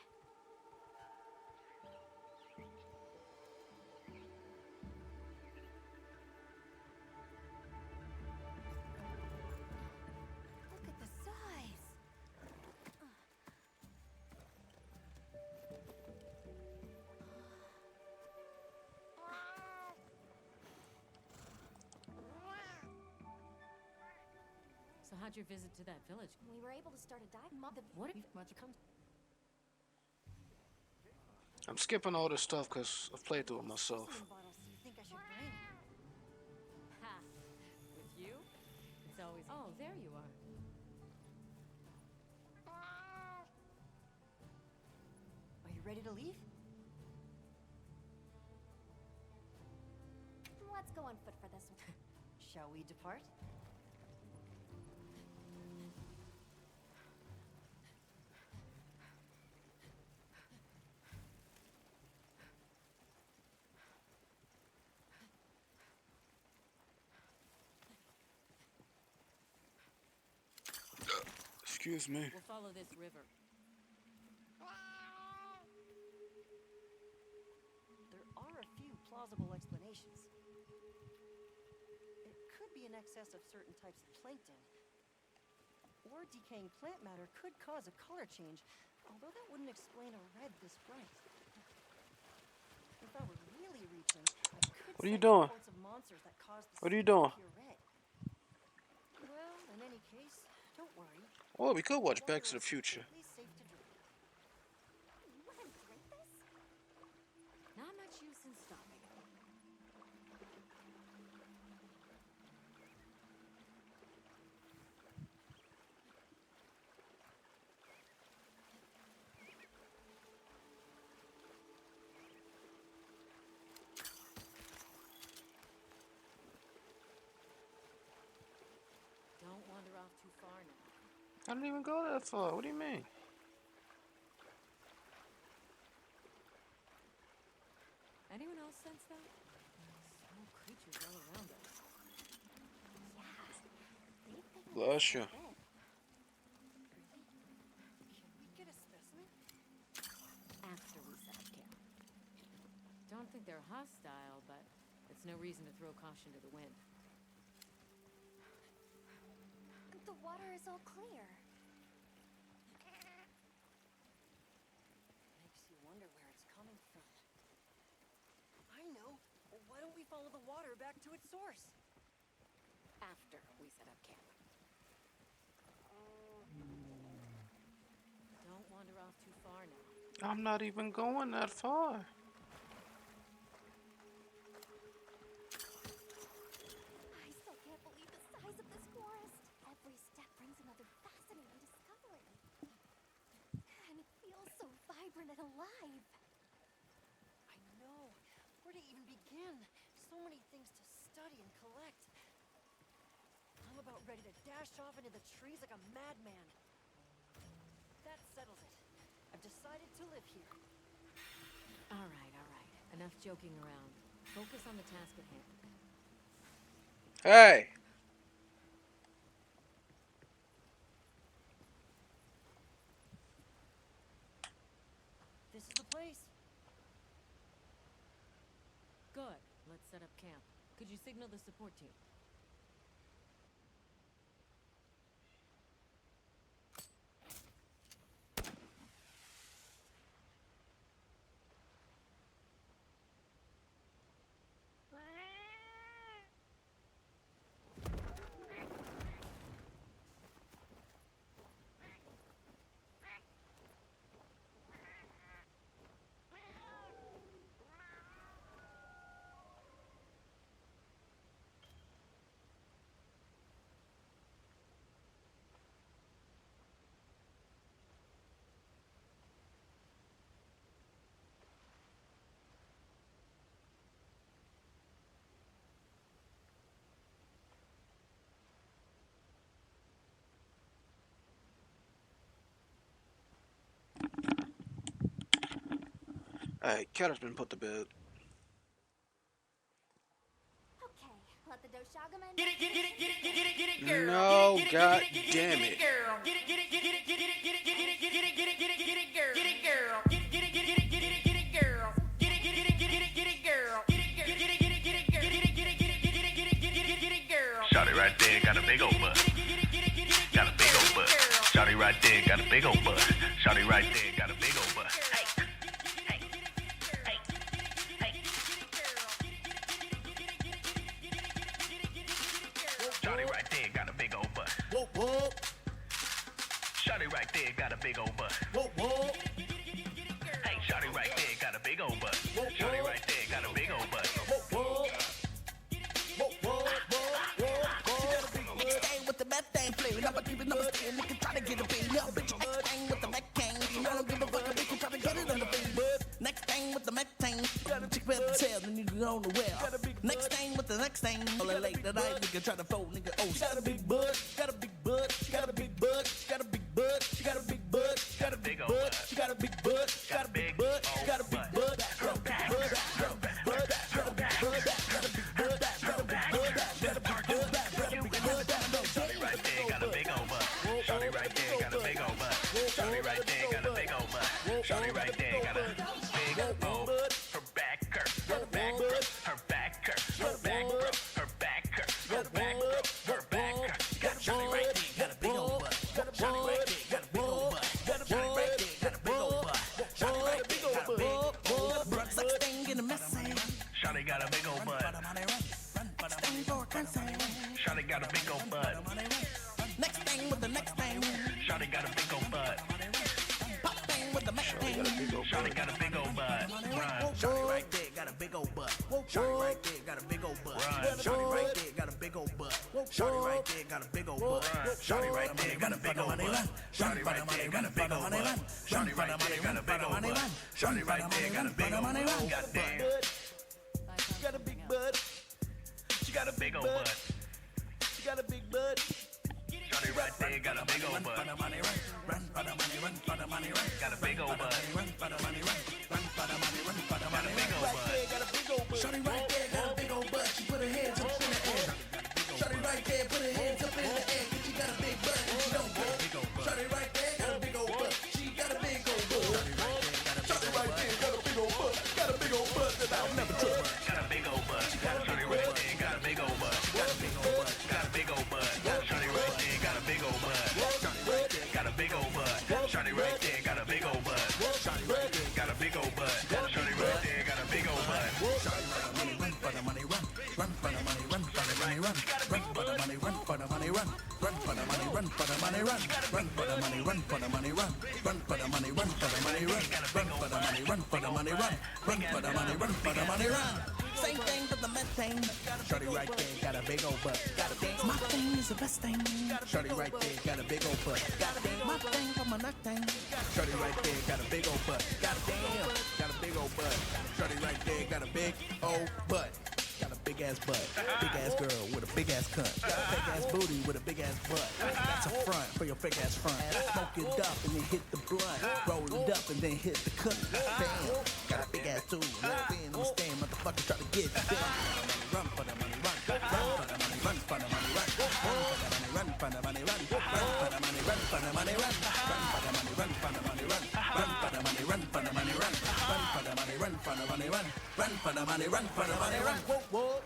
Look at the size. So how'd your visit to that village? We were able to start a dive. What if much comes? I'm skipping all this stuff because I've played through it myself. Bottles do you think I should bring? Ha! With you? It's always. Oh, there you are. Are you ready to leave? Let's go on foot for this one. Shall we depart? Excuse me. We'll follow this river. There are a few plausible explanations. It could be an excess of certain types of plankton. Or decaying plant matter could cause a color change, although that wouldn't explain a red this bright. If I were really reaching, I could What are you cite doing? reports of monsters that cause the What are you skin to doing? appear red. Well, in any case, don't worry. Well, we could watch Back to the Future. At least safe to drink. You want to drink this? Not much use in stopping. Don't wander off too far now. I didn't even go that far. What do you mean? Anyone else sense that? Small creatures all around us. Bless you. Can we get a specimen? After we set up camp. Don't think they're hostile, but it's no reason to throw caution to the wind. The water is all clear. Makes you wonder where it's coming from. I know. Why don't we follow the water back to its source? After we set up camp. Don't wander off too far now. I'm not even going that far. I still can't believe the size of this forest. Every step brings another fascinating discovery. And it feels so vibrant and alive. I know. Where to even begin? So many things to study and collect. I'm about ready to dash off into the trees like a madman. That settles it. I've decided to live here. All right, all right. Enough joking around. Focus on the task at hand. Hey! This is the place. Good. Let's set up camp. Could you signal the support team? Alright, cat has been put to bed. Okay, let the Doshaga Get it, get it, get it, get it, get it, get it, girl. No, Get it, god get it, damn get it. it, girl. Get it, get it, get it, get it, get it, get it, get it, get it, get it, get it, girl. Get it, girl. Get it, get it, get it, get it, get it, girl. Get it, get it, get it, get it, girl. Get it, get it, get it, get it, get it, get it, get it, get it, get it, get it, get it, girl. Shot it right there, got a big old butt. Got a big old butt. Shot it right there, got a big old butt. Shot it right there, got a big old butt. Hey. Shawty right there got a big old butt. Whoa, whoa. Shawty right there got a big old butt. Whoa, whoa. Hey, shawty right there got a the next thing. All the late tonight, nigga try to fold, nigga. Oh, she got a big butt, she got a big butt, she got a big butt, she got a big butt, she got a big butt, she got a big butt, she got a big butt, she got a big butt, she got a big butt, she got a big butt, she got a big butt, she got a big butt, she got a big butt, she got a big butt, she got a big butt, she got a big butt. Shorty right there got a big old butt. Shorty right there got a big old butt. Shorty right there got a big old butt. Shorty right there got a big old butt. Her back hurt, her back hurt, her back hurt, her back hurt, her back hurt, her back hurt, her back hurt. Shorty right there got a big old butt. Shorty right there got a big old butt. Shorty right there got a big old butt. Shorty right there got a big old butt. Shorty got a big old butt. Shorty got a big old butt. Next thing with the next thing. Shorty got a big old butt. Pop thing with the next thing. Shorty got a big old butt. Run. Shorty right there got a big old butt. Shorty right there got a big old butt. Run. Shorty right there got a big old butt. Shorty right there got a big old butt. Shorty right there got a big old butt. Shorty right there got a big old butt. Shorty right there got a big old butt. Shorty right there got a big old butt. Goddamn. She got a big butt. She got a big old butt. She got a big butt. Shorty right there got a big old butt. Run for the money, run for the money, run for the money, run. Got a big old butt. Run for the money, run for the money, run for the money. Got a big old butt. Got a big old butt. Shorty right there got a big old butt. She put her hands up in the air. Shorty right there put her hands up in the air. Cause she got a big butt and she don't care. Shorty right there got a big old butt. She got a big old butt. Shorty right there got a big old butt. Got a big old butt that I'll never touch. Got a big old butt. Shorty right there got a big old butt. Got a big old butt. Got a big old butt. Shorty right there got a big old butt. Got a big old butt. Shorty right there got a big old butt. Shorty right there got a big old butt. Shorty right there got a big old butt. Run for the money, run. Run for the money, run for the money, run. Run for the money, run for the money, run. Run for the money, run for the money, run. Run for the money, run for the money, run. Run for the money, run for the money, run. Run for the money, run for the money, run. Run for the money, run for the money, run. Same thing but the best thing. Shorty right there got a big old butt. My thing is the best thing. Shorty right there got a big old butt. My thing for my nut thing. Shorty right there got a big old butt. Goddamn, got a big old butt. Shorty right there got a big old butt. Got a big ass butt. Big ass girl with a big ass cunt. Got a big ass booty with a big ass butt. That's a front for your big ass front. Smoke it up and then hit the blunt. Roll it up and then hit the cut. Bam. Got a big ass too. Never been on the stand, motherfucker try to get big. Run for the money, run. Run for the money, run for the money, run. Run for the money, run for the money, run. Run for the money, run for the money, run. Run for the money, run for the money, run. Run for the money, run for the money, run. Run for the money, run for the money, run. Run for the money, run for the money, run. Whoa, whoa.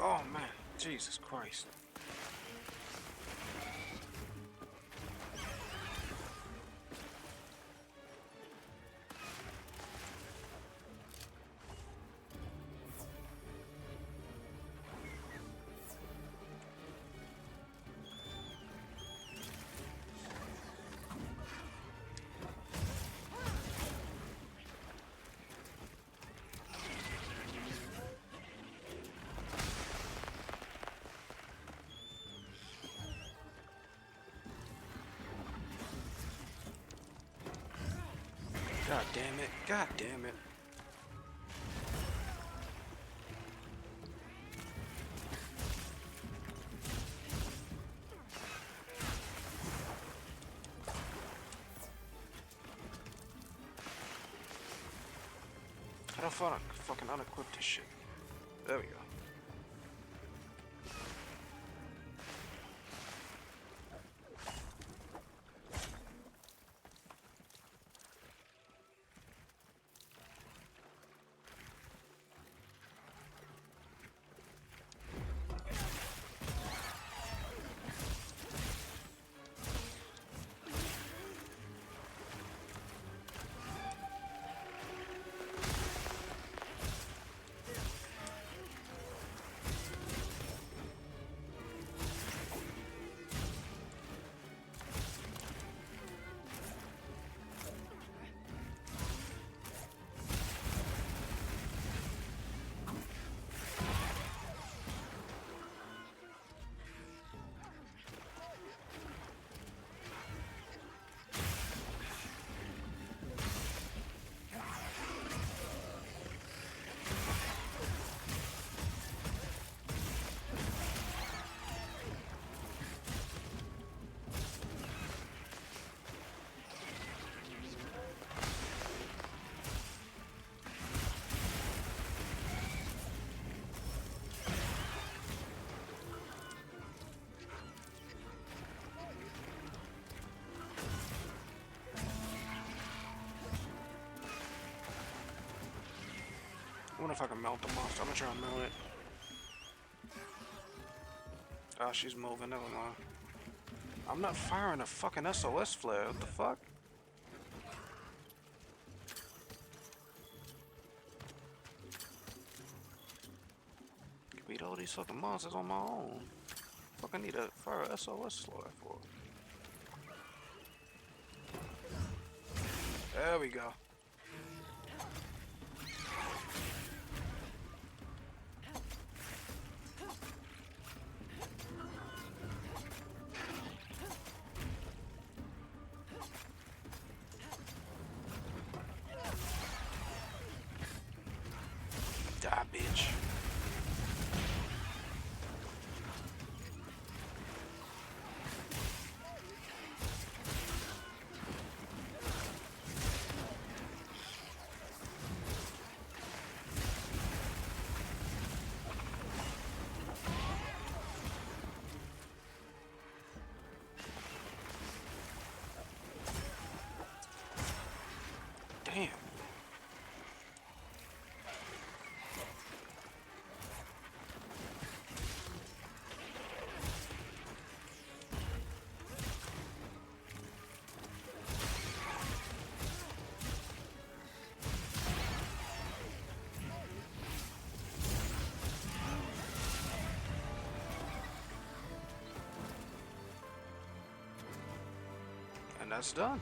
Oh man, Jesus Christ. God damn it. God damn it. How the fuck I fucking unequip this shit? There we go. wonder if I can mount the monster. I'm gonna try and mount it. Oh, she's moving. Never mind. I'm not firing a fucking SOS flare. What the fuck? Can beat all these fucking monsters on my own. Fuck, I need a fire SOS flare for. There we go. Die, bitch. Damn. And that's done.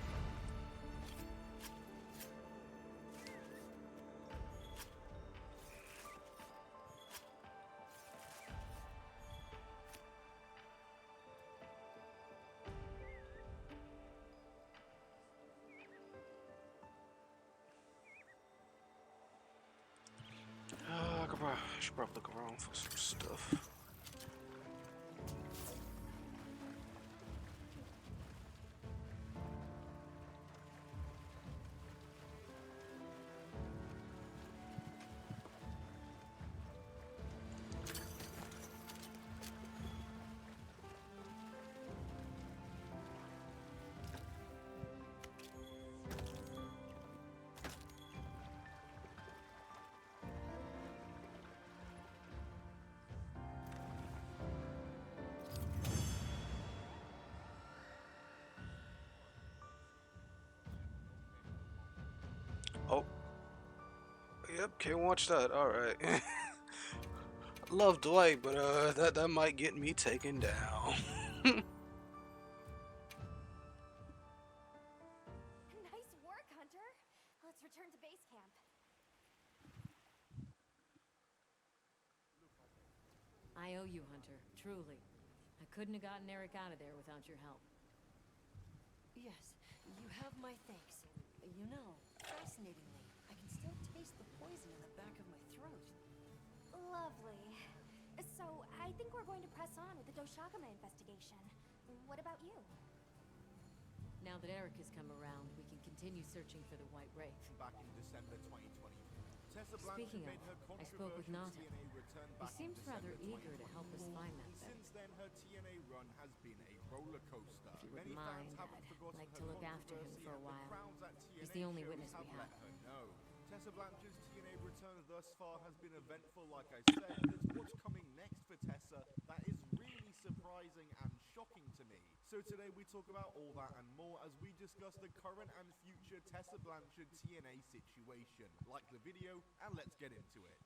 I should probably look around for some stuff. Oh. Yep, can't watch that. Alright. Love Dwight, but that might get me taken down. Nice work, Hunter. Let's return to base camp. I owe you, Hunter. Truly. I couldn't have gotten Eric out of there without your help. Yes, you have my thanks. You know, fascinatingly, I can still taste the poison in the back of my throat. Lovely. So, I think we're going to press on with the Doshakama investigation. What about you? Now that Eric has come around, we can continue searching for the White Wraith. Back in December 2020. Tessa Speaking Blanchard of, made her I spoke with controversial Nata. TNA return He back in seems rather December eager to help us 2020. find that thing. Since then, her TNA run has been a roller coaster. If you Many wouldn't fans mind, haven't I'd forgotten like her to look after him controversy, for a and the while. crowds at He's TNA the only shows witness we have let have. her know. Tessa Blanchard's TNA return thus far has been eventful, like I said, and it's what's coming next for Tessa that is really surprising and shocking to me. So today we talk about all that and more as we discuss the current and future Tessa Blanchard TNA situation. Like the video and let's get into it.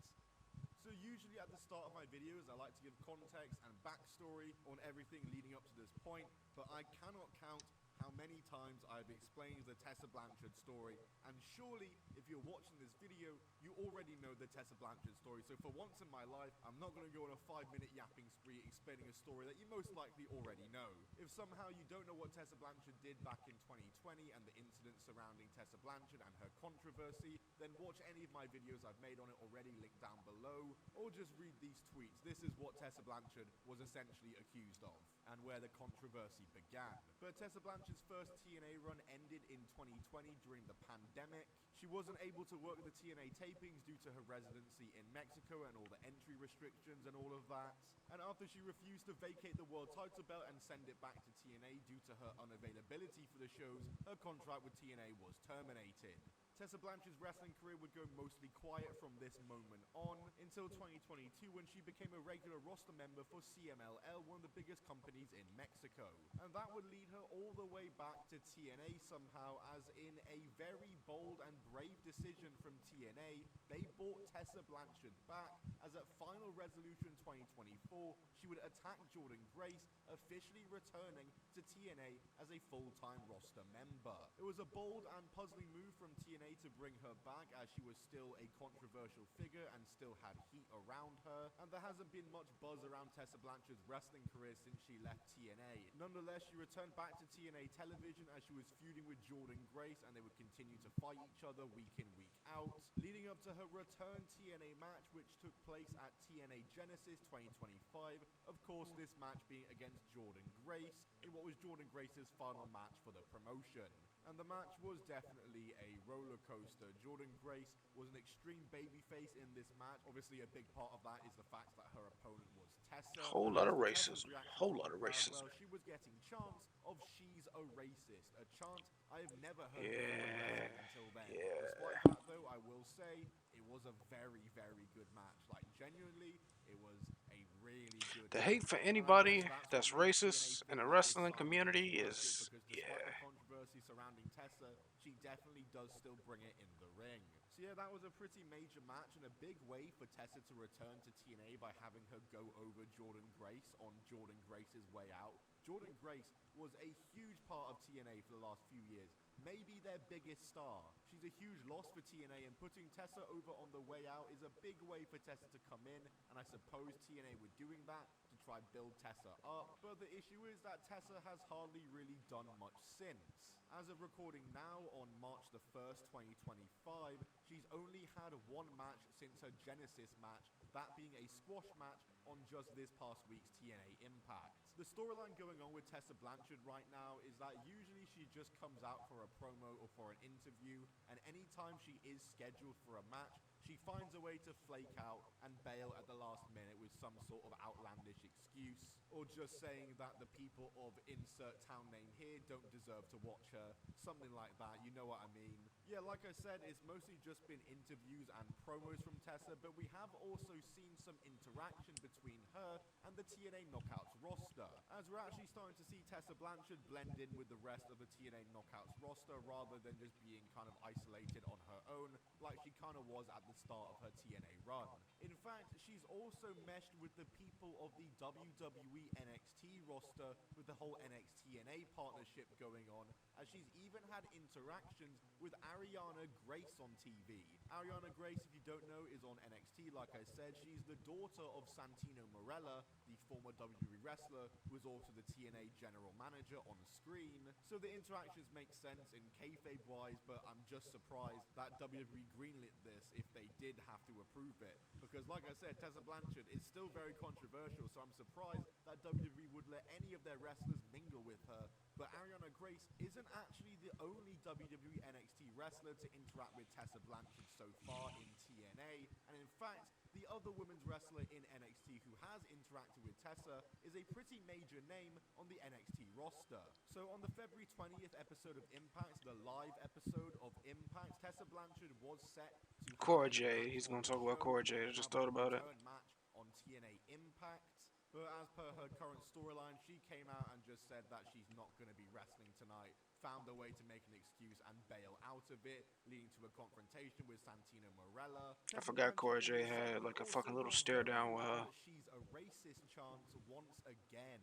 So usually at the start of my videos I like to give context and backstory on everything leading up to this point, but I cannot count how many times I've explained the Tessa Blanchard story, and surely if you're watching this video you already know the Tessa Blanchard story, so for once in my life I'm not going to go on a 5-minute yapping spree explaining a story that you most likely already know. If somehow you don't know what Tessa Blanchard did back in 2020 and the incidents surrounding Tessa Blanchard and her controversy, then watch any of my videos I've made on it already linked down below, or just read these tweets. This is what Tessa Blanchard was essentially accused of, and where the controversy began. But Tessa Blanchard's first TNA run ended in 2020 during the pandemic. She wasn't able to work the TNA tapings due to her residency in Mexico and all the entry restrictions and all of that. And after she refused to vacate the world title belt and send it back to TNA due to her unavailability for the shows, her contract with TNA was terminated. Tessa Blanchard's wrestling career would go mostly quiet from this moment on until 2022 when she became a regular roster member for CMLL, one of the biggest companies in Mexico. And that would lead her all the way back to TNA somehow, as in a very bold and brave decision from TNA, they brought Tessa Blanchard back, as at Final Resolution 2024, she would attack Jordynne Grace, officially returning to TNA as a full-time roster member. It was a bold and puzzling move from TNA to bring her back, as she was still a controversial figure and still had heat around her, and there hasn't been much buzz around Tessa Blanchard's wrestling career since she left TNA. Nonetheless, she returned back to TNA television as she was feuding with Jordynne Grace, and they would continue to fight each other week in, week out, leading up to her return TNA match, which took place at TNA Genesis 2025. Of course, this match being against Jordynne Grace in what was Jordynne Grace's final match for the promotion. And the match was definitely a roller coaster. Jordynne Grace was an extreme babyface in this match. Obviously, a big part of that is the fact that her opponent was Tessa. Whole lot of racism. Whole lot of racism. Well, she was getting chants of "she's a racist," a chant I have never heard before until then. Despite that, though, I will say it was a very, very good match. Like, genuinely, it was a really good The hate for anybody that's racist in the wrestling community is, despite the controversy surrounding Tessa, she definitely does still bring it in the ring. So yeah, that was a pretty major match and a big way for Tessa to return to TNA by having her go over Jordynne Grace on Jordynne Grace's way out. Jordynne Grace was a huge part of TNA for the last few years, maybe their biggest star. She's a huge loss for TNA, and putting Tessa over on the way out is a big way for Tessa to come in, and I suppose TNA were doing that to try build Tessa up. But the issue is that Tessa has hardly really done much since. As of recording now, on March the 1st, 2025, she's only had one match since her Genesis match, that being a squash match on just this past week's TNA Impact. The storyline going on with Tessa Blanchard right now is that usually she just comes out for a promo or for an interview, and anytime she is scheduled for a match, she finds a way to flake out and bail at the last minute with some sort of outlandish excuse, or just saying that the people of insert town name here don't deserve to watch her, something like that, you know what I mean. Yeah, like I said, it's mostly just been interviews and promos from Tessa, but we have also seen some interaction between her and the TNA Knockouts roster, as we're actually starting to see Tessa Blanchard blend in with the rest of the TNA Knockouts roster rather than just being kind of isolated on her own, like she kind of was at the start of her TNA run. In fact, she's also meshed with the people of the WWE NXT roster with the whole NXT-TNA partnership going on, as she's even had interactions with Ariana Grace on TV. Ariana Grace, if you don't know, is on NXT, like I said. She's the daughter of Santino Marella, the former WWE wrestler, who is also the TNA general manager on screen. So the interactions make sense in kayfabe-wise, but I'm just surprised that WWE greenlit this if they did have to approve it. Because like I said, Tessa Blanchard is still very controversial, so I'm surprised that WWE would let any of their wrestlers mingle with her. But Ariana Grace isn't actually the only WWE NXT wrestler to interact with Tessa Blanchard so far in TNA, and in fact, the other women's wrestler in NXT who has interacted with Tessa is a pretty major name on the NXT roster. So on the February 20th episode of Impact, the live episode of Impact, Tessa Blanchard was set to Cora J. He's gonna talk about Cora J. I just thought about it. Match on TNA Impact. But as per her current storyline, she came out and just said that she's not going to be wrestling tonight, found a way to make an excuse and bail out of it, leading to a confrontation with Santino Marella. I forgot Cora J had like a fucking little stare down with her. She's a racist chance once again.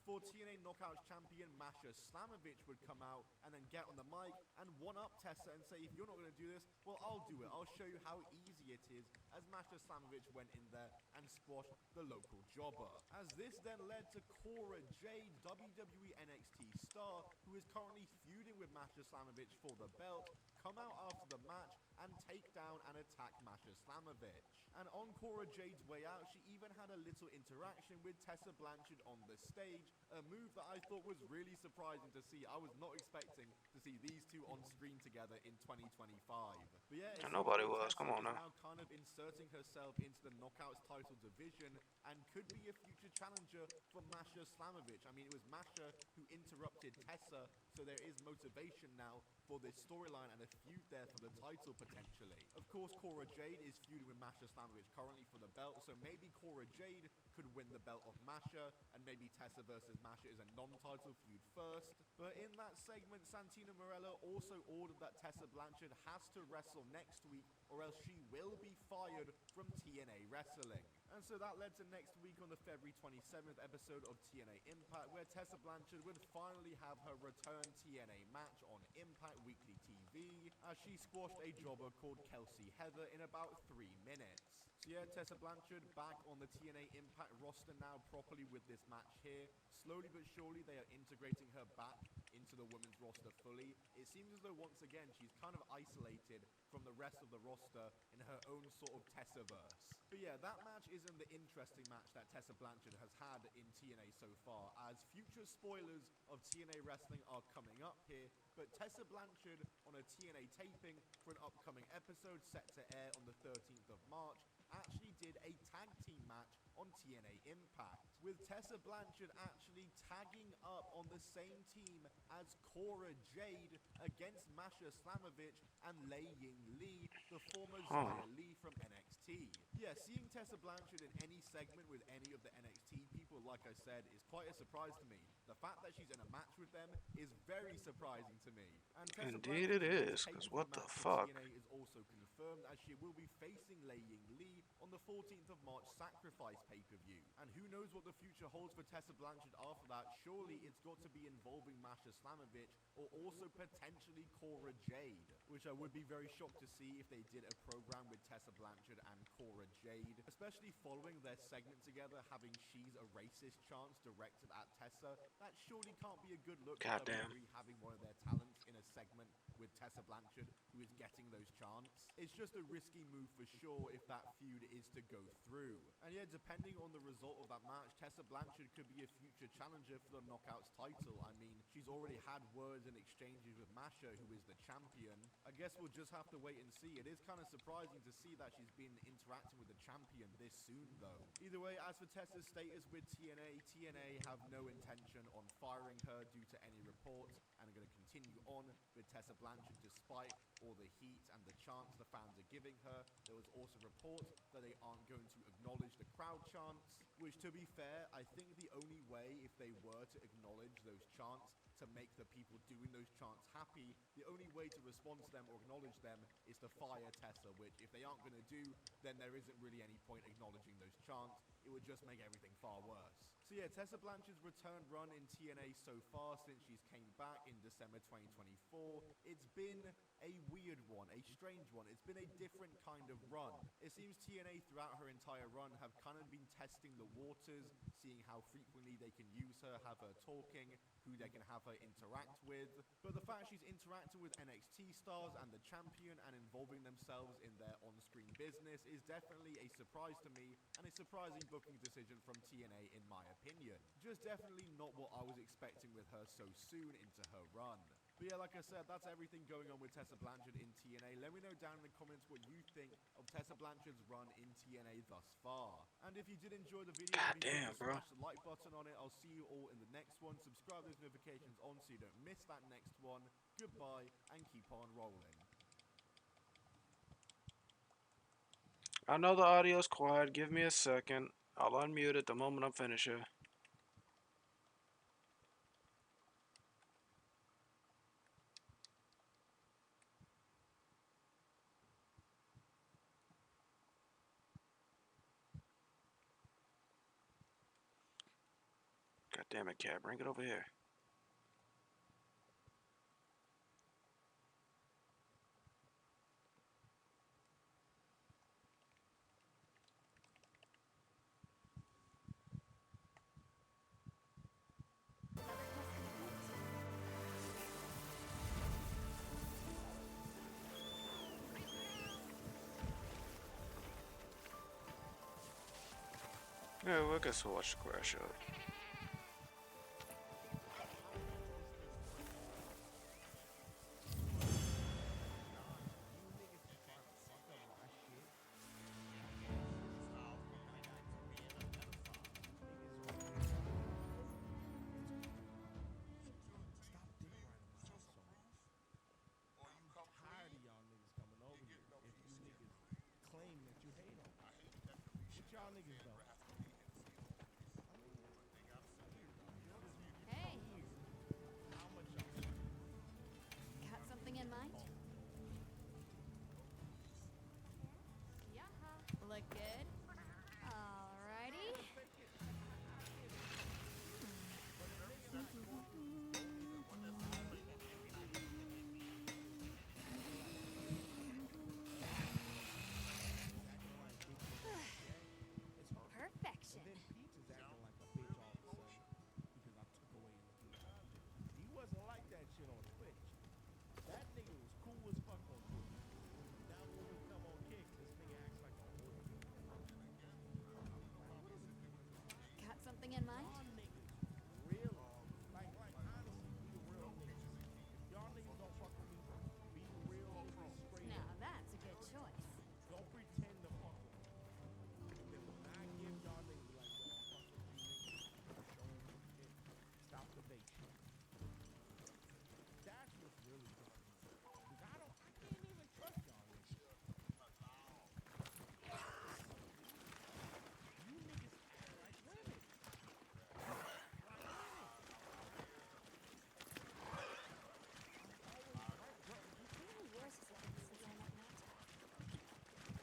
Before TNA Knockouts champion Masha Slamovich would come out and then get on the mic and one-up Tessa and say, if you're not going to do this, well, I'll do it. I'll show you how easy easy it is as Masha Slamovich went in there and squashed the local jobber. As this then led to Cora Jade, WWE NXT star, who is currently feuding with Masha Slamovich for the belt, come out after the match and take down and attack Masha Slamovich. And on Cora Jade's way out, she even had a little interaction with Tessa Blanchard on the stage, a move that I thought was really surprising to see. I was not expecting to see these two on screen together in 2025. But yeah, Nobody was. Tessa Come on is now. now kind of inserting herself into the Knockouts title division and could be a future challenger for Masha Slamovich. I mean, it was Masha who interrupted Tessa, so there is motivation now for this storyline and a feud there for the title potentially. Of course, Cora Jade is feuding with Masha Slamovich currently for the belt, so maybe Cora Jade could win the belt of Masha, and maybe Tessa versus Masha is a non-title feud first. But in that segment, Santino Marella also ordered that Tessa Blanchard has to wrestle next week, or else she will be fired from TNA Wrestling. And so that led to next week on the February 27th episode of TNA Impact, where Tessa Blanchard would finally have her return TNA match on Impact Weekly TV, as she squashed a jobber called Kelsey Heather in about 3 minutes. So yeah, Tessa Blanchard back on the TNA Impact roster now properly with this match here. Slowly but surely they are integrating her back into the women's roster fully. It seems as though once again she's kind of isolated from the rest of the roster in her own sort of Tessaverse. But yeah, that match isn't the interesting match that Tessa Blanchard has had in TNA so far, as future spoilers of TNA Wrestling are coming up here. But Tessa Blanchard on a TNA taping for an upcoming episode set to air on the 13th of March actually did a tag team match on TNA Impact, with Tessa Blanchard actually tagging up on the same team as Cora Jade against Masha Slamovich and Lei Ying Lee, the former Xia Li from NXT. Yeah, seeing Tessa Blanchard in any segment with any of the NXT people, like I said, is quite a surprise to me. The fact that she's in a match with them is very surprising to me. And Tessa Indeed it is, because what the fuck? TNA is also confirmed, as she will be facing Lei Ying Lee on the 14th of March Sacrifice pay-per-view. And who knows what the future holds for Tessa Blanchard after that. Surely it's got to be involving Masha Slamovich or also potentially Cora Jade, which I would be very shocked to see if they did a program with Tessa Blanchard and Cora Jade, especially following their segment together, having She's a Racist chants directed at Tessa. That surely can't be a good look for WWE having one of their talents in a segment with Tessa Blanchard, who is getting those chants. It's just a risky move for sure if that feud is to go through. And yeah, depending on the result of that match, Tessa Blanchard could be a future challenger for the Knockouts title. I mean, she's already had words and exchanges with Masha, who is the champion. I guess we'll just have to wait and see. It is kind of surprising to see that she's been interacting with the champion this soon, though. Either way, as for Tessa's status with TNA, TNA have no intention on firing her due to any reports, and are going to continue on with Tessa Blanchard despite all the heat and the chants the fans are giving her. There was also reports that they aren't going to acknowledge the crowd chants, which, to be fair, I think the only way, if they were to acknowledge those chants to make the people doing those chants happy, the only way to respond to them or acknowledge them is to fire Tessa, which if they aren't going to do, then there isn't really any point acknowledging those chants. It would just make everything far worse. So yeah, Tessa Blanchard's return run in TNA so far since she's came back in December 2024, it's been a weird one, a strange one. It's been a different kind of run. It seems TNA throughout her entire run have kind of been testing the waters, seeing how frequently they can use her, have her talking, who they can have her interact with. But the fact she's interacting with NXT stars and the champion and involving themselves in their on-screen business is definitely a surprise to me, and a surprising booking decision from TNA in my opinion. Just definitely not what I was expecting with her so soon into her run. But yeah, like I said, that's everything going on with Tessa Blanchard in TNA. Let me know down in the comments what you think of Tessa Blanchard's run in TNA thus far. And if you did enjoy the video, smash the like button on it. I'll see you all in the next one. Subscribe those notifications on so you don't miss that next one. Goodbye, and keep on rolling. I know the audio's quiet. Give me a second. I'll unmute it the moment I'm finished here. God damn it, Cat. Bring it over here. Yeah, well, I guess we'll watch the crash up. Tired of y'all niggas coming over here if you niggas claim that you hate on me. What y'all niggas though? Hey. Got something in mind? Yeah. Look good? Alrighty. Perfection. And then Peach is acting like a bitch all of a sudden because I took away his beat. He wasn't like that shit on Twitch. That nigga was cool as fuck on Twitch. Now when we come on Kick, this nigga acts like a whore. Got something in mind? Y'all niggas really, like honestly, be real niggas. If y'all niggas don't fuck with me, be real niggas straight Now up. that's a good choice. Don't pretend to fuck with me. And then when I give y'all niggas like, yo, I fuck with you niggas, show them some shit. Stop the bait shit. That's what's really driving me. Because I can't even trust y'all niggas. You niggas act like women. Even worse is like since I met Nata.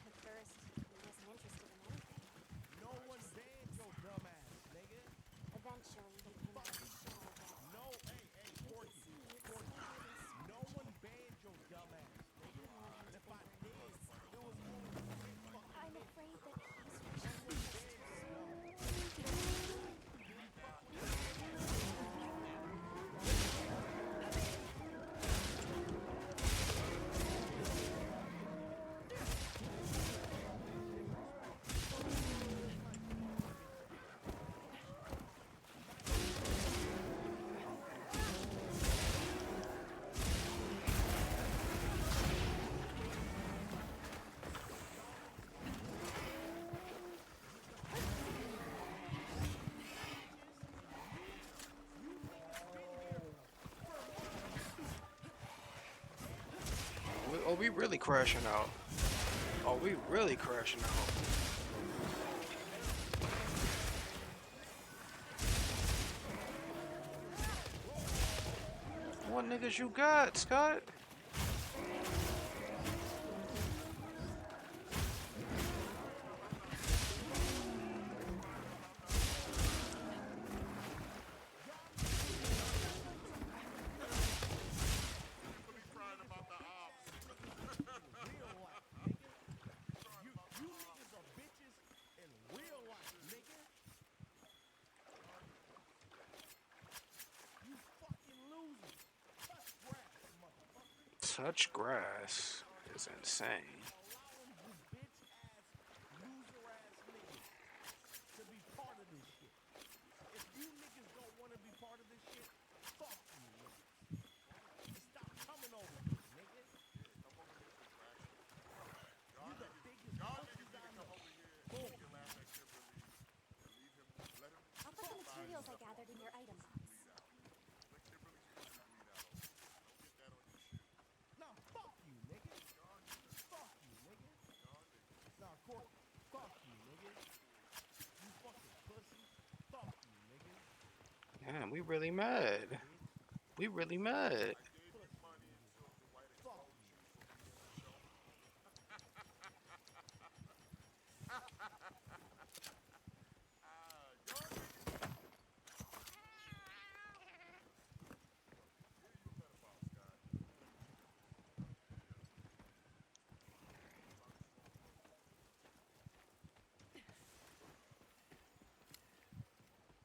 At first, he wasn't interested in anything. No one banned your dumb ass, nigga. Eventually, he came out of the shell, but No, hey, Corky. No one banned your dumb ass, nigga. And if I did, it was only shit fucking I'm me. afraid that he's reaching Oh, we really crashing out. Oh, we really crashing out. What niggas you got, Scott? You niggas are bitches in real life, nigga. You fucking losers. Touch grass, motherfucker. Touch grass is insane. Allowing you bitch ass, loser ass niggas to be part of this shit. If you niggas don't want to be part of this shit, fuck you niggas. And stop coming over here, nigga. You the biggest pussies on the boom. I'll put the materials I gathered in your item box. Nah, fuck you, nigga. Fuck you, nigga. Nah, Cork, fuck you, nigga. You fucking pussy. Fuck you, nigga. Damn, we really mad. We really mad. Fuck you.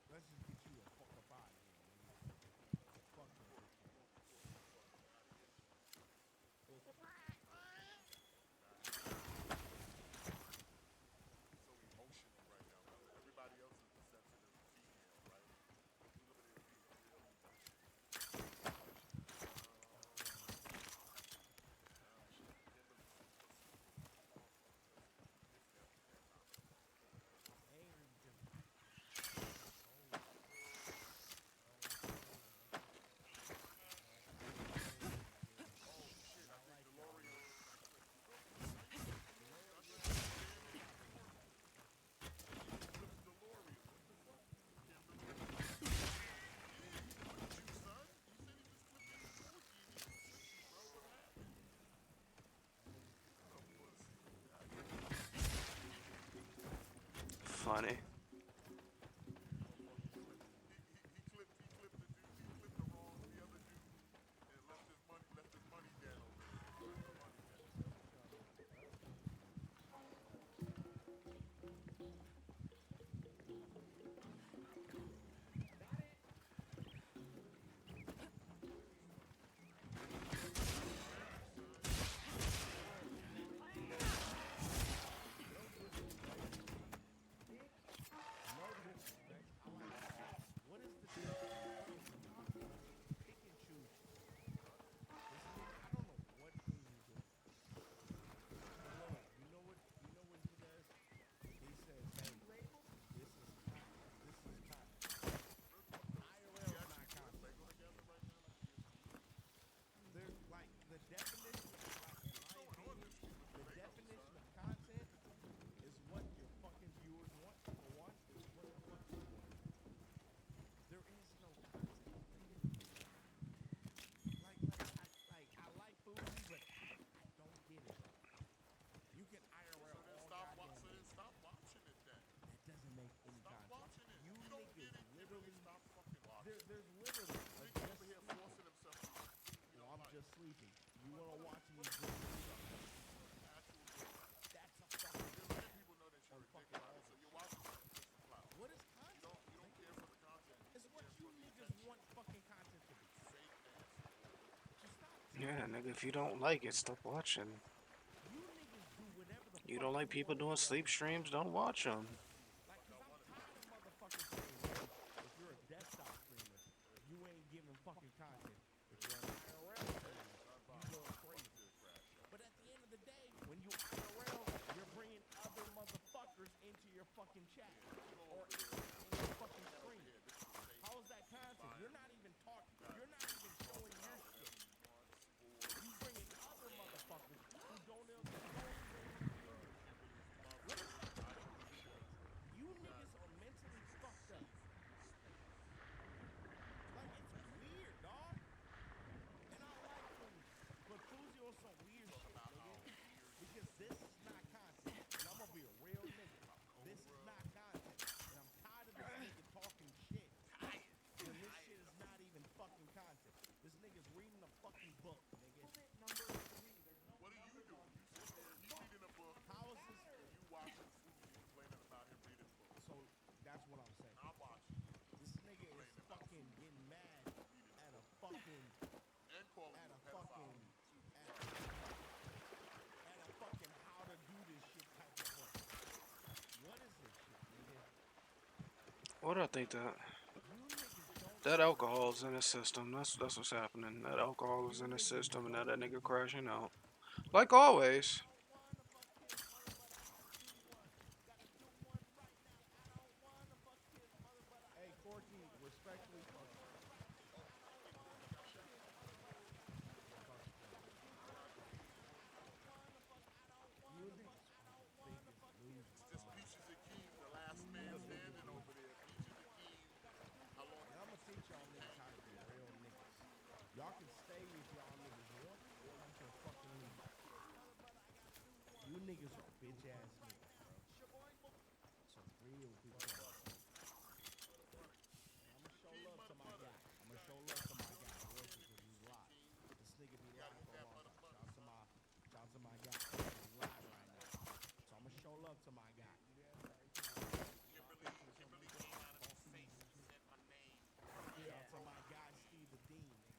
Let's just get you the fuck up out of here, nigga. Fuck you, bitch. funny. What is the fucking pick and choose? This nigga, I don't know what Fuzi's doing. But look, you know what he does? He says, hey, this is content. This is content. IRL is not content. There's like the definition, like in my opinion, the definition of content is what your fucking viewers want. Number one, is what the fuck you want. There is no content. I like Fuzi, but I don't get it. You can IRL all goddamn day. Stop watching it then. That doesn't make any Stop content. watching it. You You don't niggas get it. literally Stop fucking watching. there's literally a Niggas just over here sleeping. forcing themselves to watch. You Well, don't I'm like. just sleeping. You wanna watch me just sleep? That's a fucking You're letting people know that you're fucking ridiculous. So you're watching it for just the clout. What is content? You don't care for the content. It's what you niggas want fucking content to be. Fake ass. Just stop. Yeah, nigga, if you don't like it, stop watching. You niggas do whatever the You fuck don't like you people want doing to sleep streams, don't watch them. Like, cause I'm tired of motherfuckers saying, hey, if you're a desktop streamer, you ain't giving fucking content. If you're an IRL streamer, you going crazy. But at the end of the day, when you IRL, you're bringing other motherfuckers into your fucking chat or in your fucking stream. How is that content? You're not even talking. You're not even showing your shit. You bringing other motherfuckers who don't even. What is that fucking shit? You niggas are mentally fucked up. Like, it's weird, dog. And I like Fuzi. But Fuzi on some weird shit, nigga. Because this is not content. And I'm gonna be a real nigga. This is not content. And I'm tired of this nigga talking shit. When this shit is not even fucking content. This nigga's reading a fucking book, nigga. What are you doing? You sit there, he's reading a book. How is this? You watching Fuzi complaining about him reading books. So that's what I'm saying. I'm watching. This nigga is fucking getting mad at a fucking And calling at you a a pedophile. fucking at a fucking how to do this shit type of book. What is this shit, nigga? What do I think that alcohol's in his system. That's what's happening. That alcohol is in his system, and now that nigga crashing out. Like always. Hey, Corky, respectfully. This Peaches and Keem, the last man standing over there. Peaches and Keem. How long? And I'm gonna teach y'all niggas how to be real niggas. Y'all can stay if y'all niggas want, or you can fucking leave. You niggas are bitch ass niggas, bro. Some real bitch ass niggas. I'ma show love to my guy. I'ma show love to my guy real quick because he's live. This nigga be live for a long time. Shout out to my guy. He's live right now. So I'ma show love to my guy. Kimberly came out of his face and said my name. Shout out to my guy Steve the Dean, nigga.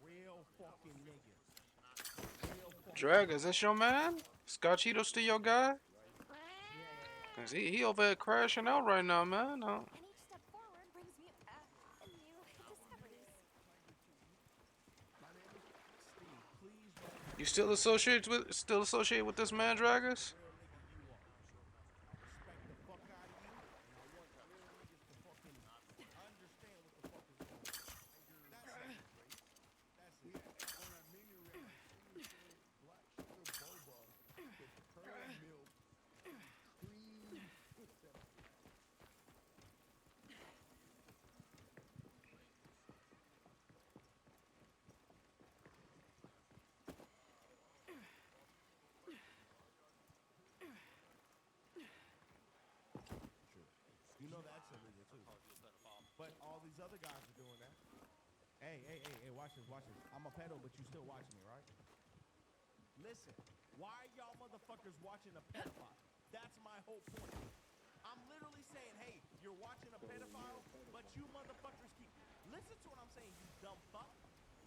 Real fucking nigga. Real fucking Drag, is this your man? Scott Cheeto still your guy? Cause he over there crashing out right now, man. And each step forward brings me new discoveries. You still associated with this man, Dragus? respect the fuck out of you, and I want real niggas to fucking understand what the fuck is going on. That's it. On that menu rate, black sugar boba with pearl milk, cream. Hey, watch this. I'm a pedo, but you still watching me, right? Listen, why are y'all motherfuckers watching a pedophile? That's my whole point. I'm literally saying, hey, you're watching a pedophile, but you motherfuckers keep... Listen to what I'm saying, you dumb fuck.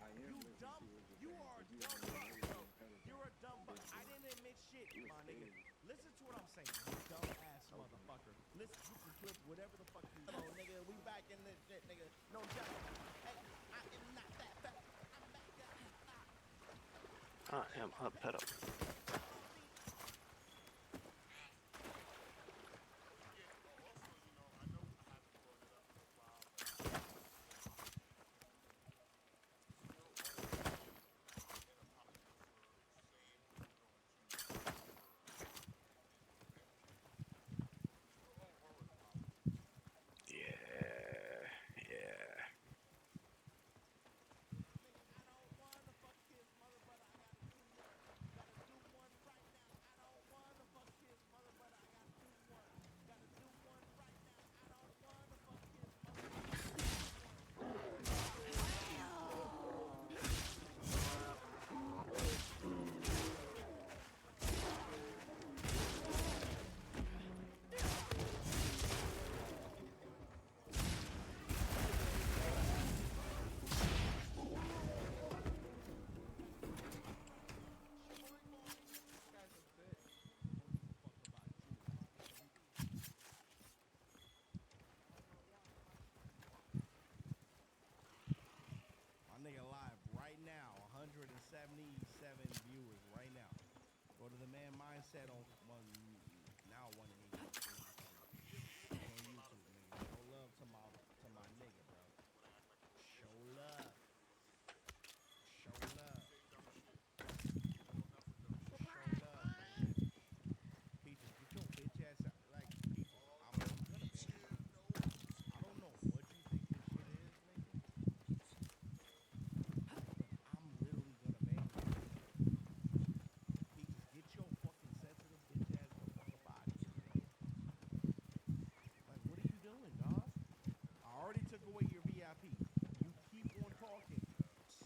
You are a dumb fuck, bro. You're a dumb fuck. I didn't admit shit, my nigga. Listen to what I'm saying, you dumb ass motherfucker. Listen, you can clip whatever the fuck you know, nigga. We back in this shit, nigga. No joke. Hey, I am not that fat. I am a pedo. Nigga live right now, 177 viewers right now. Go to the Man Mindset on now 180 on YouTube, nigga. Show love to my nigga, bro. Show love. Show love. Show love, nigga. Peaches, get your bitch ass out. Like, Peaches, I'm gonna ban you. I don't know what you think this shit is, nigga. I'm literally gonna ban you. Peaches, get your fucking sensitive bitch ass the fuck up out of here, nigga. Like, what are you doing, dog? I already took away your VIP. You keep on talking,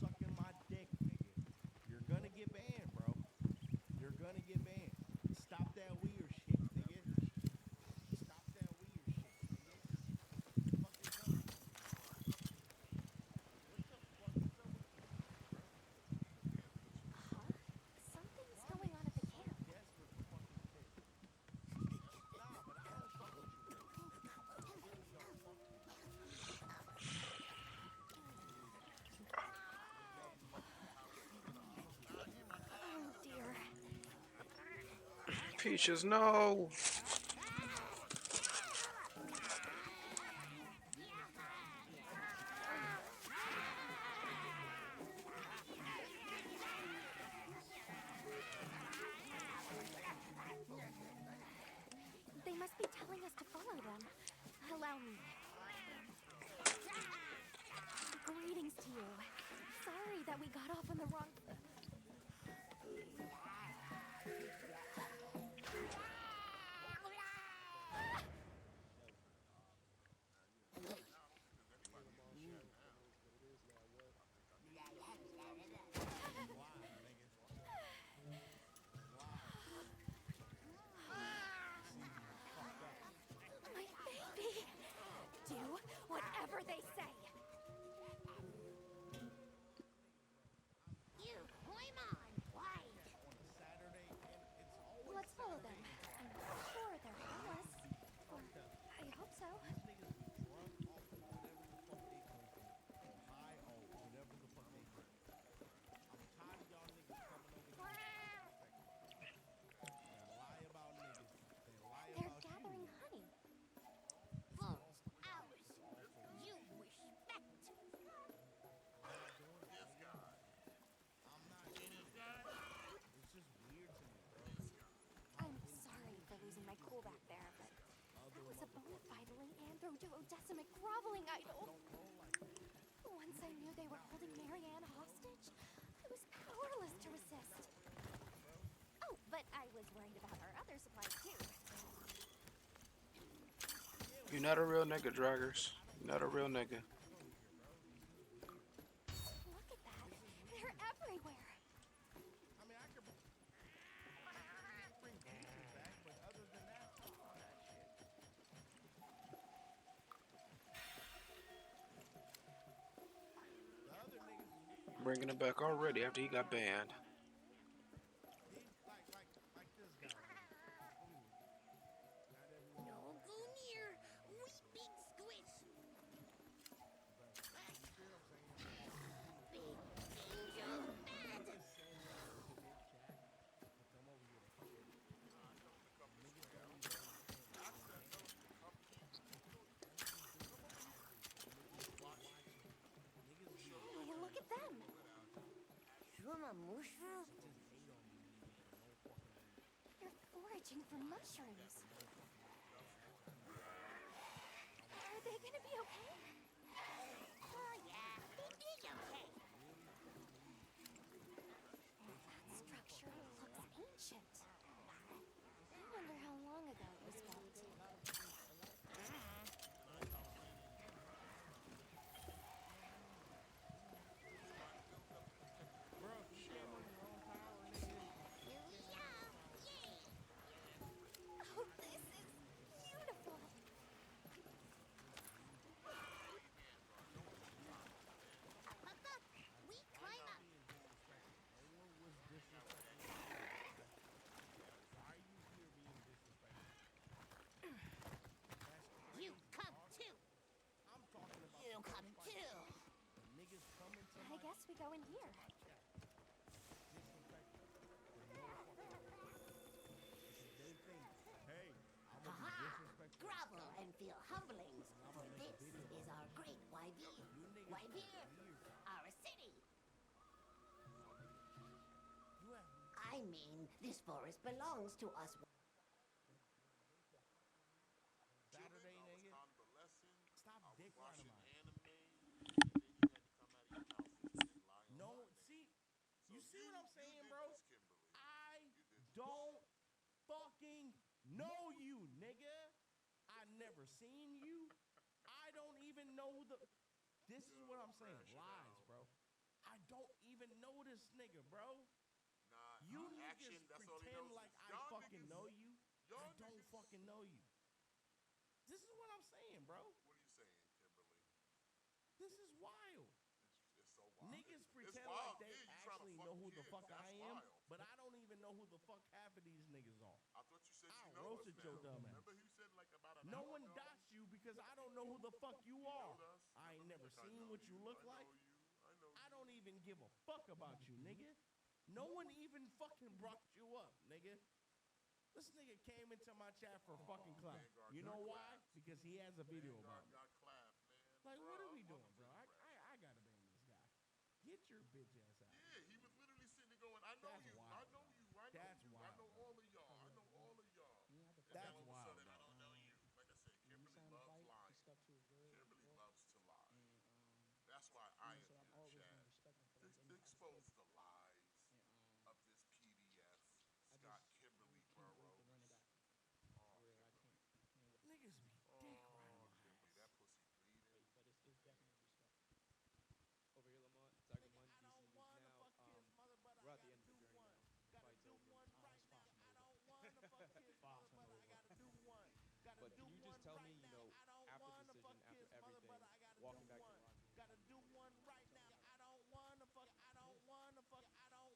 sucking my dick, nigga. You're gonna get banned, bro. You're gonna get banned. Stop that weird shit, nigga. Stop that weird shit, nigga. Fuck is up with you? What the fuck is up with you, bro? Huh? Something's going on at the camp. Desperate for fucking attention. Nah, but I don't fuck with you, bro. I really don't fuck with you. Oh dear. Peaches, no. They must be telling us to follow them. Allow me. Greetings to you. Sorry that we got off on the wrong... My baby! Do whatever they say! You, climb on, wide. On a Saturday, and it's always Let's follow them. Saturday. I'm sure they're harmless. Or I hope so. These niggas be drunk off of whatever the fuck they drinking, or high off whatever the fuck they drinking. I'm tired of y'all niggas coming over here and lie about niggas. They lie They're about gathering you. honey. Fools, ours. You respect. I'm not doing it. I'm not doing it. It's just weird to me, bro. I'm sorry for losing my cool back there, but that was a bona fide andro-duodecimic groveling idol. Once I knew they were holding Marianne hostage, I was powerless to resist. Oh, but I was worried about our other supplies too. You're not a real nigga, Draggers. You're not a real nigga. bringing it back already after he got banned. Like this guy right here. Look at this. Not everyone. No go near. We big squish. You see what I'm saying? Big danger bad. Niggas saying to hit chat to come over here to fucking. Niggas don't even understand what's going on. Niggas still watching. Niggas be. Hey, look at them. Mushroom? Just hate on you niggas for no fucking reason. They're foraging for mushrooms. Are they gonna be okay? Oh yeah, big okay. That structure looks ancient. I wonder how long ago it was built. Bro, if you came on your own power, nigga. Here we are. Yay. Oh, this is beautiful. Up, up. We climb up. Being disrespectful. No one was disrespectful to you, okay? Why are you here being disrespectful? That's crazy. You come too. I'm talking about You come too. the niggas coming to I guess we go in here. disrespectful for no fucking reason. Because they think, hey, I'm gonna be Haha. disrespectful. Grovel and feel humblings, for this is our great Wyvere. Wyvere, our city. You have I mean, this forest belongs to us. Saturday, nigga. Stop dick riding my. No, see, you see what I'm saying, bro? I don't fucking know you, nigga. I never seen you. I don't even know who the. This is what I'm saying. Lies, bro. I don't even know this nigga, bro. You niggas pretend like I fucking know you. I don't fucking know you. This is what I'm saying, bro. What are you saying, Kimberly? This is wild. It's so wild. Niggas It's pretend wild. like they Yeah, you trying to actually fuck know who the kids. fuck That's I am, wild. but I don't even know who the fuck half of these niggas are. I thought you said I you know us roasted now. your dumb ass. Remember you said like about an No hour one ago? dots you because I don't know who the fuck you are. I ain't never seen what you look like. I don't even give a fuck about you, nigga. No one even fucking brought you up, nigga. This nigga came into my chat for fucking clout. You know why? Because he has a video about me. Got clapped, man. Like, what are we doing, bro? I gotta ban this guy. Get your bitch ass out. Yeah, he was literally sitting there going, I know That's you, wild, I know you, I know That's you, I wild, know bro. all of y'all, I know all of y'all. That's and then all wild, of a sudden, bro. I don't know you. Like I said, Kimberly loves lying. Kimberly loves to lie. That's why I am here, Chad. To expose the lies of this PDF, Scott Kimberly Burrows. Oh, Kimberly. Niggas be dick riding my Kimberly, that pussy bleeding. Over here, Lamont, Zagamon, DC News Now. We're at the end of the journey now. Fight's over. But can you just tell me, you know, after the decision, after everything, walking back to the locker room, Gotta do one right now. I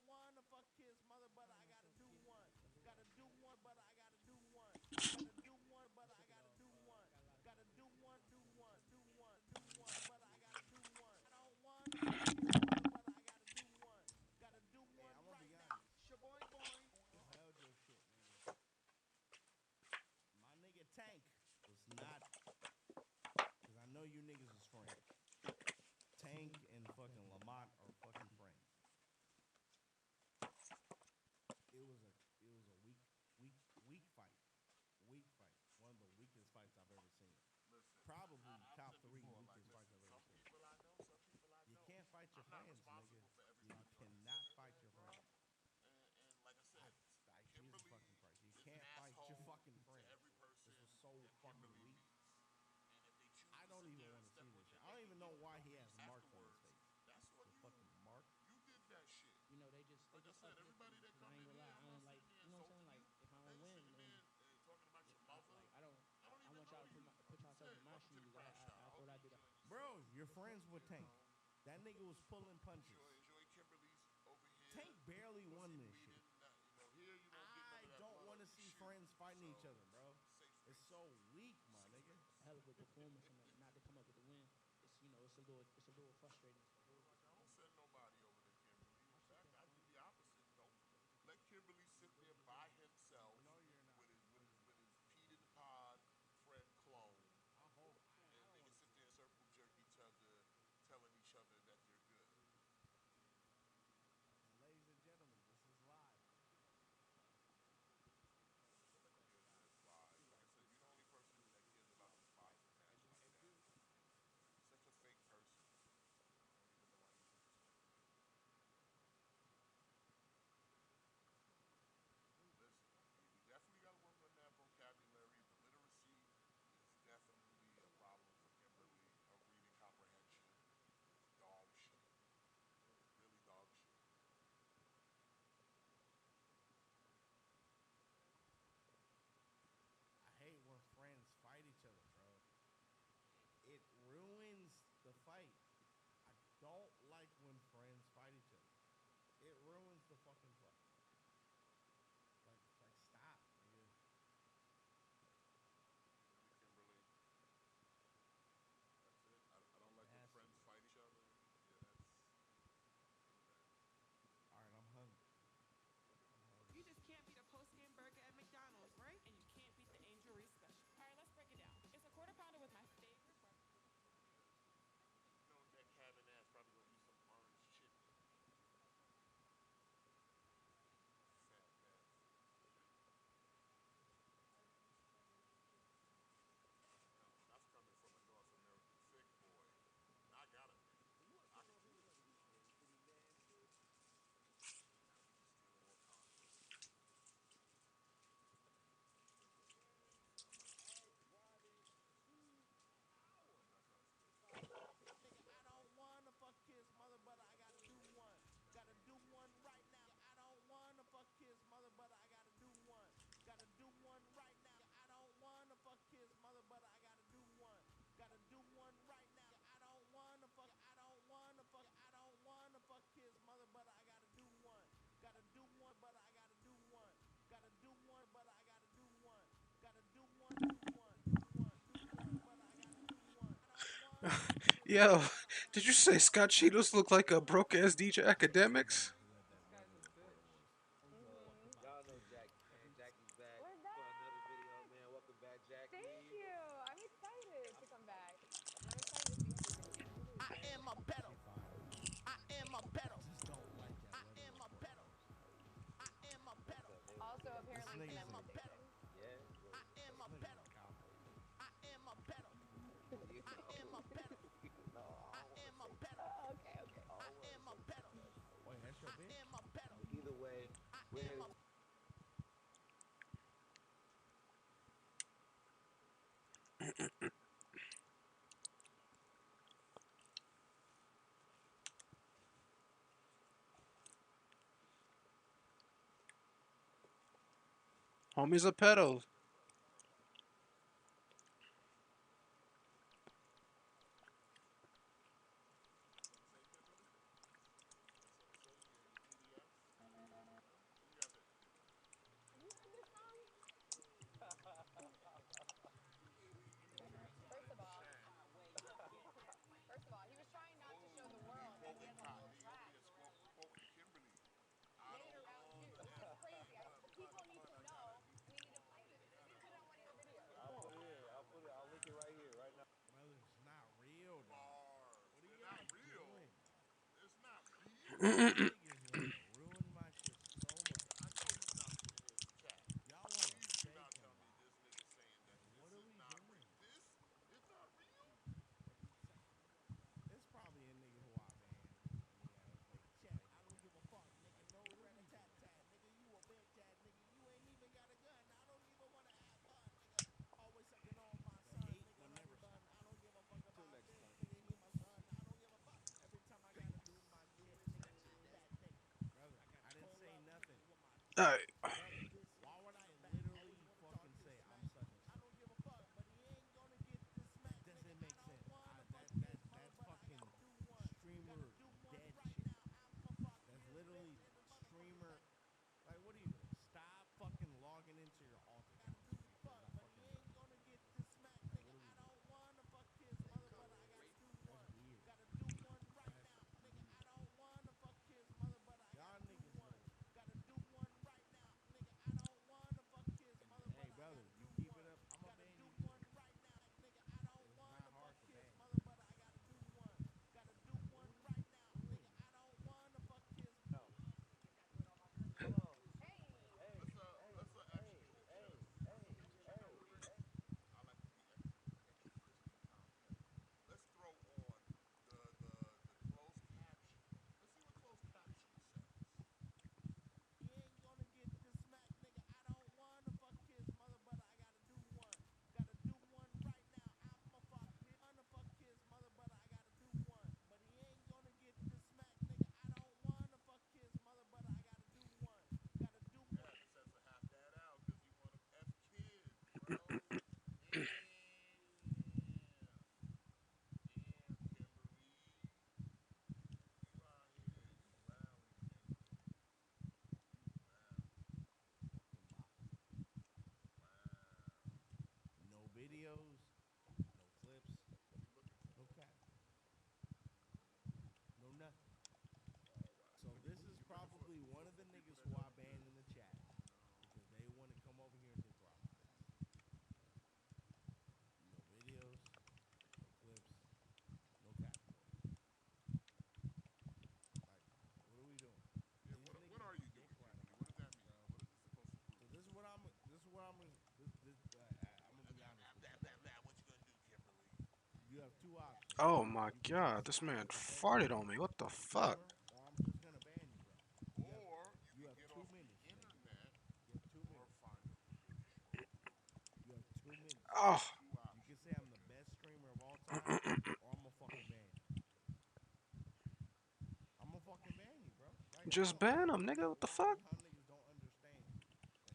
don't wanna fuck his mother, but I gotta do one. Gotta do one, but I gotta do one. Gotta do one, but I gotta do one. Gotta do one, do one, do one, do one, but I gotta do one. I don't wanna fuck his mother, but I gotta do one. Gotta do one right now. Shaboing boing. You held your shit, nigga. My nigga Tank was not, cause I know you niggas is friends. Tank and fucking Lamont are fucking friends. It was a weak fight. Weak fight. One of the weakest fights I've ever seen. Listen, Probably I've top said 3 before, weakest like, fights I've listen, ever seen. some people I know, some people I You don't. can't fight your I'm not friends, responsible nigga. for everybody You on this cannot fight your internet, friends. And like I said, Jesus Kimberly fucking Christ. You is can't an fight your asshole fucking to friends. every person This was so that fucking Kimberly weak. meets. And if they choose I to don't sit even there want and to step see on this their shit. I don't neck even and know give why them he has abuse marks on his afterwards, face. that's on The you. fucking mark. You did that shit. you know, they just Like I said, everybody that comes in here, I'm not sitting there insulting you. if I I don't ain't win, sitting then there talking about your mother. like I don't even want know y'all to you. put Like you yourself said, in my welcome to the shoes. crash shop. I thought I'd do that. Bro, you're friends with Tank. That nigga was pulling punches. Enjoy Tank barely won this shit. Here you don't get none I of that don't blood want to ugly see shit. friends fighting each So, other, bro. It's so weak, my nigga. Hell of a performance and not to come up with the win. It's a little frustrating. I don't send nobody over to Kimberly. In fact, I do the opposite. Don't let Kimberly sit there by himself with his Pete in the Pod friend clone. And they can sit there and circle jerk each other, telling each other that they're good. And ladies and gentlemen, this is live. Yeah, it's live. Like I said, you're the only person that cares about this boxing match like that. He's such a fake person. I don't even know why you do this to him. Listen, we definitely got to work on that vocabulary. The literacy is definitely a problem for Kimberly. Her reading comprehension is dog shit. Really dog shit. I hate when friends fight each other, bro. It ruins the fight. I don't like when friends fight each other. It ruins the fucking fight. Like stop, nigga. Really, Kimberly. That's it. I don't like when friends fight each other. Yeah, that's really bad. All right, I'm hungry. You just can't beat a post-game burger at McDonald's, right? And you can't beat the Angel Reese special. All right, let's break it down. It's a quarter pounder with my favorite breakfast. You know that cabin ass probably gonna eat some orange chicken. Fat bastard. Now, that's coming from a North American thick boy. And I got a man. I can do it. Now we just stealing more content. I'm not trying to steal content. Nigga, I don't wanna fuck his mother, but I gotta do one. Gotta do one right now. I don't wanna fuck his mother, but I gotta do one. Gotta do one right now. I don't wanna fuck his mother, but I gotta do one. Gotta do one right now. I don't wanna fuck. I don't wanna fuck. I don't wanna fuck his mother, but I gotta do one. Gotta do one, but I gotta do one. Gotta do one, but I gotta do one. Gotta do one, do one, do one, do one, but I gotta do one. I don't wanna fuck his Yo, did you say Scott Cheetos look like a broke ass DJ Academics? Y'all know Jackie, man. Jackie's back We're for another video, back! man. Welcome back, Jackie. Thank you. I'm excited to come back. I'm excited to see how these interviews I go. am a pedo. I am a pedo. I am a pedo. I am a pedo. Also, apparently This nigga's pronunciation. Yeah. I am a pedo. I am a pedo. I am a pedo. No, I am a pedo. Okay, okay. I am a pedo. Wait, that's your I bitch? am a pedo. Either way, we're here. Homie's a pedo. Say, Kimberly? Say your PDF? What do you got there? Have you heard this song? First of all, he was trying not to show the world that he has a little track Quoting Kimberly. laying around too. This is crazy. People need to know. We need to play this. This has been on one of your videos. I'll link it right here, right now. Brother, it's not real, dog. Bars. What are They're y'all not real. doing? It's not real. Y'all niggas want to ruin my shit so much. I know he's not sitting here to chat. Y'all want to Please do fake not him tell me live. this nigga saying that What this are is we not doing? real. This is not real? It's probably a nigga who I banned, and he had a fake chat. I don't give a fuck, nigga. No rat-a-tat-tat, nigga. You a bitch ass nigga. You ain't even got a gun. I don't even want to have fun, nigga. Always sucking on my son, nigga. Honey bun. I don't give a fuck about this, nigga. He my son. I don't give a fuck. Every time I gotta do my shit, nigga, that nigga. Brother, I didn't say nothing. Alright. Brother, why would I literally fucking say I'm such and such? I don't give a fuck, but he ain't gonna get this smack. That doesn't make sense. That's fucking streamer dead shit. That's literally Oh my god, this man farted on me. What the fuck? Or I'm just gonna ban you, bro. You have 2 minutes. You have 2 minutes. You have 2 minutes. Oh. You can say I'm the best streamer of all time, or I'm gonna fucking ban you. I'm gonna fucking ban you, bro. Right Just now. ban him, nigga. What the fuck? Y'all niggas don't understand.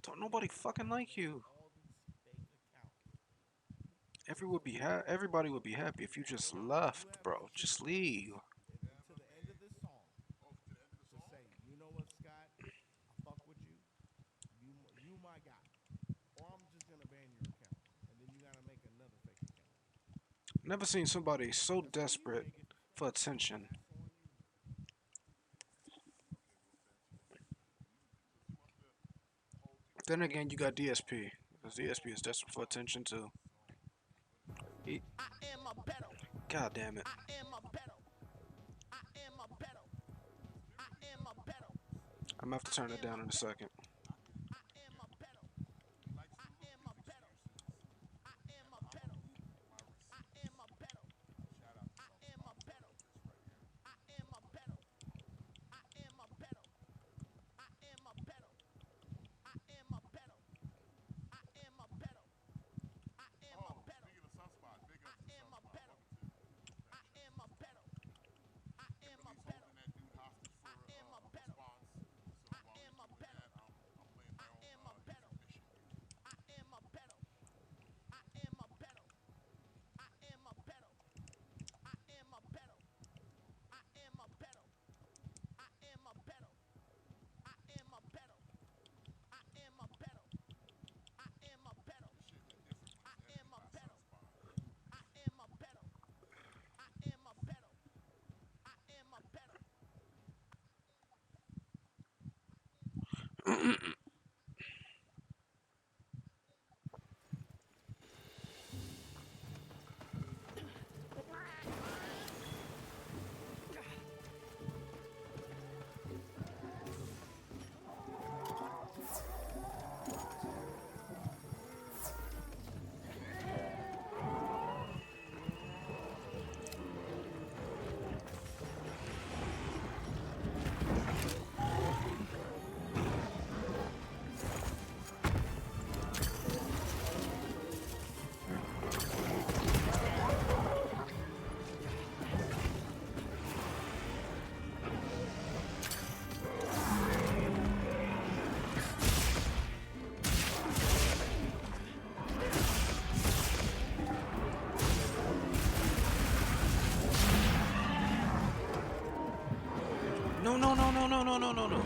Don't nobody fucking like you. All these fake accounts. Everybody would be happy if you just left, bro. Just leave. To the end of this song. To say, you know what, Scott? I fuck with you. You my guy. Or I'm just gonna ban your account, and then you gotta make another fake account. Never seen somebody so desperate for attention. Then again, you got DSP. Because DSP is desperate for attention too. God damn it. I'm gonna have to turn it down in a second. No, no, no, no, no, no, no, no, no.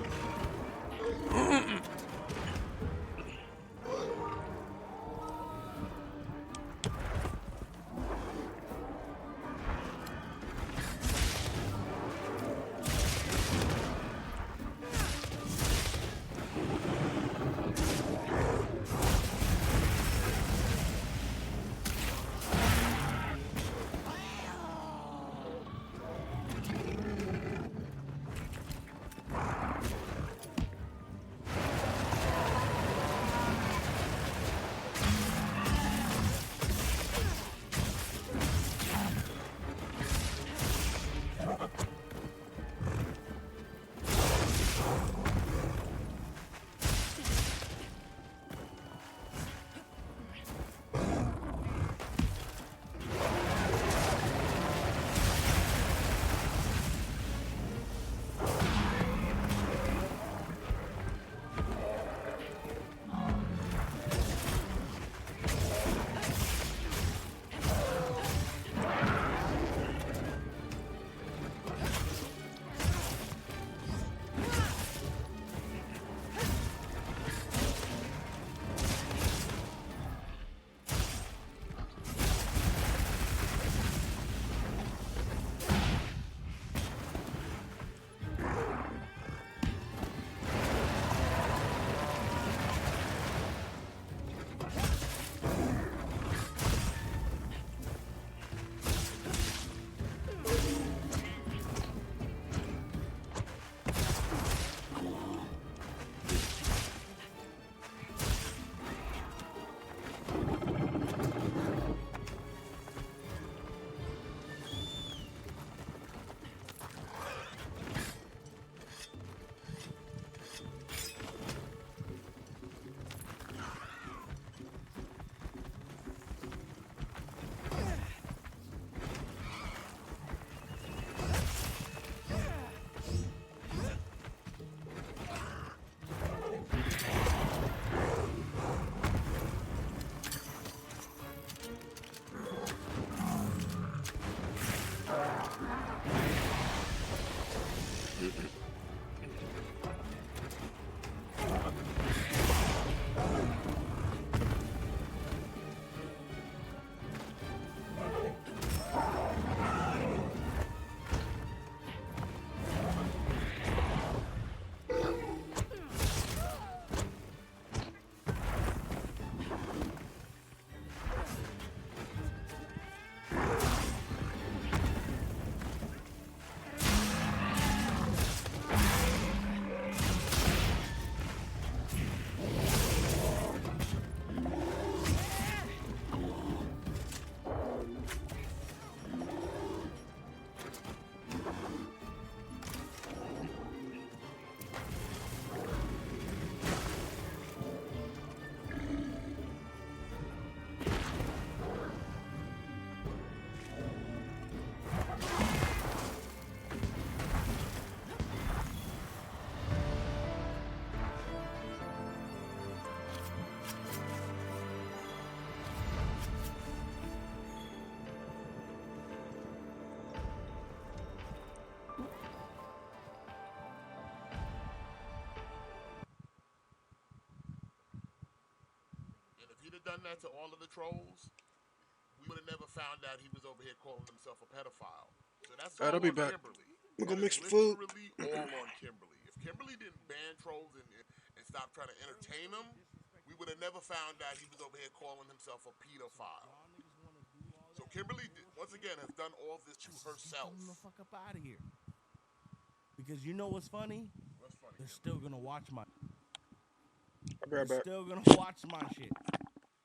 he'd have done that to all of the trolls, we would have never found out he was over here calling himself a pedophile. So that's all Alright, I'll be on back. Kimberly. I'm That gonna is make some food. literally all on Kimberly. If Kimberly didn't ban trolls and stop trying to entertain them, we would have never found out he was over here calling himself a pedophile. So Kimberly, once again, has done all this to herself. Get them the fuck up out of here. Because you know what's funny? What's funny? They're still gonna watch my. I'll be right They're back. still gonna watch my shit.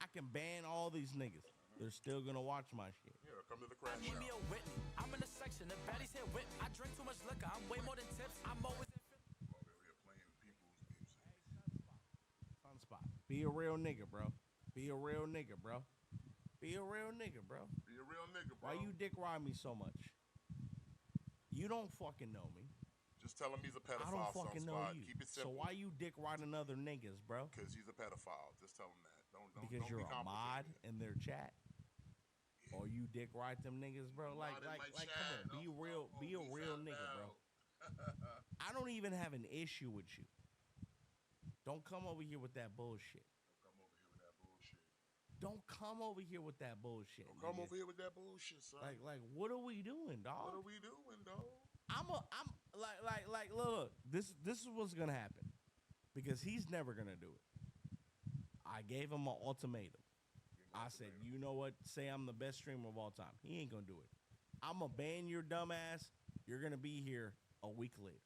I can ban all these niggas. They're still gonna watch my shit. Yeah, come to the crash shop. I'm in the section, the baddies here whip. I drink too much liquor, I'm way more than tips. I'm always in Sunspot. Be a real nigga, bro. Be a real nigga, bro. Be a real nigga, bro. Be a real nigga, bro. Why you dick ride me so much? You don't fucking know me. Just tell him he's a pedophile. I don't fucking know Sunspot. you. Keep it So simple. why you dick riding other niggas, bro? Because he's a pedophile. Just tell him that. Don't Because don't you're be a mod complicated. in their chat. Or you dick ride them niggas, bro. Like, Mod in my come chat. on. Be real. Be a real nigga, bro. I don't even have an issue with you. Don't come over here with that bullshit. Don't come over here with that bullshit. Don't come nigga. over here with that bullshit, son. Like, what are we doing, dog? What are we doing, dog? I'm look, this is what's gonna happen. Because he's never gonna do it. I gave him an ultimatum. I said, you know what? Say I'm the best streamer of all time. He ain't gonna do it. I'm gonna ban your dumb ass. You're gonna be here a week later.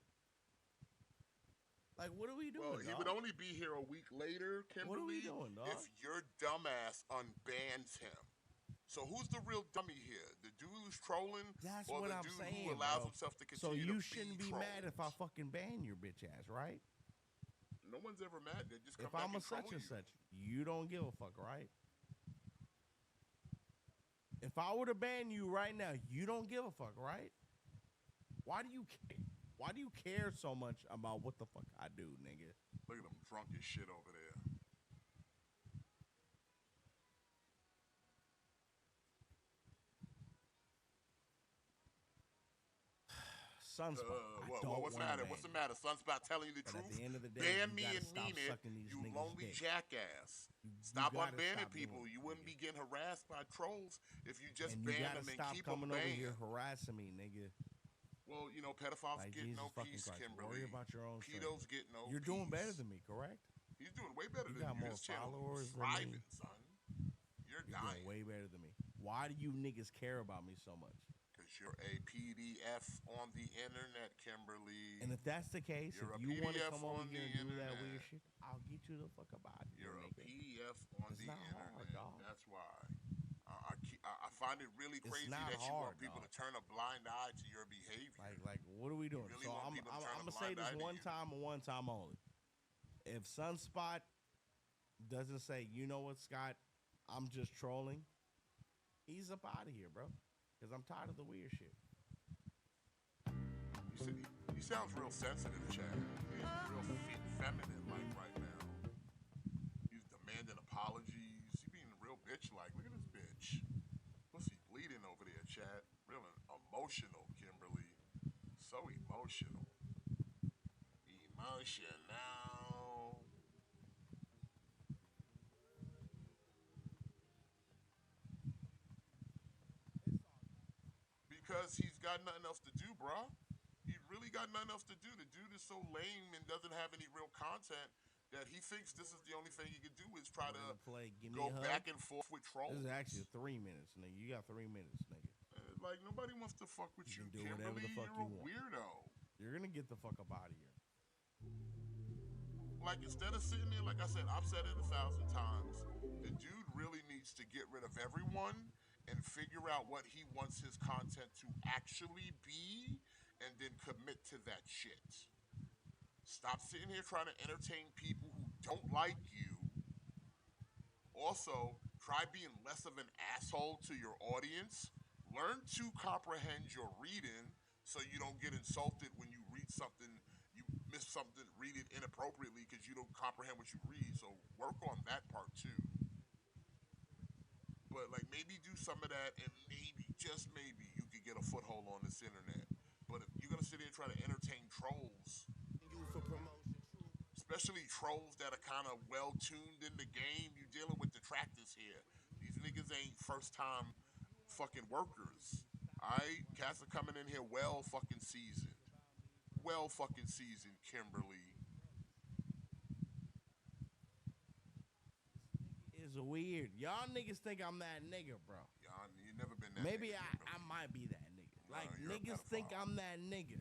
Like, what are we doing, Well, he would only be here a week later, Kimberly, What are we doing, dog? if your dumbass unbans him. So who's the real dummy here? The dude who's trolling, That's or what the I'm dude saying, who allows bro. himself to So continue you to shouldn't be be mad if I trolls? fucking ban your bitch ass, right? No one's ever mad. They just come If back I'm a and troll such and you. such, you don't give a fuck, right? If I were to ban you right now, you don't give a fuck, right? Why do you care? Why do you care so much about what the fuck I do, nigga? Look at him drunk as shit over there. Sunspot. What's the matter? What's the matter? Sunspot telling you the truth? At the end of the day, ban you me gotta and stop mean it, sucking these you niggas' lonely dick. jackass. You Stop gotta unbanning stop people. doing it, You wouldn't be nigga. getting harassed by trolls if you just And you ban gotta them and stop keep them coming over banned. here harassing me, nigga. Well, you know, pedophiles Like, get Jesus no fucking peace, Christ. Kimberly. Worry about your own strength. Pedos get no You're doing peace. better than me, correct? He's doing way better You than got you. more This channel followers is than me. thriving, son. You're You're dying. doing way better than me. Why do you niggas care about me so much? Because you're a PDF on the internet, Kimberly. And if that's the case, You're if a you want to PDF come over on here the and do that internet. weird shit, I'll get you the fuck up out of here, You're a nigga. PDF on It's the not internet. hard, dog. That's why. I find it really It's crazy not that you want hard, people dog. to turn a blind eye to your behavior. Like, what are we doing? really So want I'm people to turn a gonna say blind this eye to one you. time and one time only. If Sunspot doesn't say, you know what, Scott, I'm just trolling, he's up out of here, bro. Because I'm tired of the weird shit. He sounds real sensitive, Chad. He's real feminine like right now. He's demanding apologies. He's being real bitch-like. Look at this bitch. Pussy bleeding over there, Chad. Real emotional, Kimberly. So emotional. Emotional. Because he's got nothing else to do, bruh. He really got nothing else to do. The dude is so lame and doesn't have any real content that he thinks this is the only thing he can do is try to go back and forth with trolls. This is actually 3 minutes, nigga. You got 3 minutes, nigga. Like, nobody wants to fuck with you, do whatever Kimberly. the fuck You're you a want. weirdo. You're gonna get the fuck up out of here. Like, instead of sitting there, like I said, I've said it 1,000 times, the dude really needs to get rid of everyone and figure out what he wants his content to actually be and then commit to that shit. Stop sitting here trying to entertain people who don't like you. Also, try being less of an asshole to your audience. Learn to comprehend your reading so you don't get insulted when you read something, you miss something, read it inappropriately because you don't comprehend what you read. So work on that part too. But like maybe do some of that and maybe, just maybe, you could get a foothold on this internet. But if you're gonna sit here and try to entertain trolls, especially trolls that are kind of well tuned in the game. You dealing with detractors here. These niggas ain't first time fucking workers. Alright? Cats are coming in here well fucking seasoned. Well fucking seasoned, Kimberly. It's weird. Y'all niggas think I'm that nigga, bro. Y'all, you never been that Maybe nigga, I might be that nigga. Like, you're a niggas think I'm that nigga.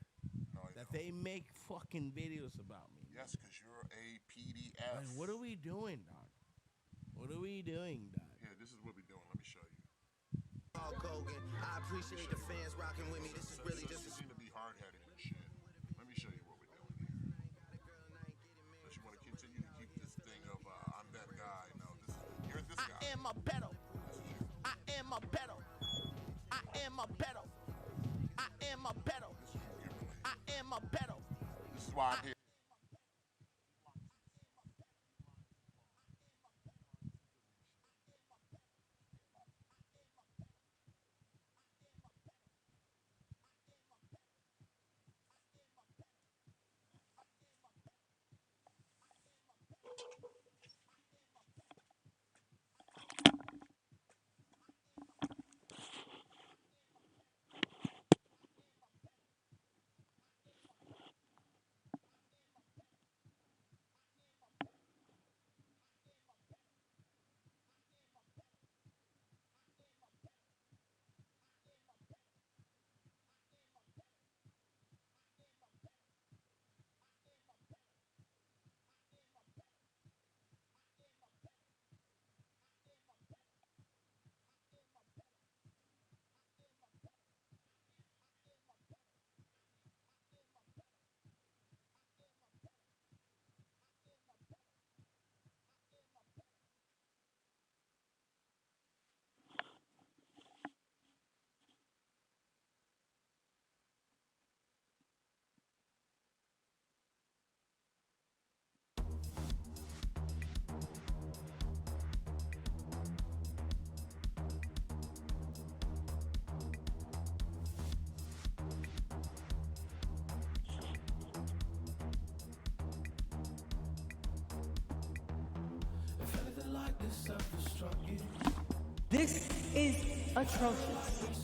No, that they make fucking videos about me. Yes, because you're a PDF. Like, what are we doing, dog? What are we doing, dog? Here, this is what we're doing. Let me show you. I appreciate the fans rocking with me. This is really just You seem to be hard-headed and shit. Let me show you what we're doing here. Unless you want to continue to keep this thing of I'm that guy. No, you're this guy. I am a pedo. I am a pedo. I am a pedo. I am a pedo. I am a pedo. This is why I'm here. This is atrocious.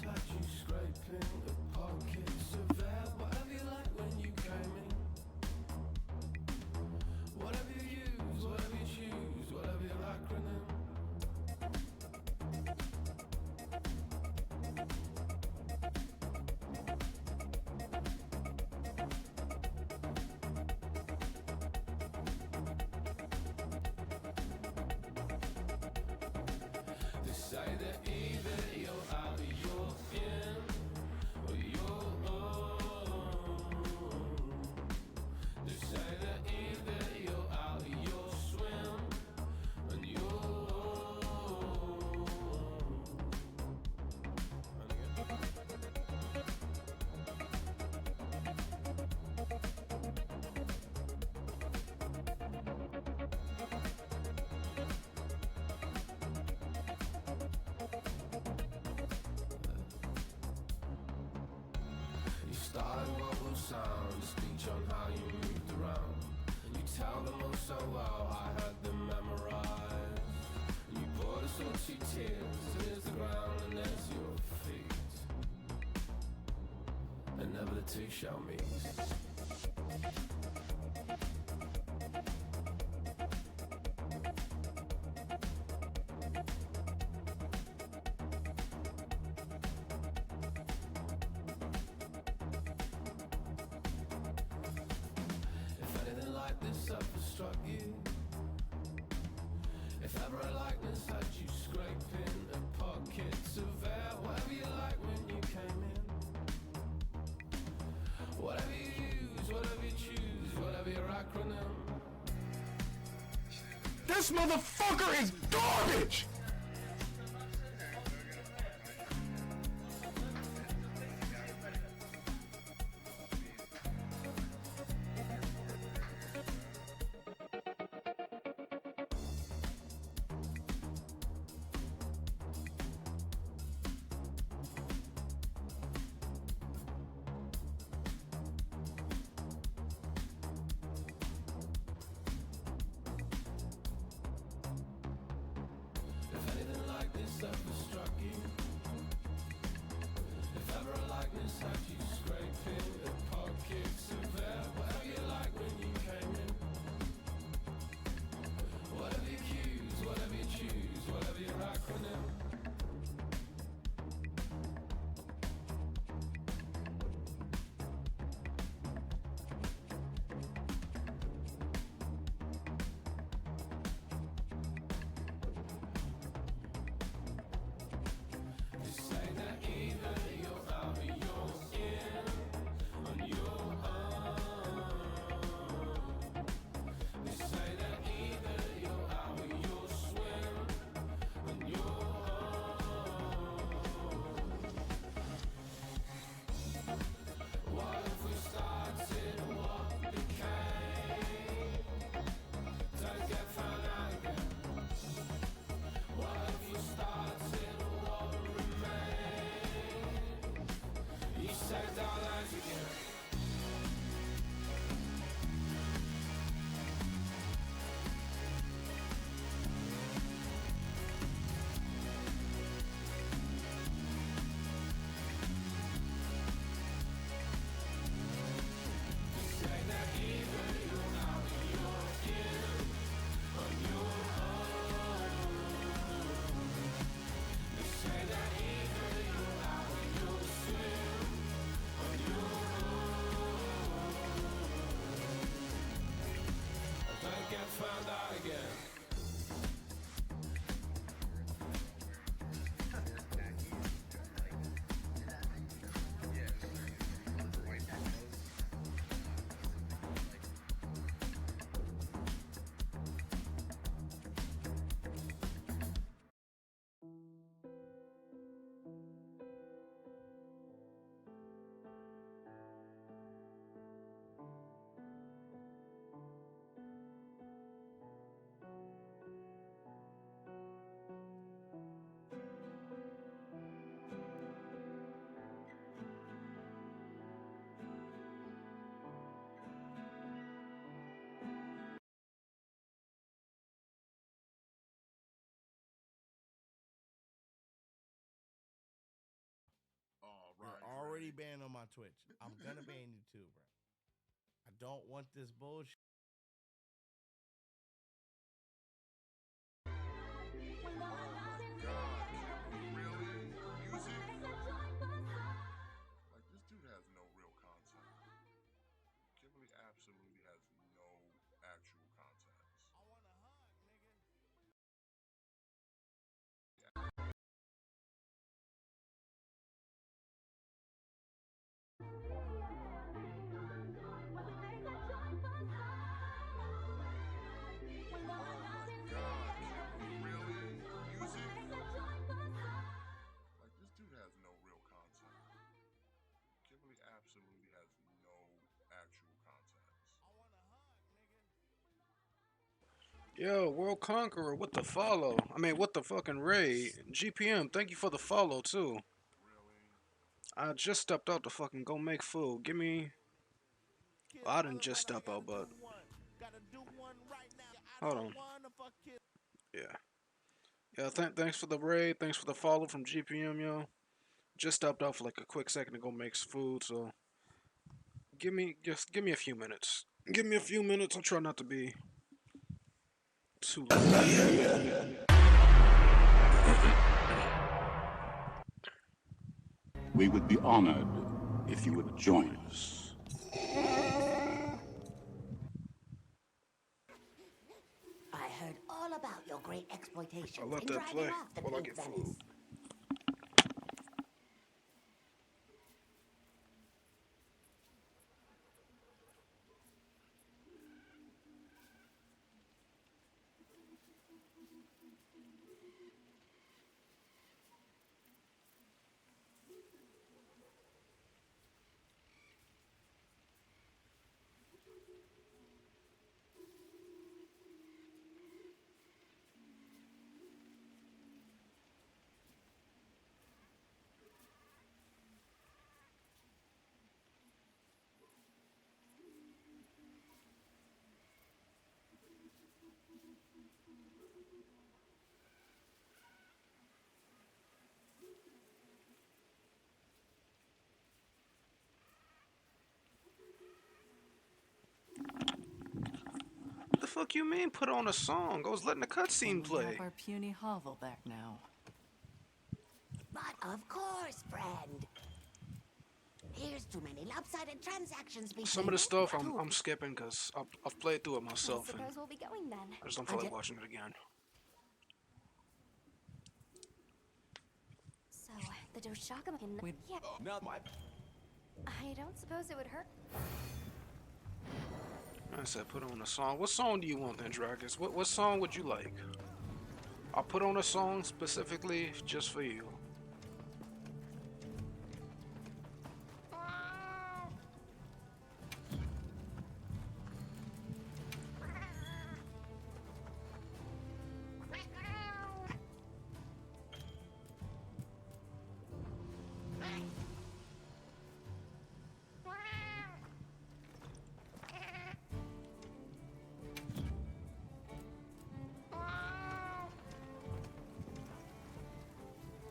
Started what will sound a speech on how you moved around. And you tell them all so well, I had them memorized. And you poured us all your tears, there's the ground and there's your feet. And never the two shall meet. Struck you. If ever a likeness had you scraping a pockets of air, whatever you like when you came in. Whatever you use, whatever you choose, whatever your acronym. This motherfucker is garbage! self-destructive. If ever a likeness had you scraping, a pop kicks and fair, whatever you like when you came in. Whatever you choose, whatever you choose, whatever your acronym. They say that either you're out or you're in on your own. They say that either you're out or you'll swim on your own. What if we started what became? Don't get found out again. What if we started what remained? You saved our lives again. You say that either you're out or you're in on your own. You say that either you're out or you'll swim on your own. Don't get found out again. You're already banned on my Twitch. I'm gonna ban you too, bro. I don't want this bullshit. Like, this dude has no real content. Kimberly absolutely has no actual content. I want a hug, nigga. Like, this dude has no real content. Kimberly absolutely has no actual content. I want a hug, nigga. Yo, World Conqueror, what the follow? I mean, what the fucking raid? GPM, thank you for the follow too. I just stepped out to fucking go make food. Give me. Well, I didn't just step out, but hold on. Yeah. Yeah, thanks for the raid. Thanks for the follow from GPM, yo. Just stepped out for like a quick second to go make some food, so give me a few minutes. Give me a few minutes. I'll try not to be too long. We would be honored if you would join us. I heard all about your great exploitations I'll let in that driving play off the while I pink get Venice. food. fuck you mean put on a song? I was letting the cutscene We play. have our puny hovel back now. But of course, friend. Here's too many lopsided transactions between Some of the you stuff two. I'm skipping because I've played through it I myself and suppose we'll be going then. I just don't feel like watching it again. So, the Doshaka can... Yeah. Not my. I don't suppose it would hurt. I said put on a song. What song do you want then, Dragus? What song would you like? I'll put on a song specifically just for you.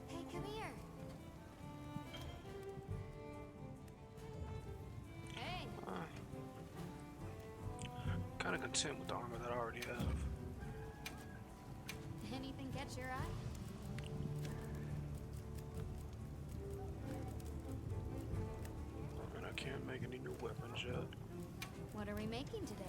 Hey, come here. Hey. Kind of content with the armor that I already have. Anything catch your eye? And I can't make any new weapons yet. What are we making today?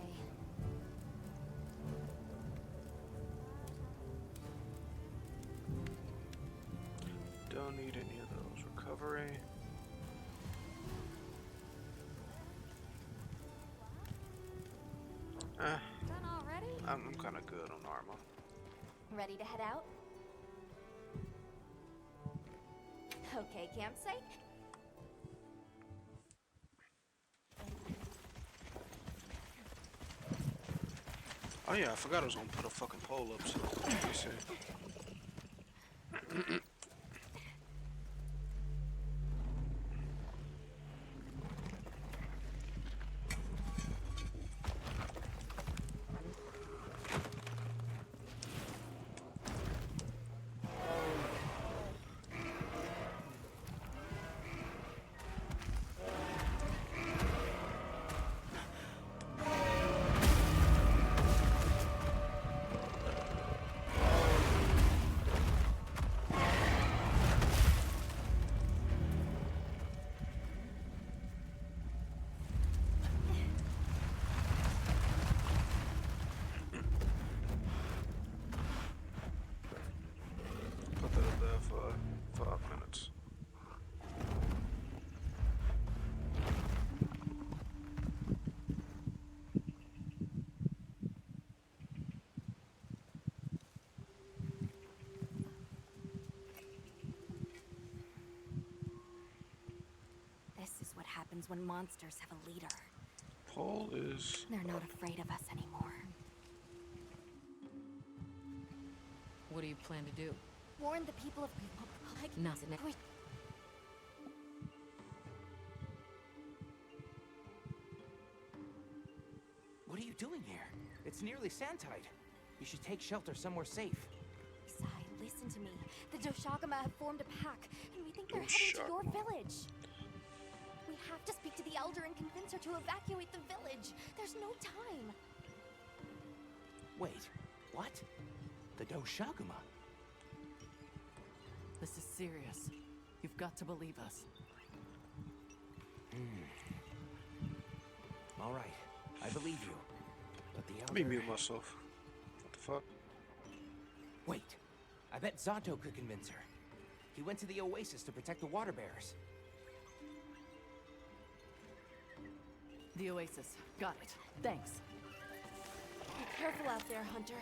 Don't need any of those. Recovery. Done already? I'm kind of good on armor. Ready to head out? Okay, campsite. Oh yeah, I forgot I was gonna put a fucking pole up. So let me see. Put that up there for 5 minutes. This is what happens when monsters have a leader. Pole is. They're not afraid of us anymore. What do you plan to do? Warn the people of Nothing. What are you doing here? It's nearly Santide. You should take shelter somewhere safe. Sai, listen to me. The Doshagama have formed a pack, and we think they're heading to your village. We have to speak to the Elder and convince her to evacuate the village. There's no time. Wait, what? The Doshagama? This is serious. You've got to believe us. All right, I believe you. But the Let me Elder... mute myself. What the fuck? Wait, I bet Zato could convince her. He went to the Oasis to protect the water bearers. The Oasis. Got it. Thanks. Be careful out there, Hunter.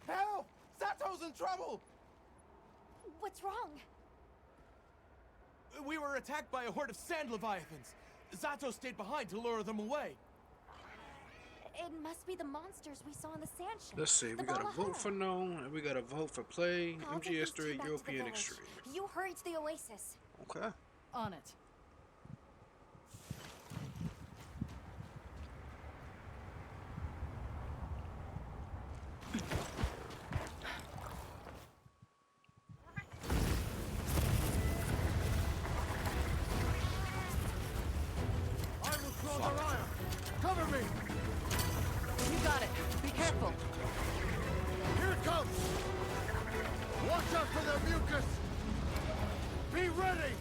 Help! Sato's in trouble! What's wrong? We were attacked by a horde of sand leviathans. Zato stayed behind to lure them away. It must be the monsters we saw in the sand ship. Let's see. We got a vote for no, and we got a vote for play. I'll take these two MGS3 back to the European village. Extreme. You hurry to the oasis. Okay. On it. I will throw the wire. Cover me. You got it. Be careful. Here it comes. Watch out for their mucus. Be ready.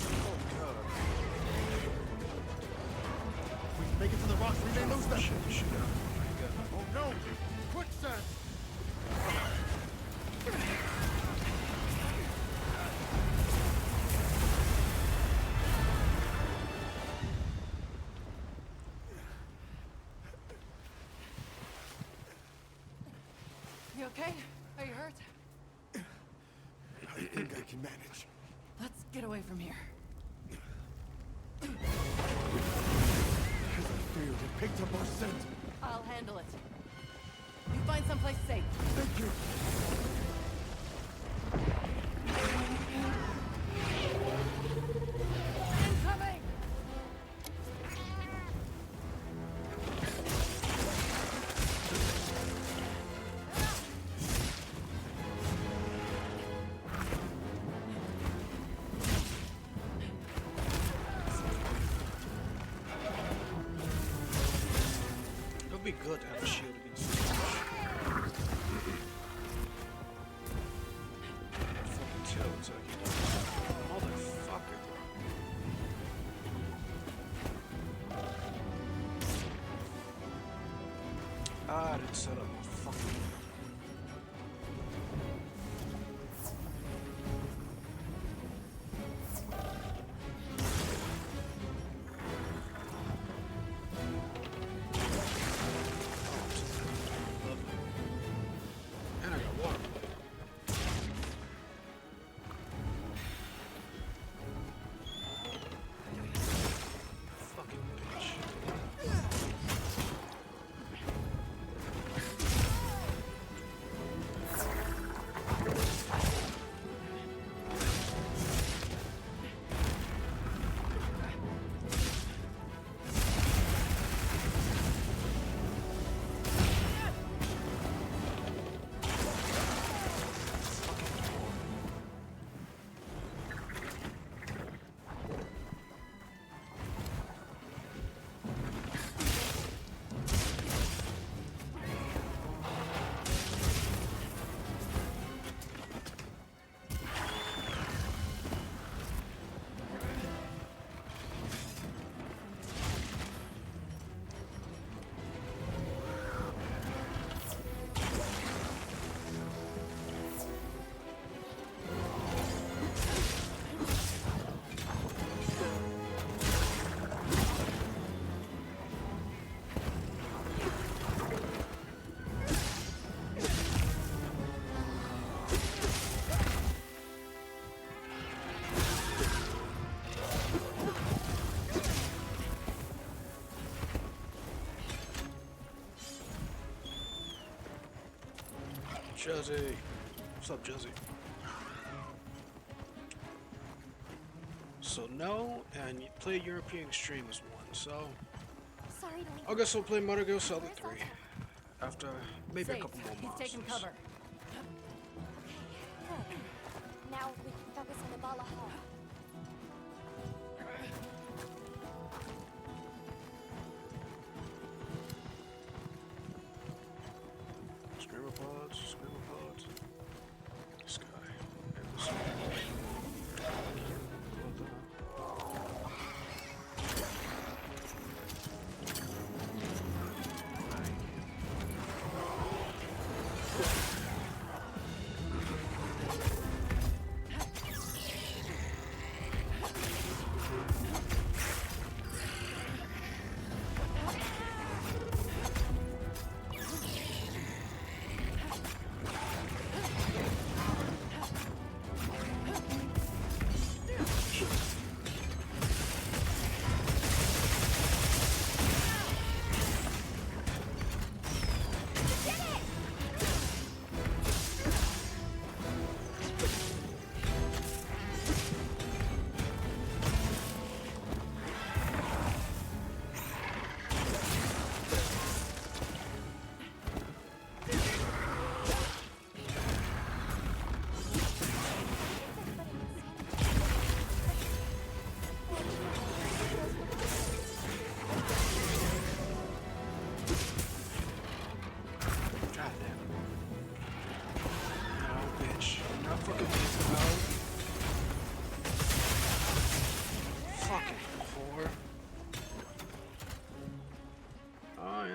Oh god. We make it to the rocks, we may lose them. Shit. Oh no! Quicksand! You okay? Are you hurt? I think I can manage. Let's get away from here. Because I feared it picked up our scent. I'll handle it. You find someplace safe. Thank you. Incoming! It'll be good to have a shield against this fucking tail attack. Motherfucker, bro. I didn't set up my fucking. And I got water. Fucking bitch. Juzzy. What's up, Juzzy? So no, and you play European Extreme as one, so Sorry to leave. I guess we'll play Metal Gear Solid 3 after maybe Safe. a couple more He's months. taking cover. Good. Now we can focus on the Bala Hall. Screamer pods. This guy. And this guy.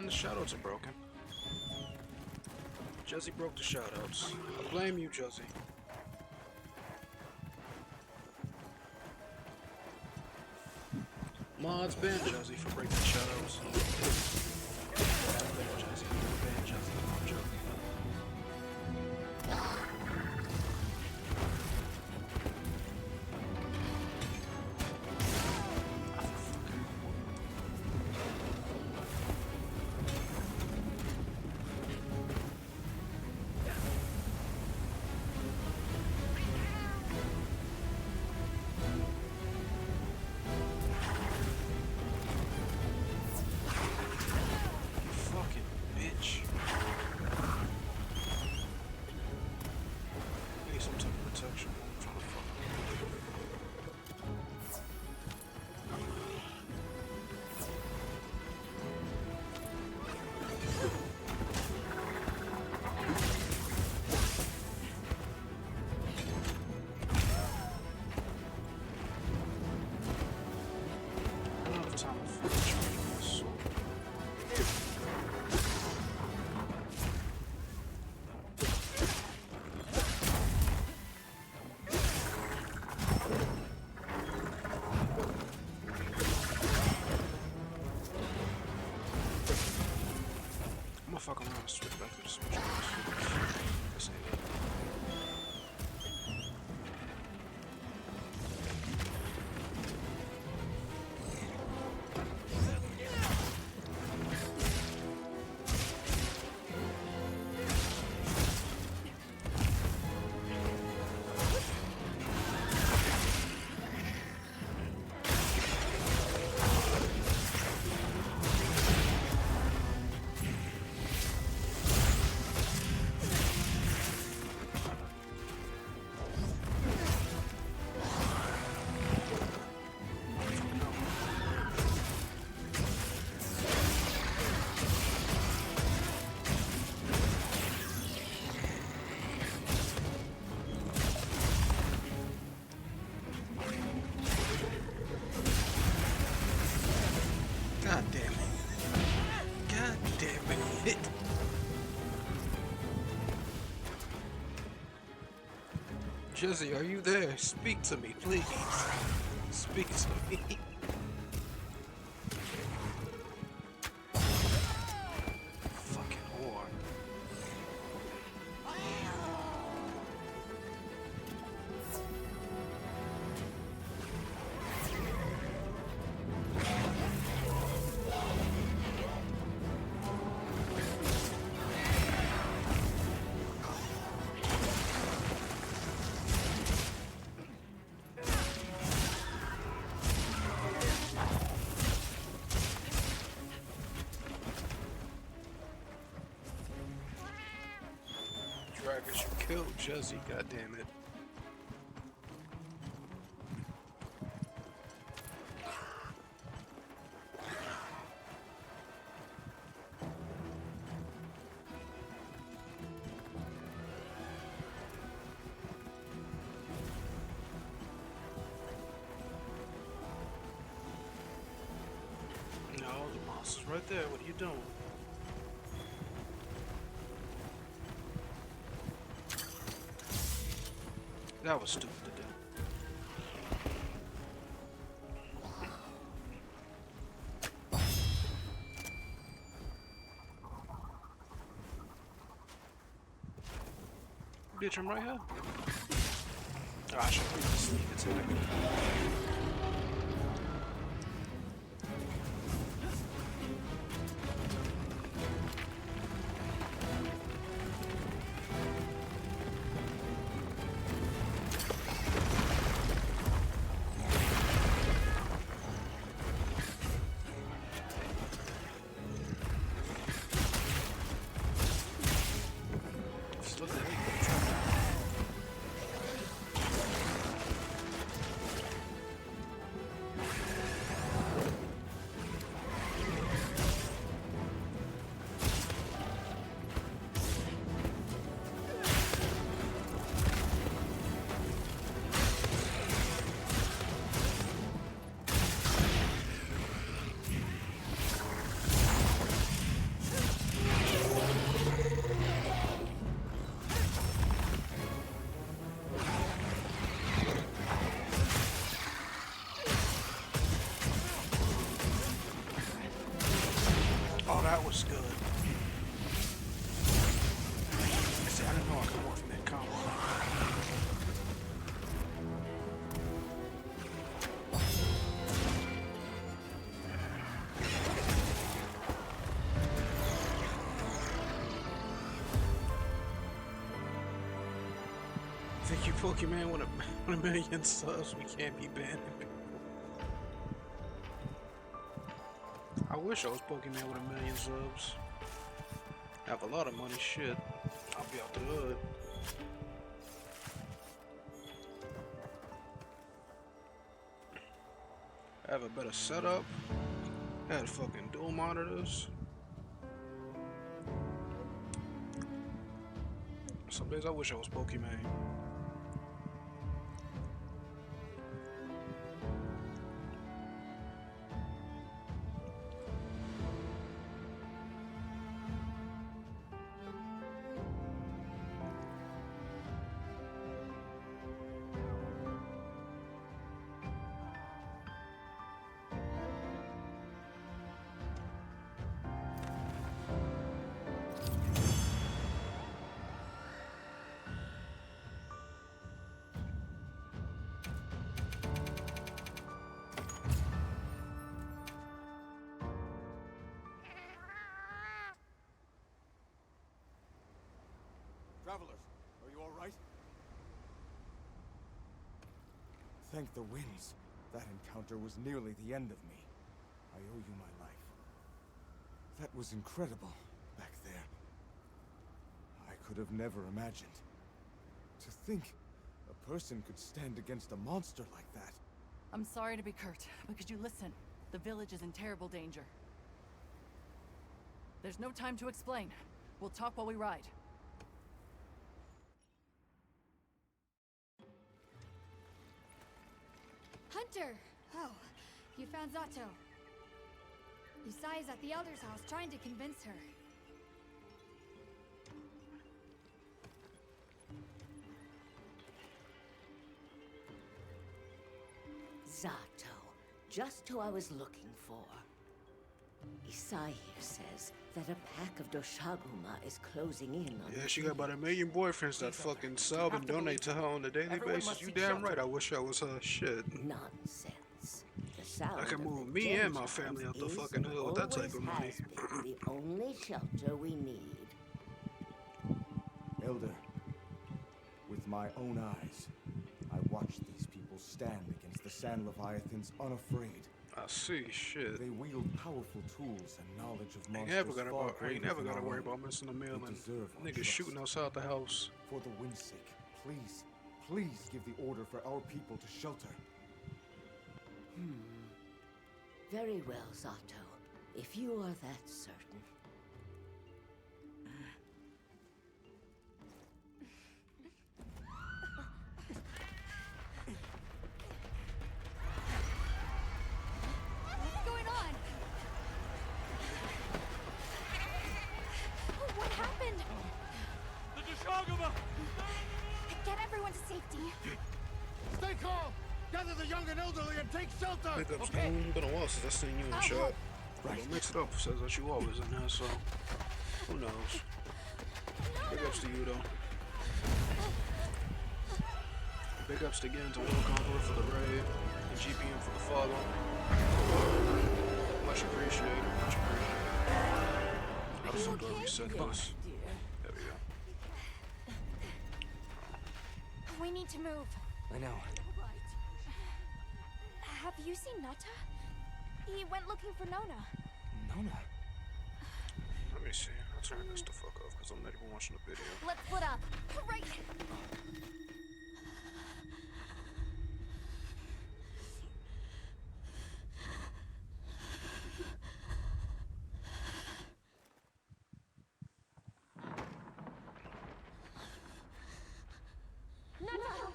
the shoutouts are broken. Jesse broke the shoutouts. I blame you, Jesse. Mods ban Jesse for breaking the shoutouts. Ban Jesse. Ban Jesse. I'm joking. Fuck around and switch back to the switch. This ain't it. God damn it. God damn it. Jesse, are you there? Speak to me, please. Speak to me. Fucking whore. Dragons, you killed Jesse, goddammit. No, the monster's right there. What are you doing? That was stupid to do. Bitch, I'm right here. Oh, I should really sneak attack. that was good. See, I didn't know I could walk from that combo. Thank you, Pokemon, with a million subs. We can't be banning people. I wish I was Pokemon with a million subs. Have a lot of money, shit. I'll be out the hood. Have a better setup. Had fucking dual monitors. Some days I wish I was Pokemon. Travelers, are you all right? Thank the winds. That encounter was nearly the end of me. I owe you my life. That was incredible, back there. I could have never imagined. To think a person could stand against a monster like that. I'm sorry to be curt, but could you listen? The village is in terrible danger. There's no time to explain. We'll talk while we ride. Hunter! Oh, you found Zato. Yusai's at the Elder's house trying to convince her. Zato. Just who I was looking for. Isai here says that a pack of Doshaguma is closing in on Yeah, she got about 1 million boyfriends that fucking sub and donate to her on a daily basis. You damn right, I wish I was her. Shit. Nonsense. The sound I can of move the me gem and my chimes family out the is fucking and hood with that type of always money. has been the only shelter we need. Elder, with my own eyes, I watched these people stand against the Sand Leviathans unafraid. I see, shit. They wield powerful tools and knowledge of Ain't monsters never far gotta worry about missing a meal and niggas shooting outside the house. For the wind's sake, please, please give the order for our people to shelter. Very well, Zato. If you are that certain. What's going on? What happened? The Doshaguma! Get everyone to safety. Stay calm! Gather the young and elderly and take shelter! Big ups to you. Been a while since I seen you in the shop. Right. Don't mix it up. Says that you always in there, so who knows? Big ups to you though. Big ups to again to Will Conqueror for the raid and GPM for the follow. Much appreciated. Much appreciated. I was so glad we said this. There we go. We need to move. I know. Have you seen Nata? He went looking for Nona. Nona? Let me see. I'll turn this the fuck off because I'm not even watching the video. Let's split up. Right. Nata!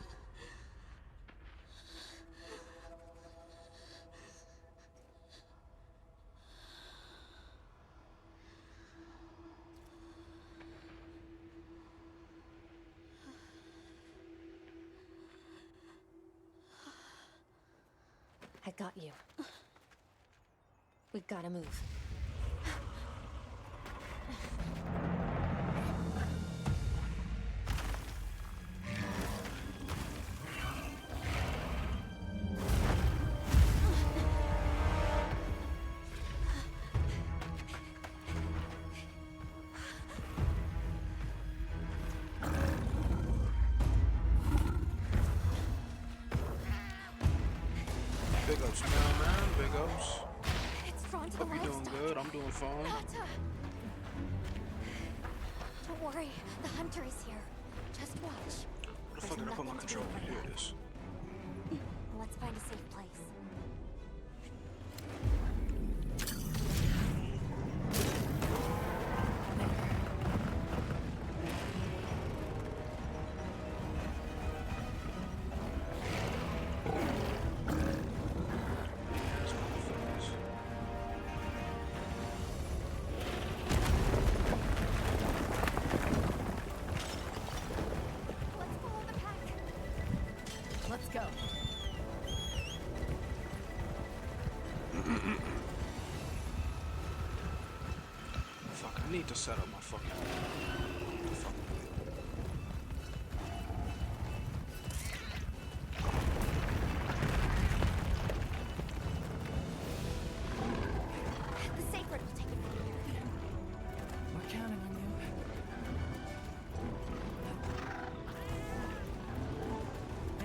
I got you. We gotta move. Big ups, man. Big ups. It's drawn to Hope the you're doing livestock. good. I'm doing fine. Nata! Don't worry, the hunter is here. Just watch. Where the fuck did I put my controller? Here it is. Let's find a safe place. Let's go. Fuck, I need to set up my fucking. The safe road will take it from here. We're counting on you.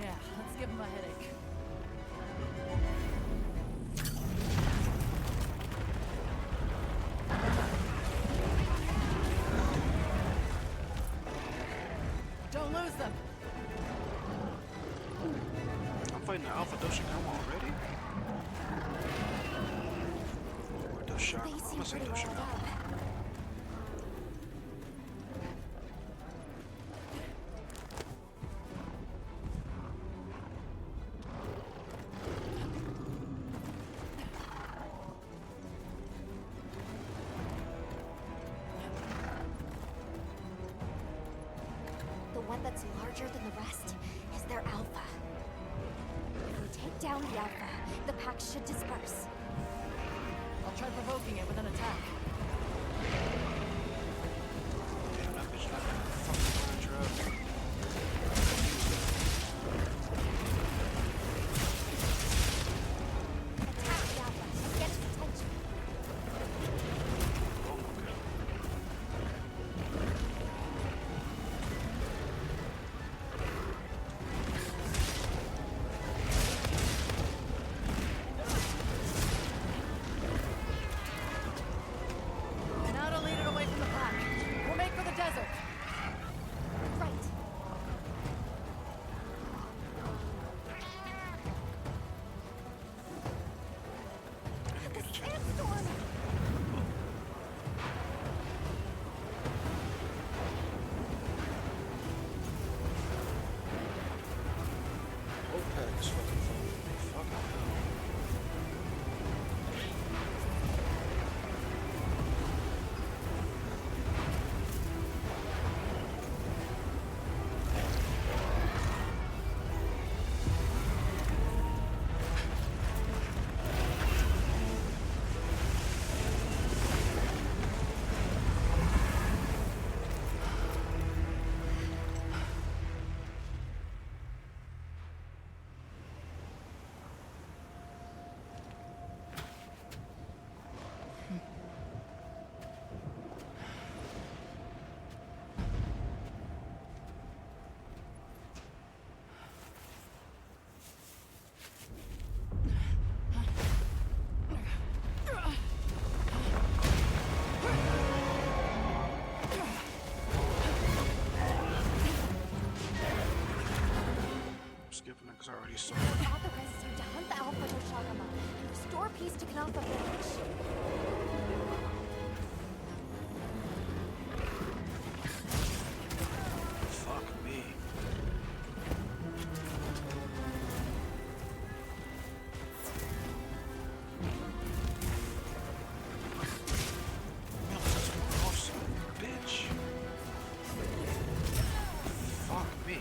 Yeah, let's give him a headache. Don't lose them. I'm fighting the Alpha Doshikama already? Or Doshak. I'm gonna say Doshikama. The one that's larger than the rest is their alpha. If we take down the alpha, the pack should disperse. I'll try provoking it with an attack. Damn, that bitch got that fucking trap. Attack the alpha. Get its attention. Oh my god. Now to lead it away from the pack. We'll make for the desert. Right. The sandstorm! OPEC is fucking phone. Fucking hell. Skipping it because I already saw It it. authorizes you to hunt the alpha Doshagama and restore peace to Knalfa village. Fuck me. Man, that's my off, son of a bitch. Fuck me.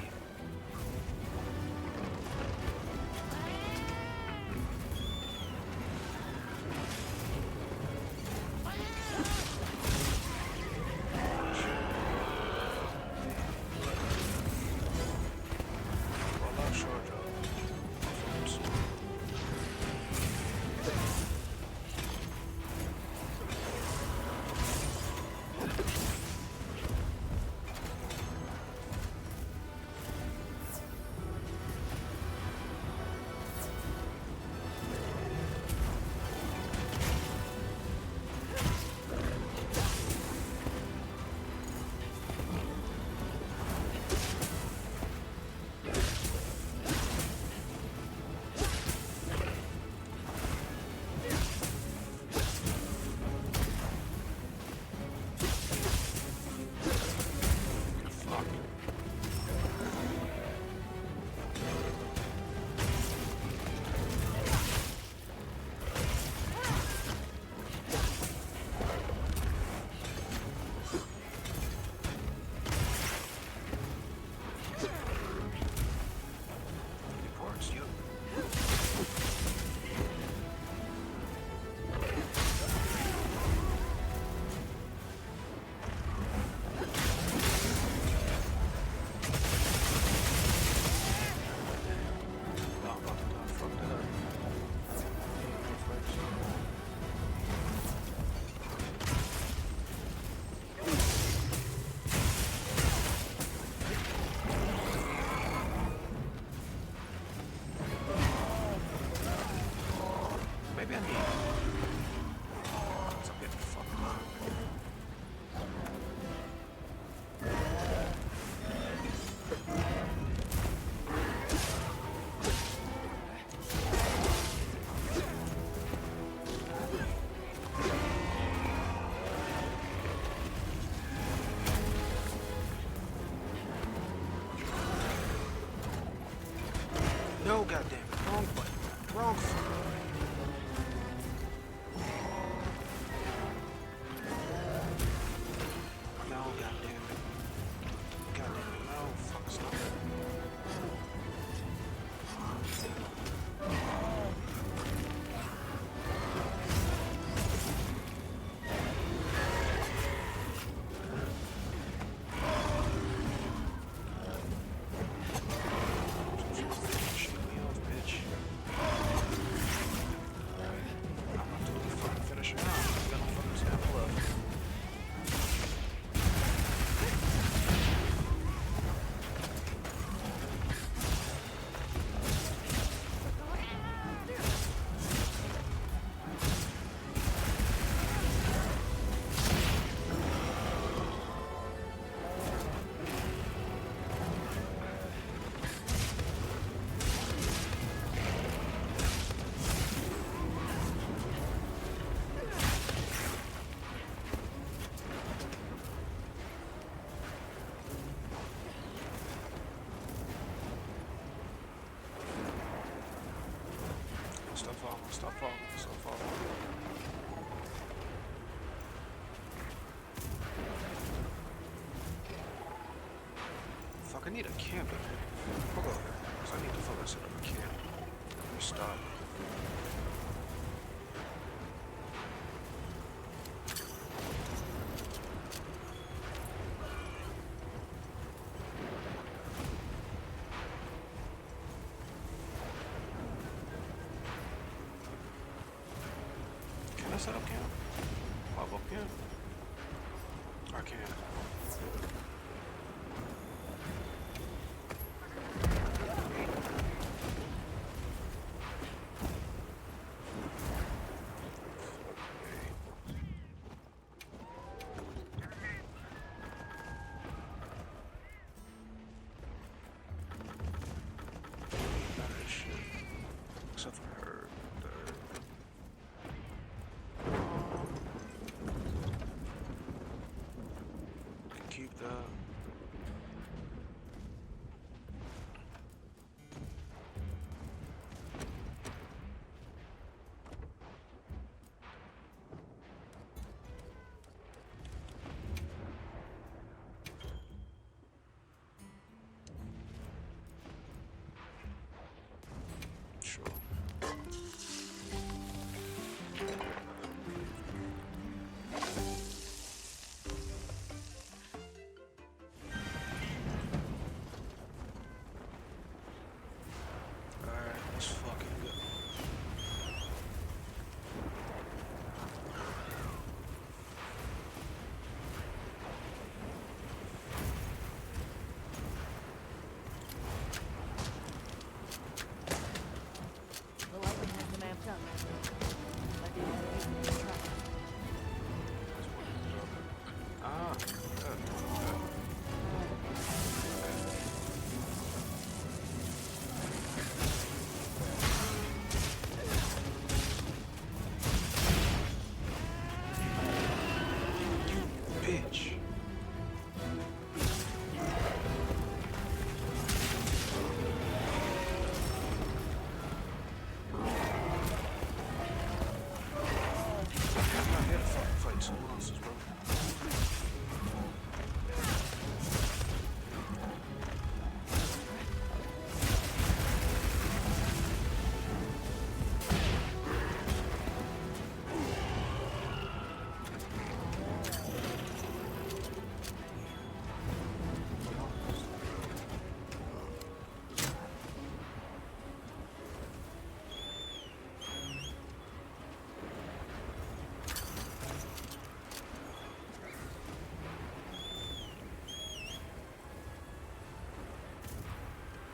Stop falling. Stop falling. Fuck, I need a camp in here. Hold up. Cause I need to fucking set up a camp. Let me stop. Can I set up camp? Pop up camp? I can. Except for her. Keep that. Sure. Alright, let's fucking go. The lighting has them amped up. Like they want to get in traffic. Ah, good. Bitch. I'm not here to fucking fight two monsters, bro.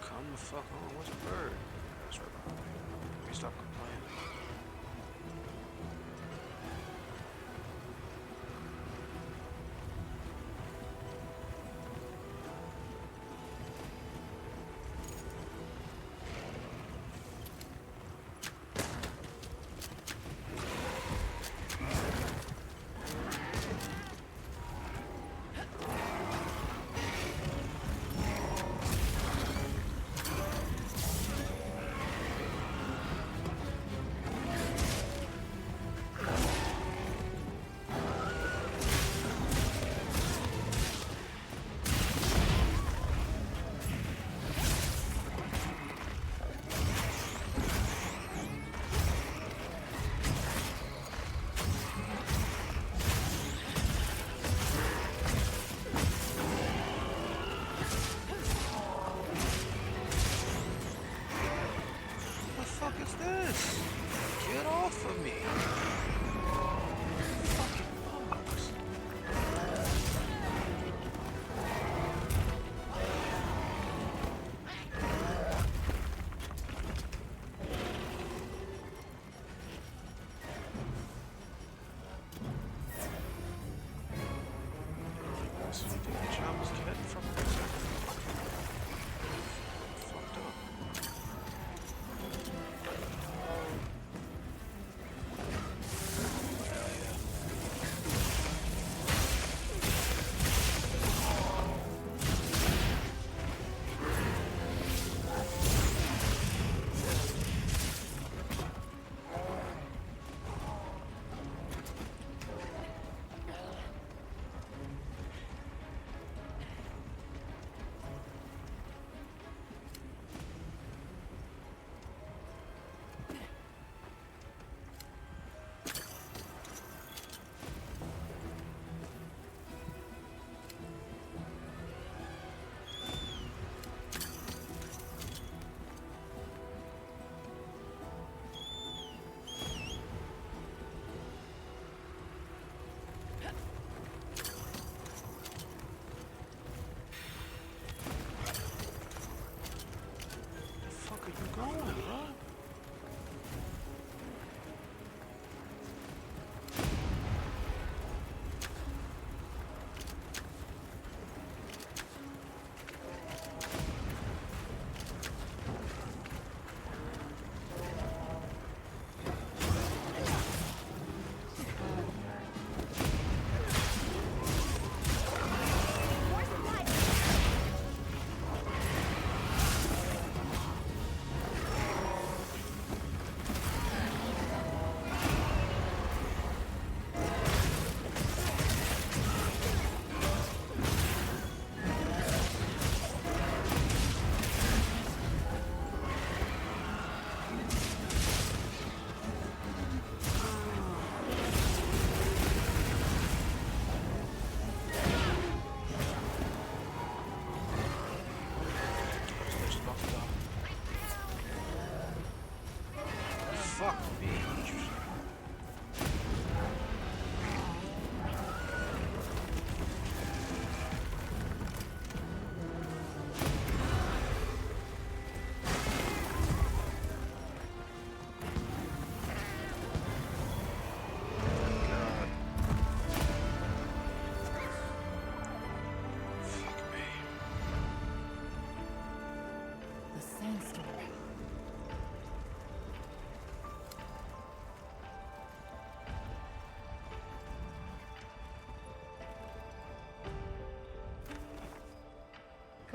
Come the fuck on, what's a bird? That's right behind me. Let me stop complaining.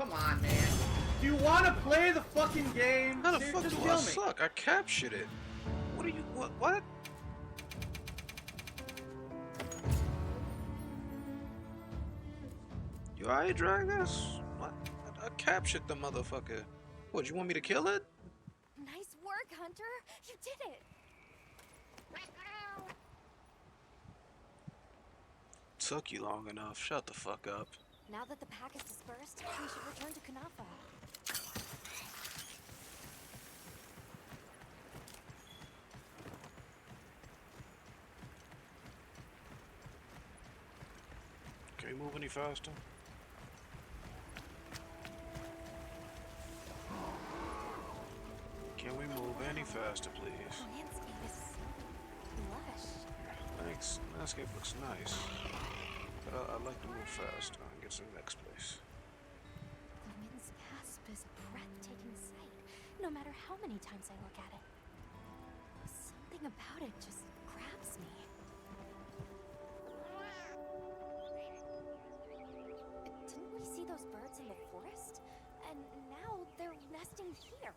Come on, man. Do you want to play the fucking game? How the fuck Just do kill I me. suck? I captured it. What are you? What? You alright, Dragus? What? I captured the motherfucker. What? You want me to kill it? Nice work, Hunter. You did it. Took you long enough. Shut the fuck up. Now that the pack is dispersed, we should return to Kunafa. Can you move any faster? Can we move any faster, please? The landscape is lush. Thanks. Landscape looks nice. But I'd like to move faster and get to the next place. The wind's gasp is a breathtaking sight, no matter how many times I look at it. Something about it just grabs me. Didn't we see those birds in the forest? And now they're nesting here.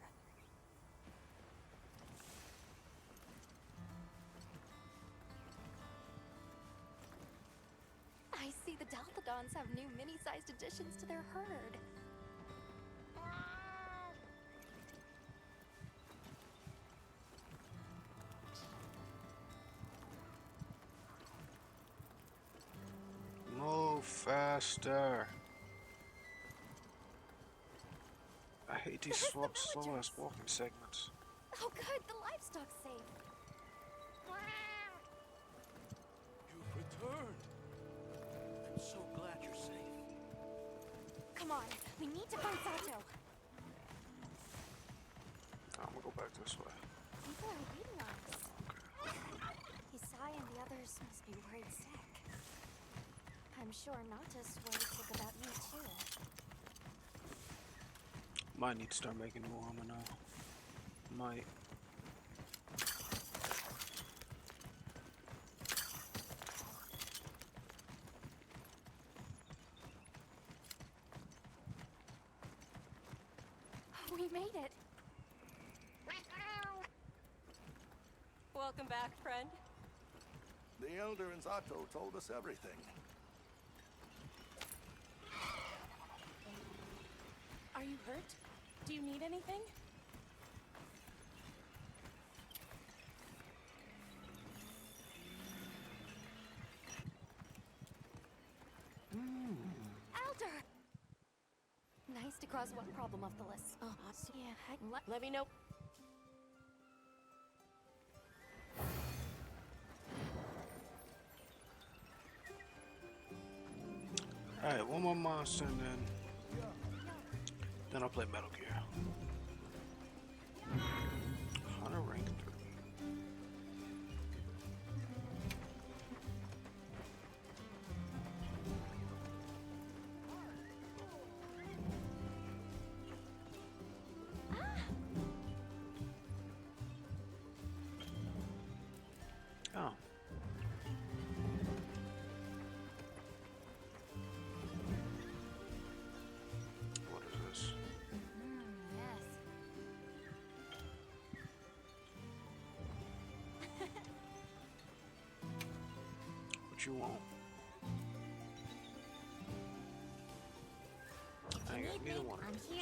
I see the Dalthodons have new mini-sized additions to their herd. Move faster. I hate these slow ass walking segments. Oh good, the livestock's safe. You've returned. I'm so glad you're safe. Come on, we need to find Sato. I'm gonna go back this way. People are waiting on us. Isai and the others must be worried sick. I'm sure Nata's worried sick about you too. Might need to start making new armor now. Might. We made it. Welcome back, friend. The Elder and Zato told us everything. Are you hurt? Do you need anything? Elder! Nice to cross one problem off the list. Yeah, Let me know. Alright, one more monster and then I'll play Metal Gear. Hunter rank 3. Oh. What is this? Yes. What you want? I ain't got neither one of those.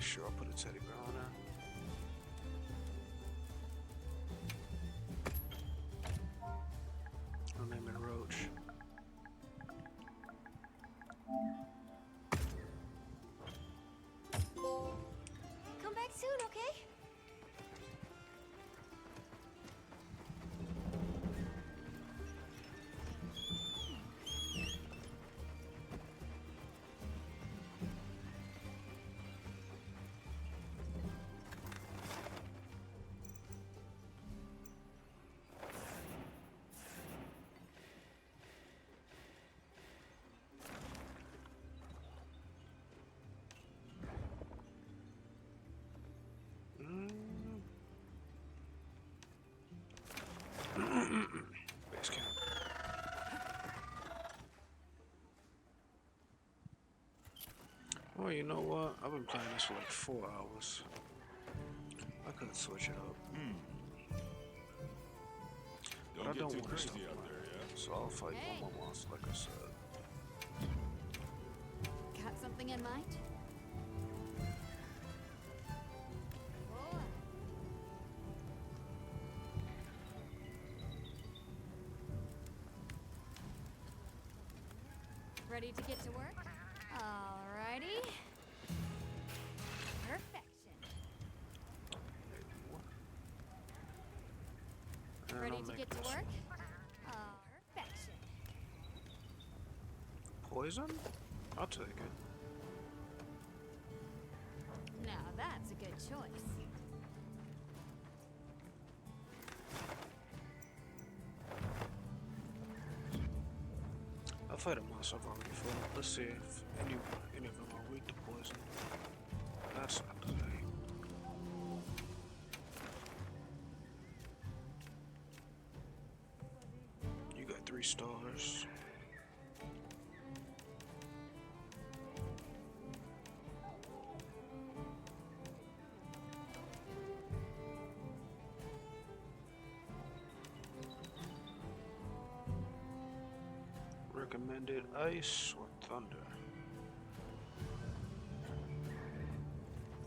Sure, I'll put a teddy bear on there. I'll name it Roach. Come back soon, okay? Well, you know what? I've been playing this for like 4 hours. I could switch it up. But I don't want to stop playing. So I'll fight one more monster, like I said. Got something in mind? Ready to get to work? Alrighty. Perfection. Ready to get to work? Perfection. Poison? I'll take it. Now that's a good choice. I've fight a monster I've already fought. Let's see if any of them are weak to poison. That's not the thing. You got 3 stars. Recommended ice or thunder.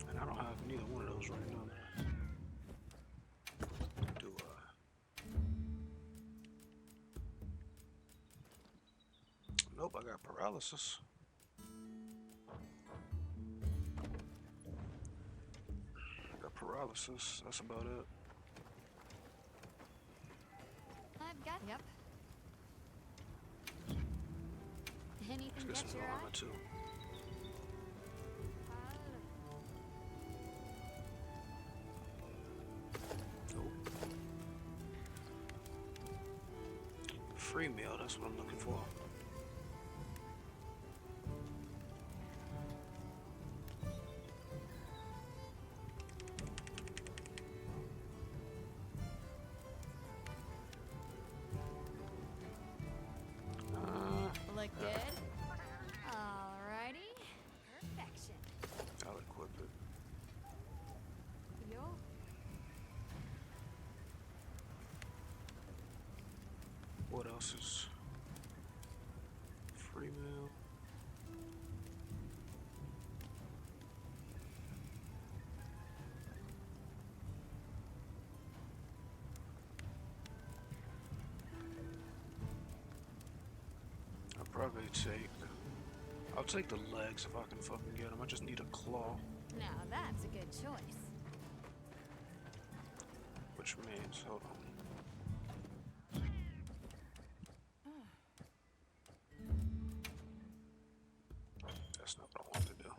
And I don't have neither one of those right now. Do Nope, I got paralysis. I got paralysis, that's about it. I've got yep. Anything Let's get catch some your eye? armor too. Nope. Free meal, that's what I'm looking for. Look good. Alrighty. Perfection. I'll equip it. Yo. What else is free meal? I'll take the legs if I can fucking get them. I just need a claw. Now that's a good choice. Which means, hold on. That's not what I want to do.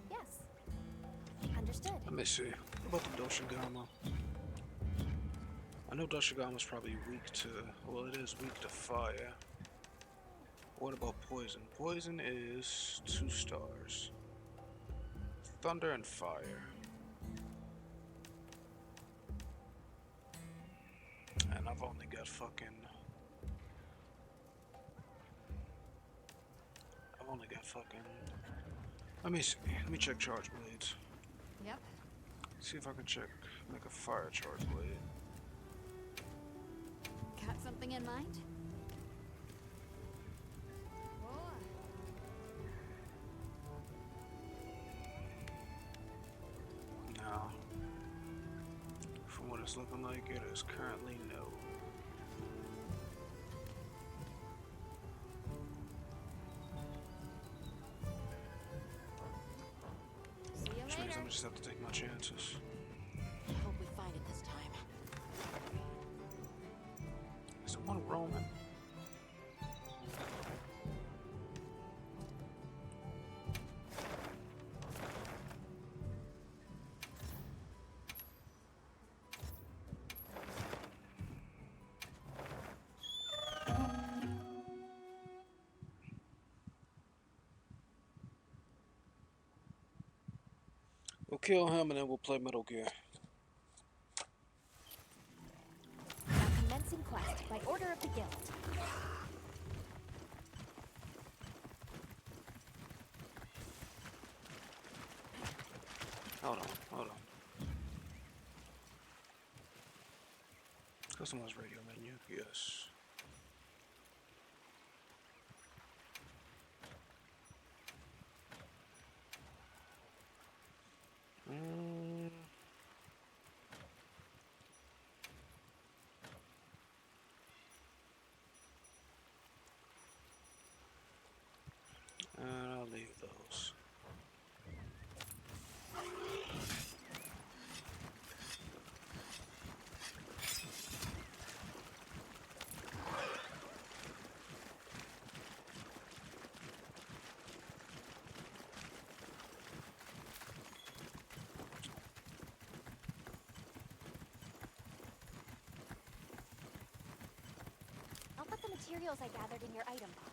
Yes. Understood. Let me see. What about the Doshigama? I know Doshigama's probably weak to, well, it is weak to fire. What about poison? Poison is 2 stars. Thunder and fire. And I've only got fucking... Let me see. Let me check charge blades. Yep. See if I can make a fire charge blade. Got something in mind? Now, from what it's looking like, it is currently no. See you Which means later. I'm just have to take my chances. Hope we find it this time. Is it one Roman? kill him and then we'll play Metal Gear. Now commencing quest by order of the guild. Hold on. Customize radio menu, yes. And I'll leave those. I'll put the materials I gathered in your item box.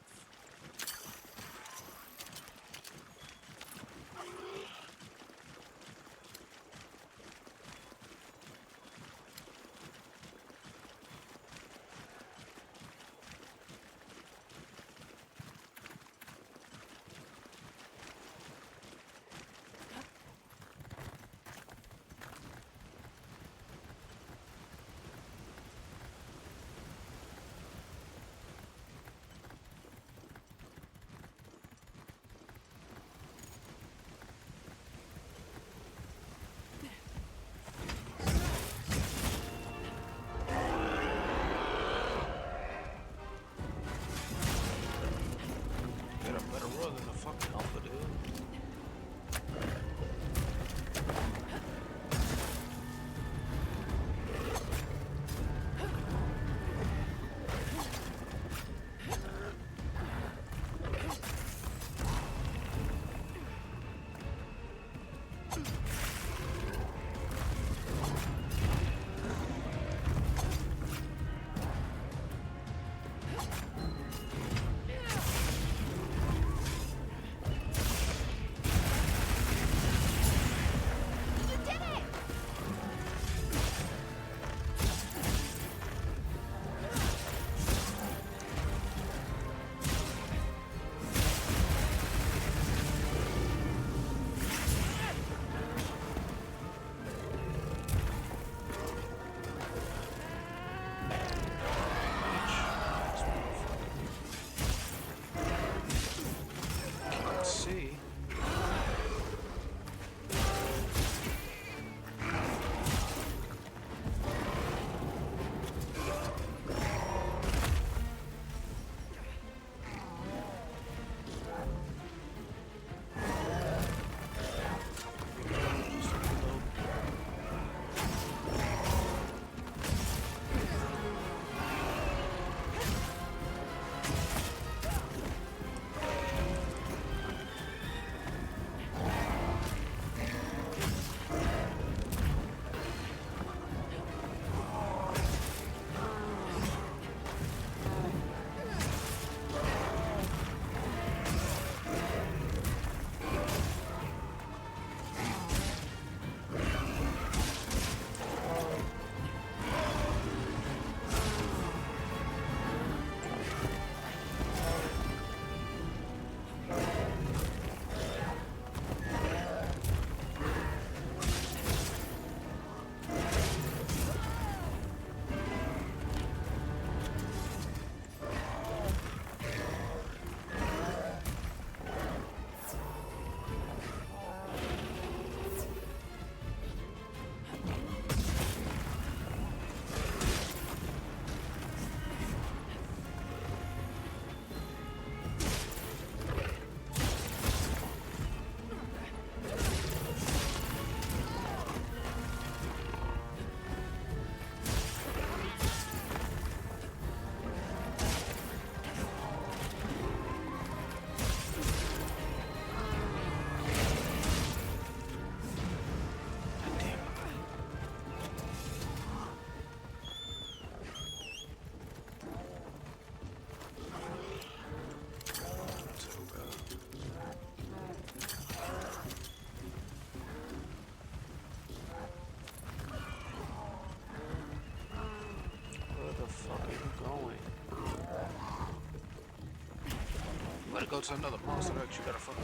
go to another monster that you gotta fucking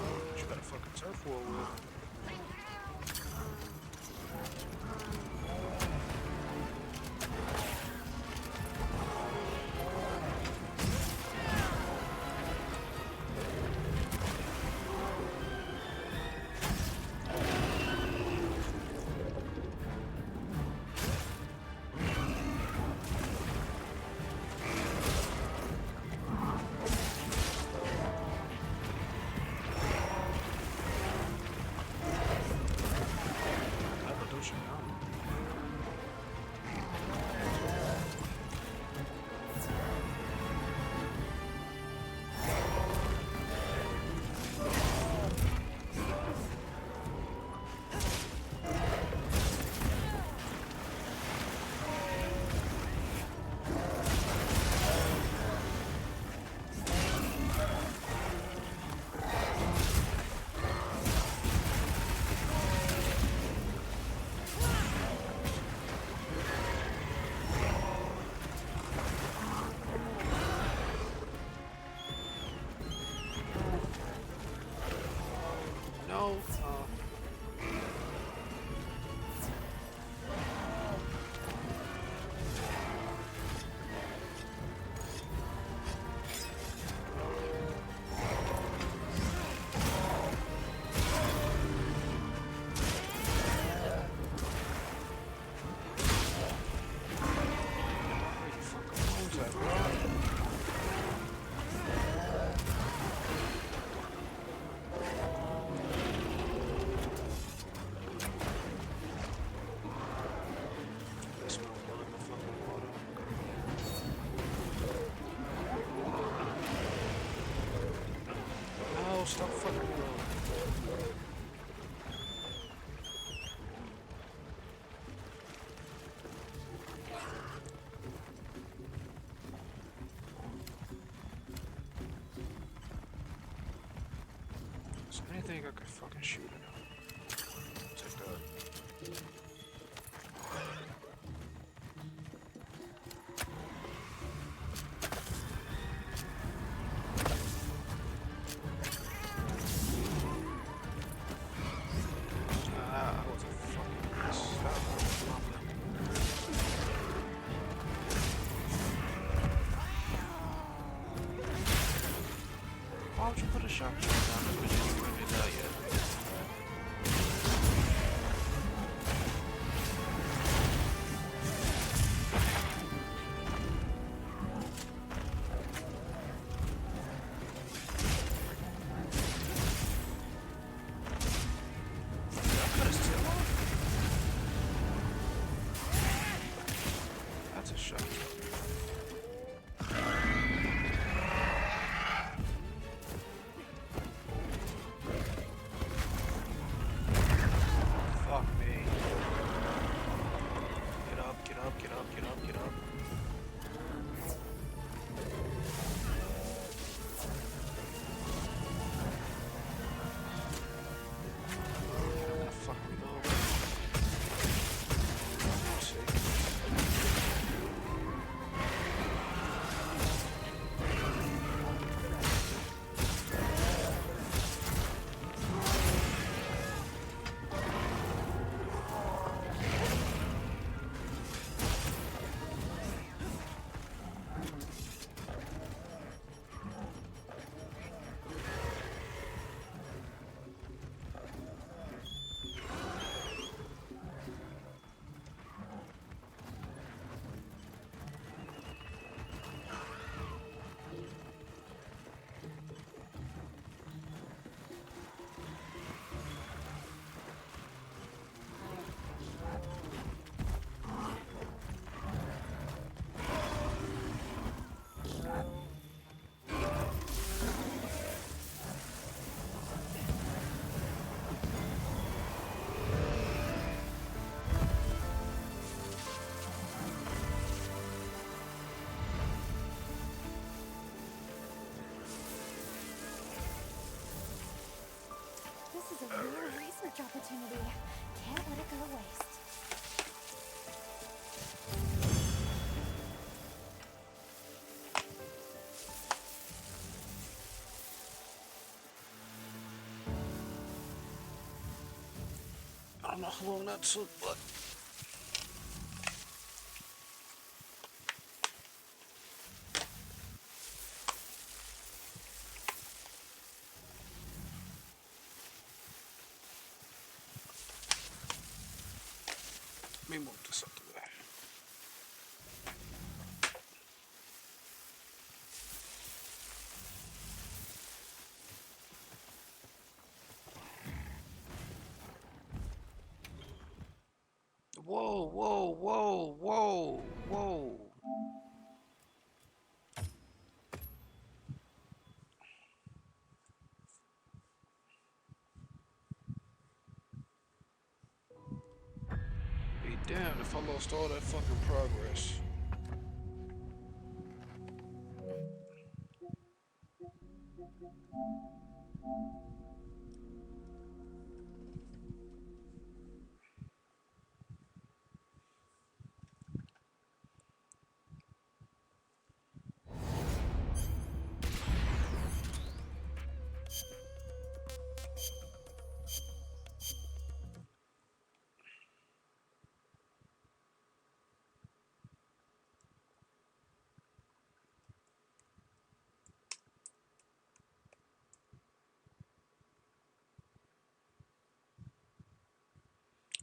turf war with. No. Stop fucking rolling. Is there anything I could fucking shoot at him? Take that. Why would you put a shotgun down there when you didn't even die yet? That's a shot. This is a rare research opportunity. Can't let it go to waste. don't know how long that took, but let me move this up the way. Whoa, whoa, whoa, whoa, whoa. Be damned if I lost all that fucking progress.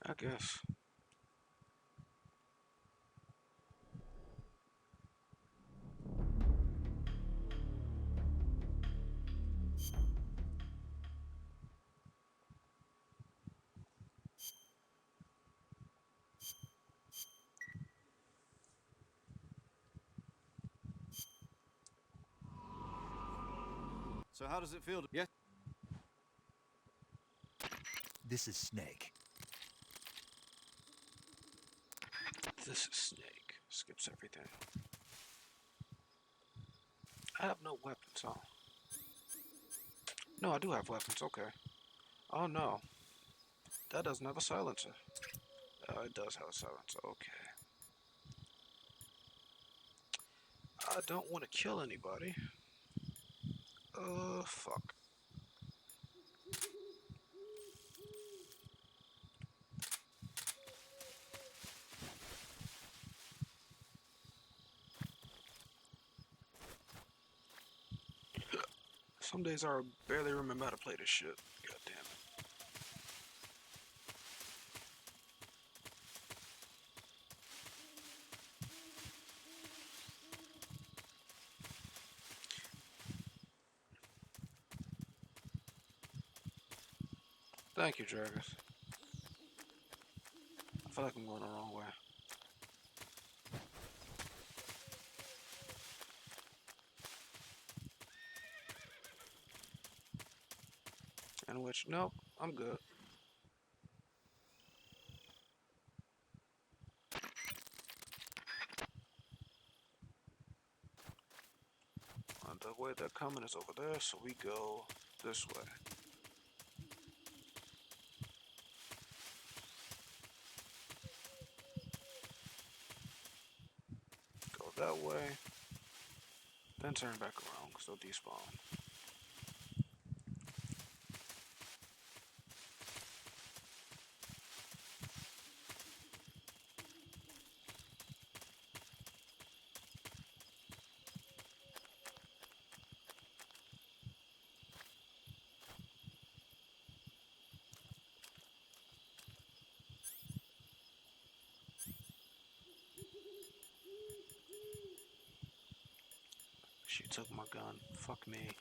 I guess. So how does it feel to... Yes? This is Snake. This is Snake. Skips everything. I have no weapons, huh? No, I do have weapons, okay. Oh no. That doesn't have a silencer. Oh, it does have a silencer, okay. I don't want to kill anybody. Fuck. Some days I barely remember how to play this shit. God damn it. Thank you, Dragus. I feel like I'm going the wrong way. In which, no, I'm good. The way they're coming is over there, so we go this way. Go that way. Then turn back around, because they'll despawn. She took my gun. Fuck me.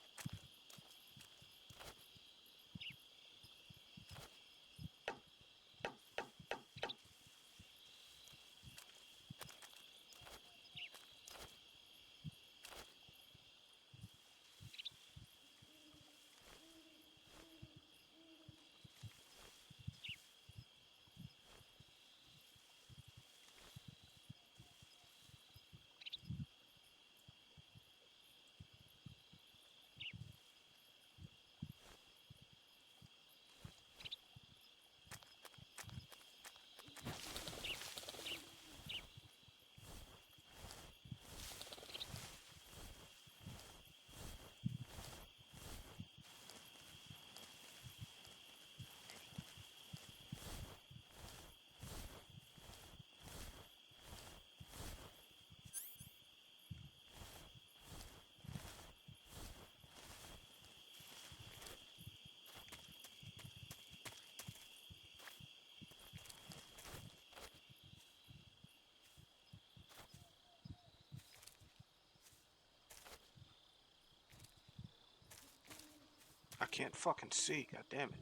can't fucking see. God damn it.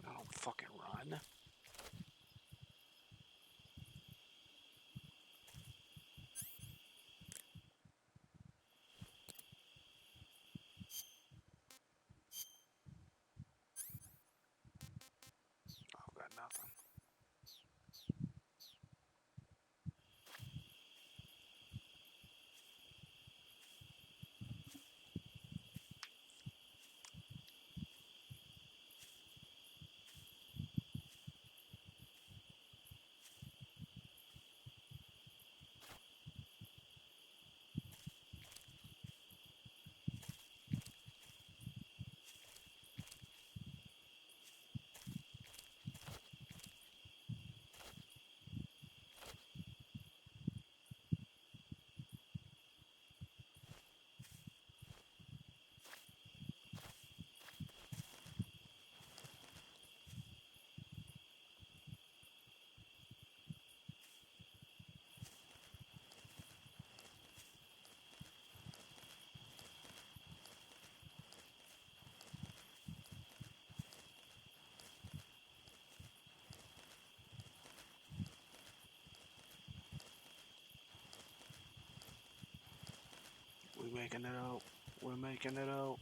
I don't fucking run. I've got nothing. We're making it out. We're making it out.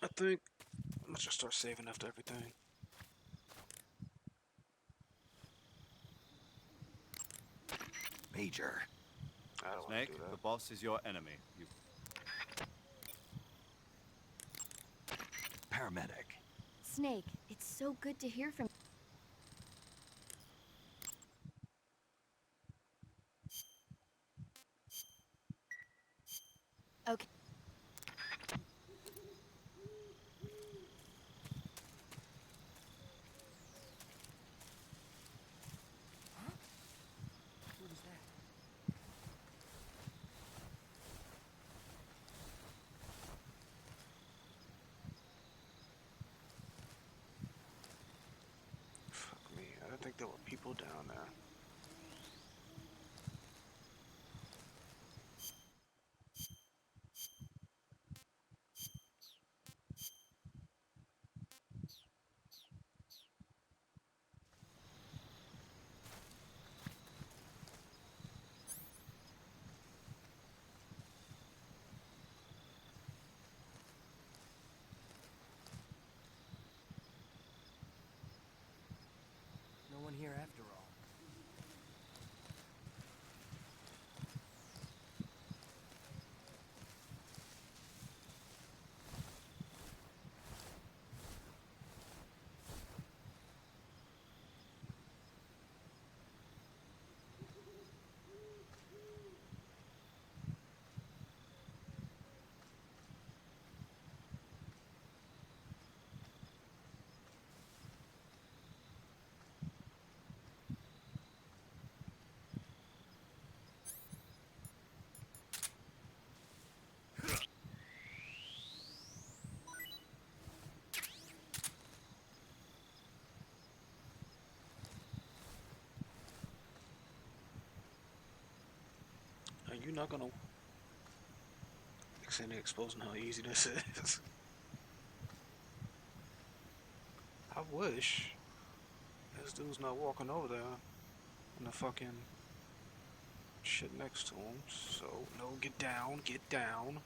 I think I'm gonna just start saving after everything. Major. I don't want Snake, to do that. the boss is your enemy. You Paramedic. Snake, it's so good to hear from. Okay. What is that? Fuck me. I didn't think there were people down there. No one here after all. Are you not gonna CENA exposing how easy this is? I wish. This dude's not walking over there and the fucking shit next to him. So no, get down, get down.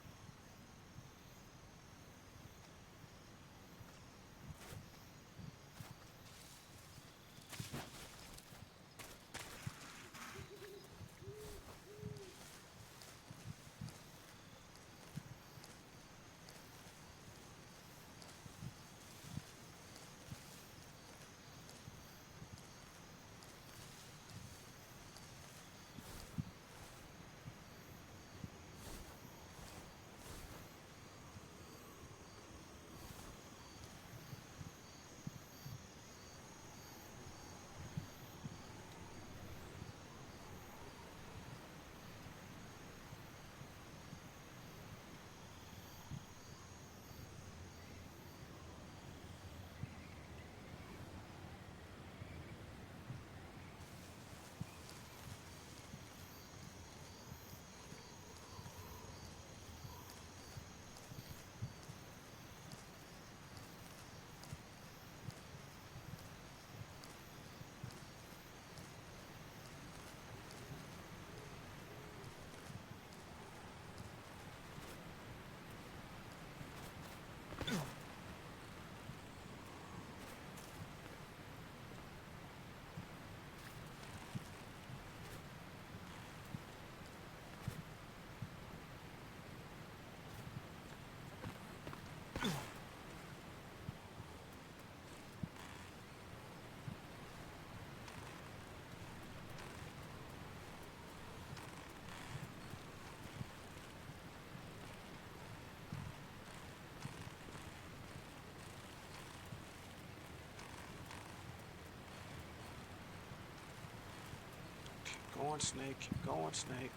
going, Snake. Keep going, Snake.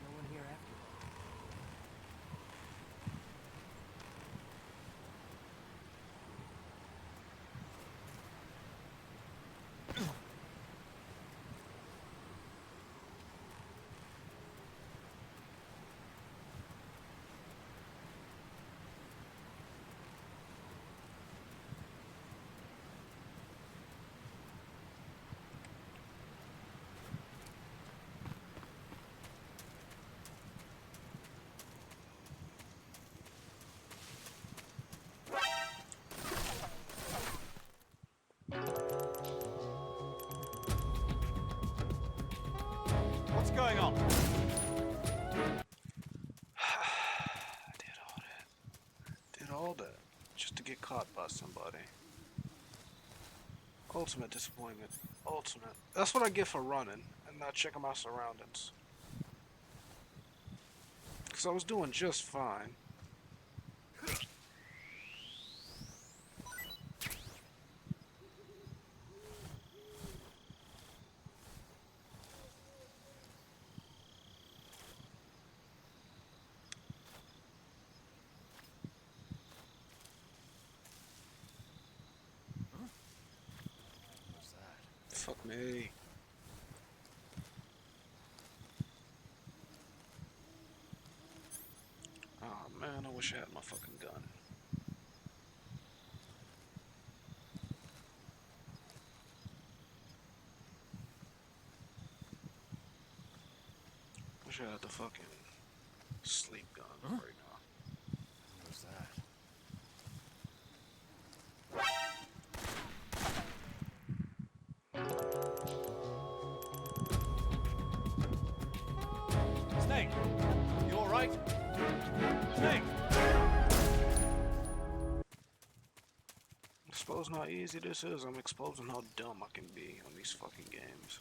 No one here after all. What's going on? Did all that just to get caught by somebody. Ultimate disappointment. Ultimate. That's what I get for running and not checking my surroundings. Because I was doing just fine. Fuck me. Oh man, I wish I had my fucking gun. Wish I had the fucking sleep gun right now. What was that? Snake! You alright? Snake! Expose how easy this is. I'm exposing how dumb I can be on these fucking games.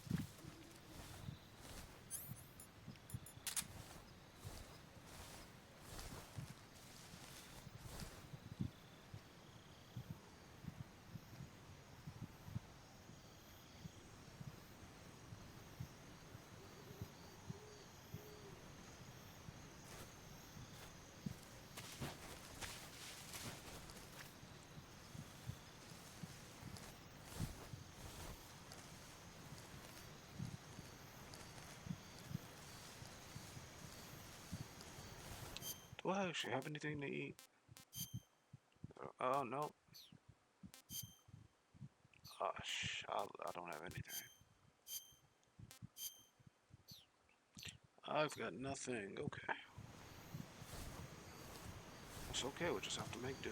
Do I actually have anything to eat? Oh, no. Gosh, I don't have anything. I've got nothing. Okay. It's okay, we'll just have to make do.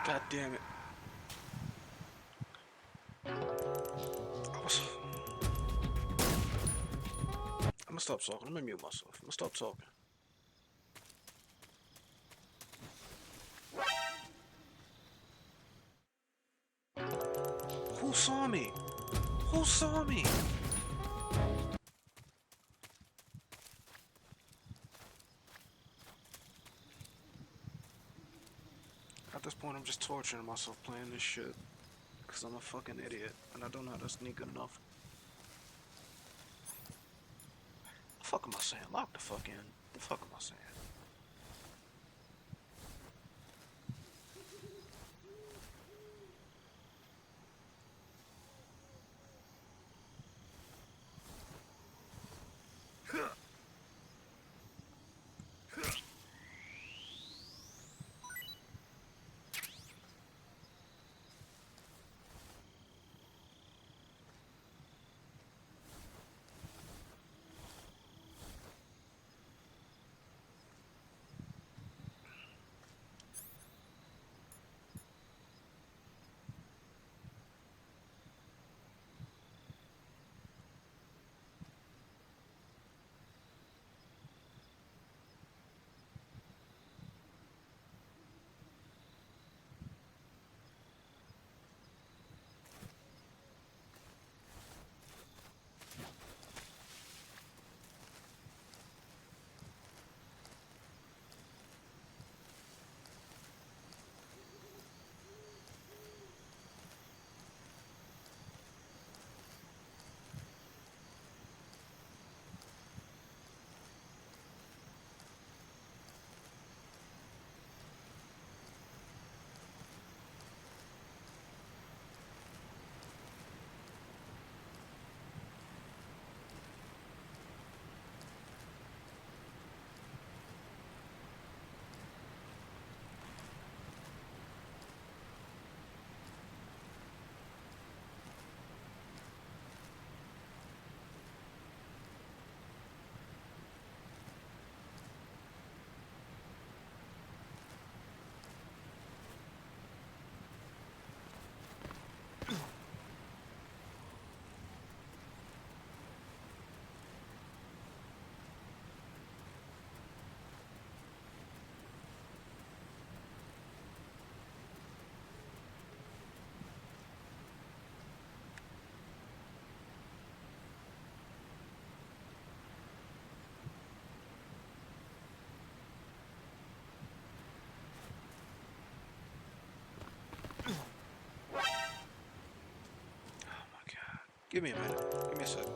God damn it. I'm gonna stop talking. I'm gonna mute myself. I'm gonna stop talking. Who saw me? Who saw me? At this point, I'm just torturing myself playing this shit. Because I'm a fucking idiot, and I don't know how to sneak good enough. The fuck am I saying? Lock the fuck in. The fuck am I saying? Give me a minute. Give me a second.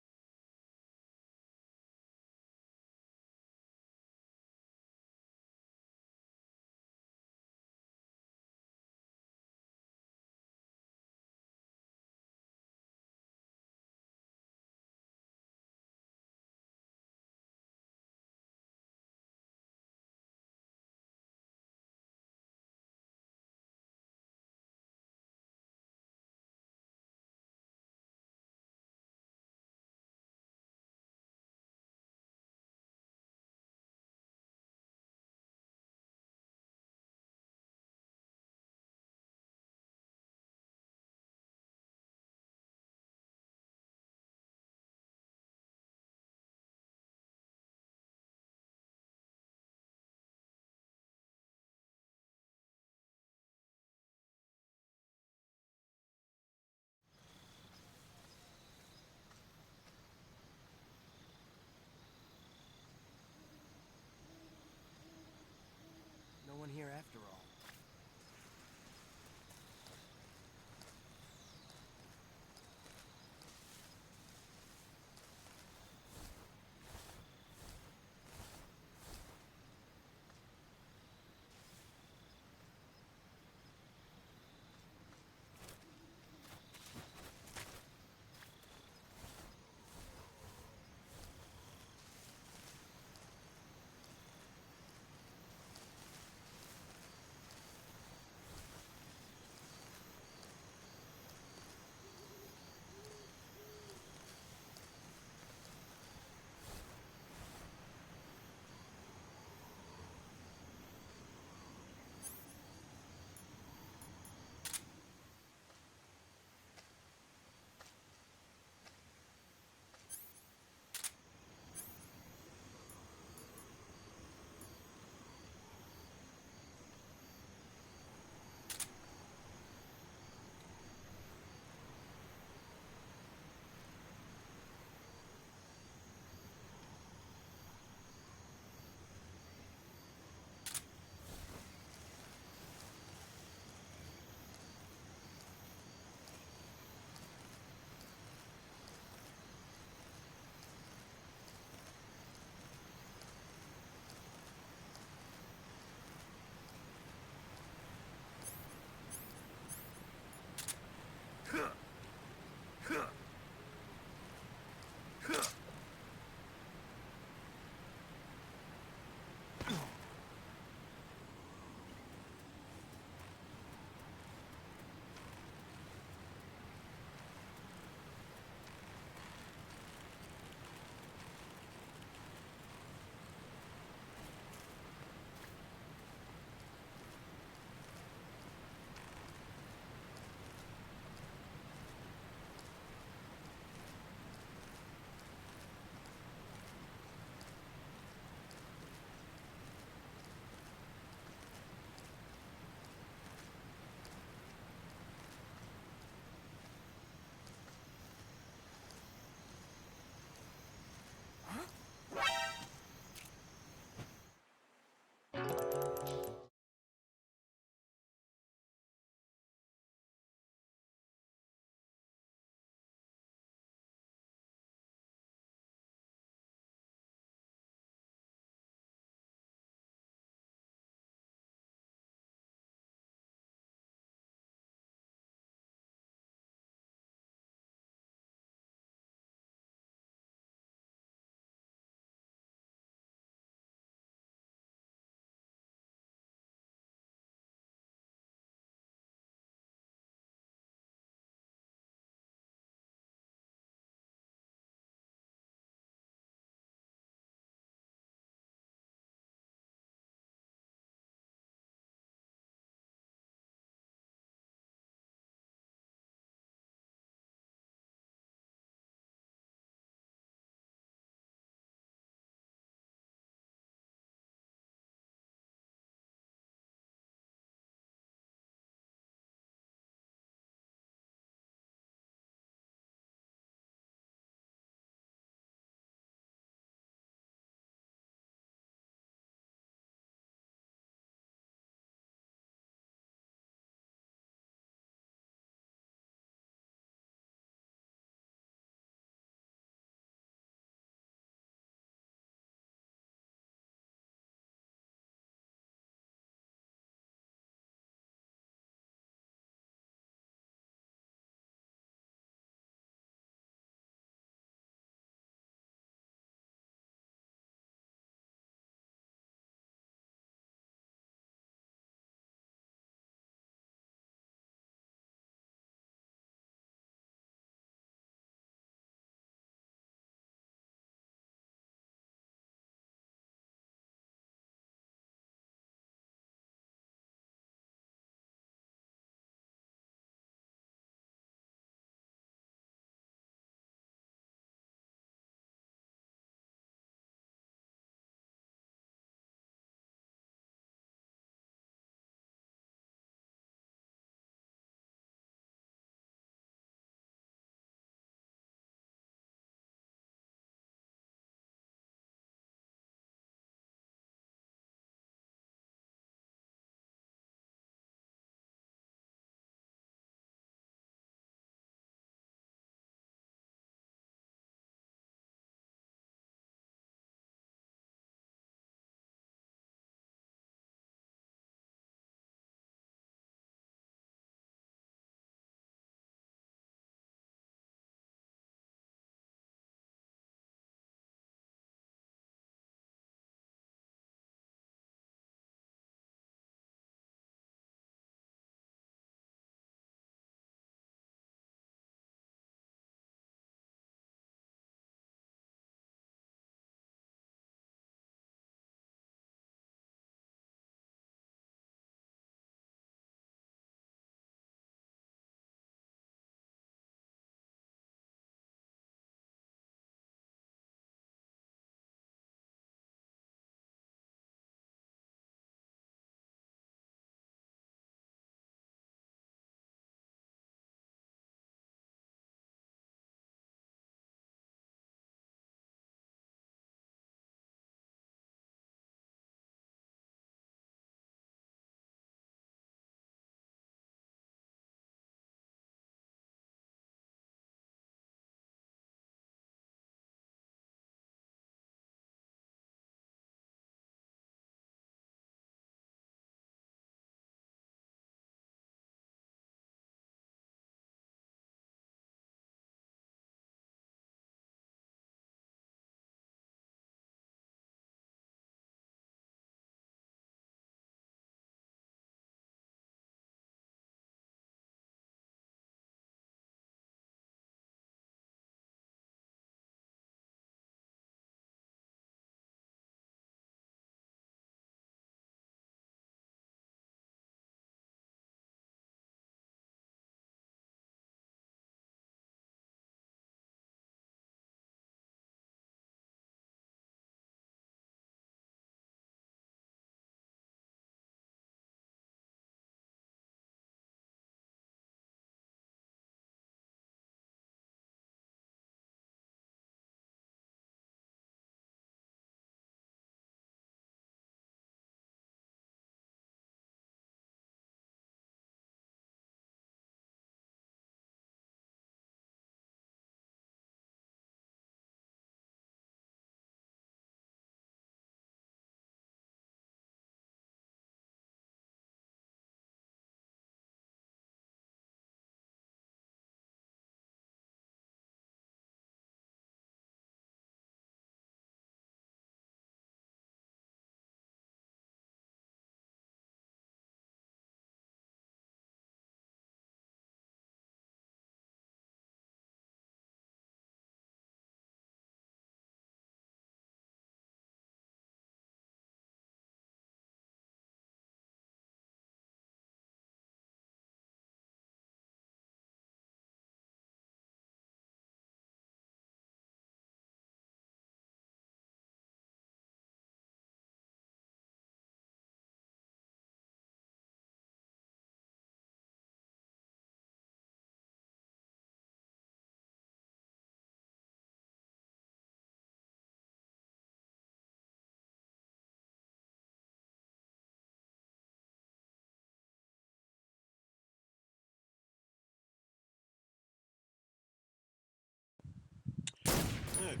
Alright,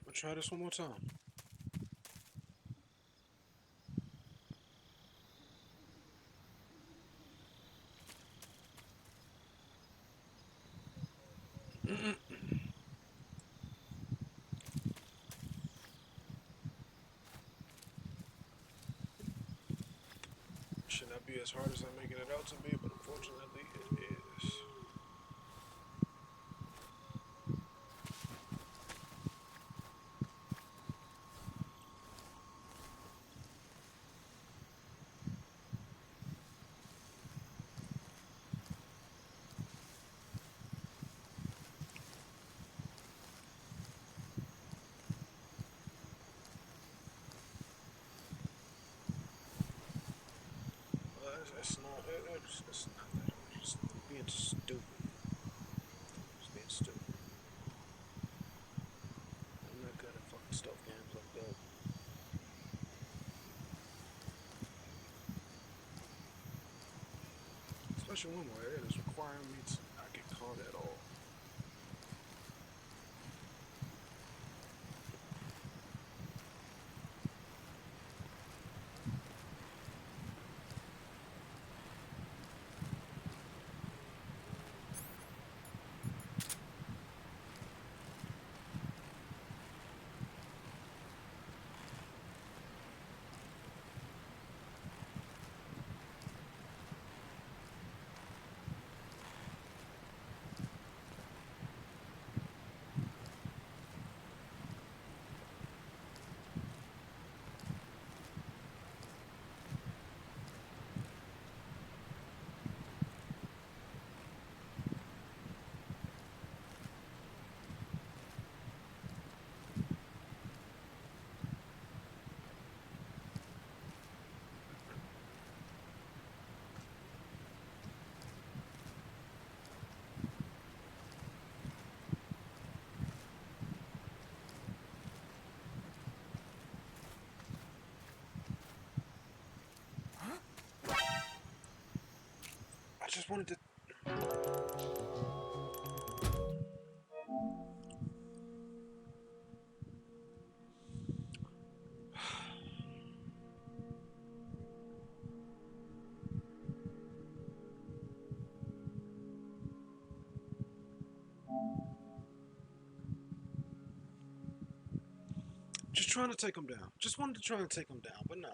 we'll try this one more time. Should not be as hard as I'm making it out to be, but unfortunately it is. It's not that hard. Just being stupid. Just being stupid. I'm not good at fucking stealth games like that. Especially one where it is requiring me to not get caught at all. I just wanted to. Just trying to take him down. Just wanted to try and take him down, but no.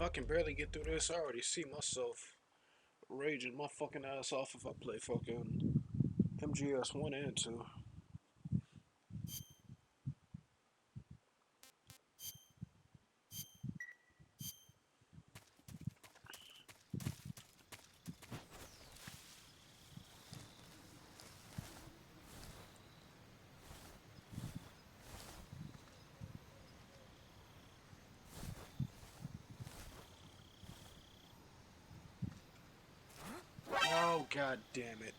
I can barely get through this, I already see myself raging my fucking ass off if I play fucking MGS 1 and 2. Oh, god damn it.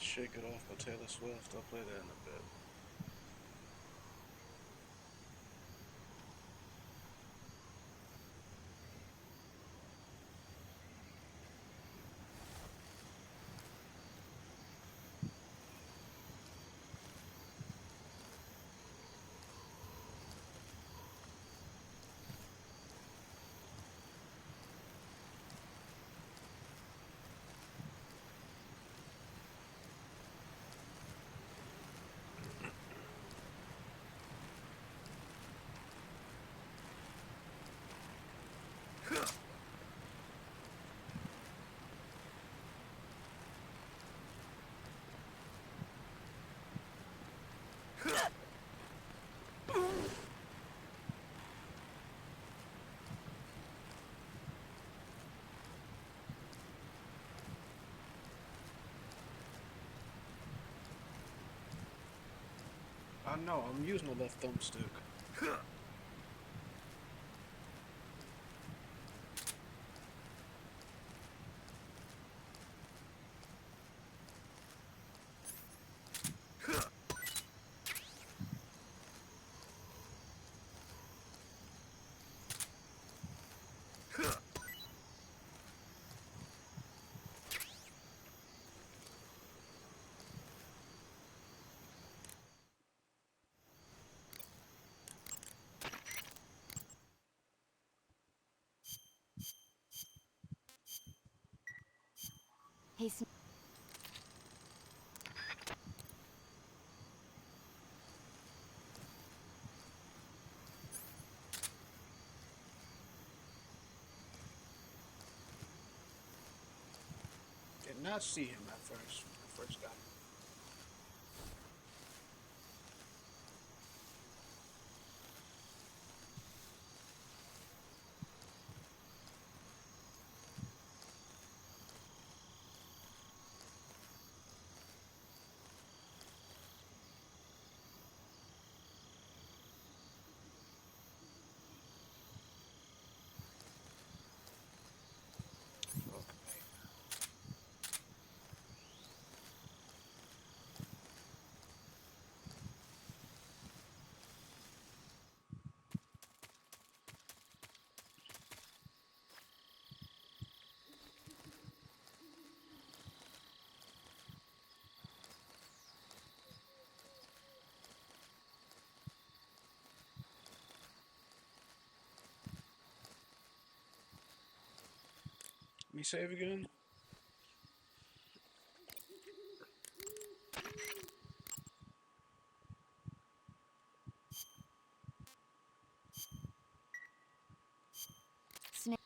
Shake It Off by Taylor Swift. I'll play that in a bit. I know, I'm using the left thumbstick. Hey, Did not see him at first when I first got him. Let me save again. Snake.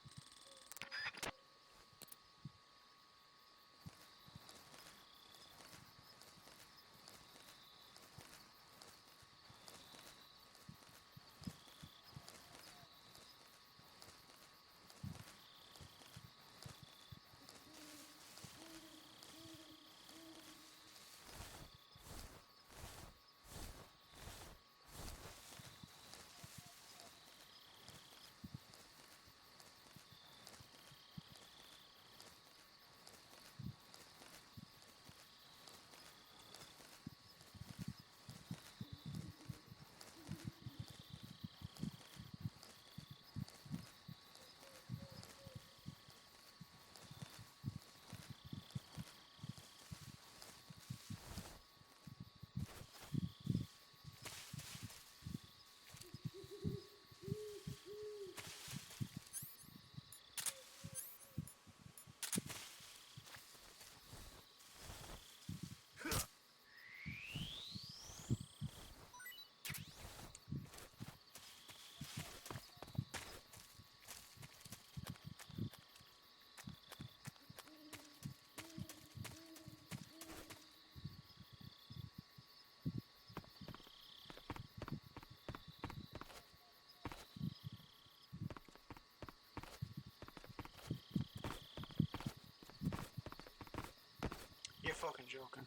You're fucking joking.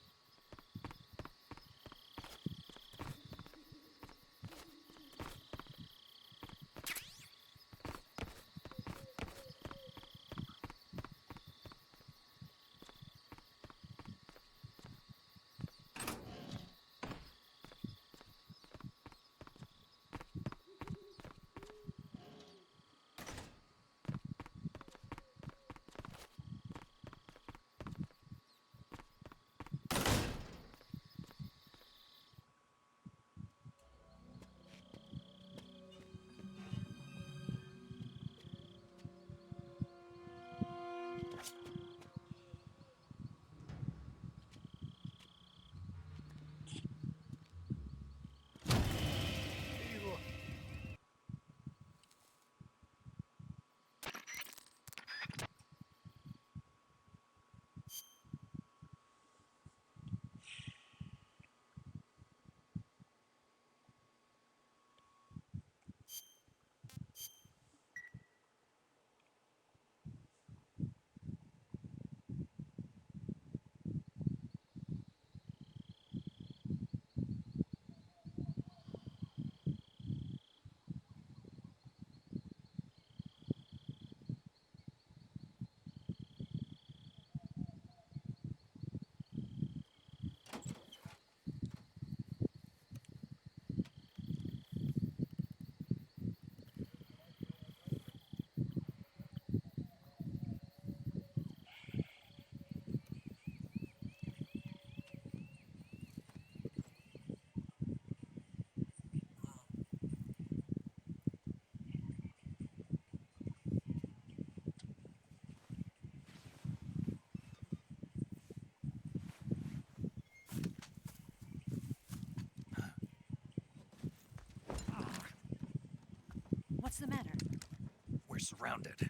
surrounded.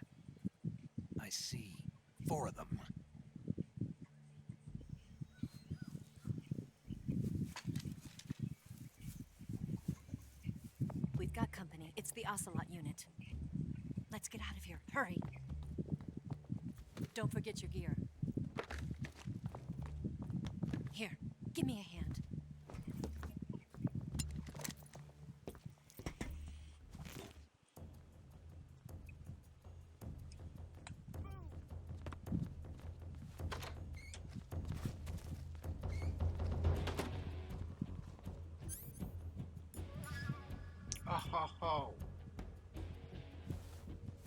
I see 4 of them. We've got company. It's the Ocelot unit. Let's get out of here. Hurry. Don't forget your gear. Here, give me a hand. Oh.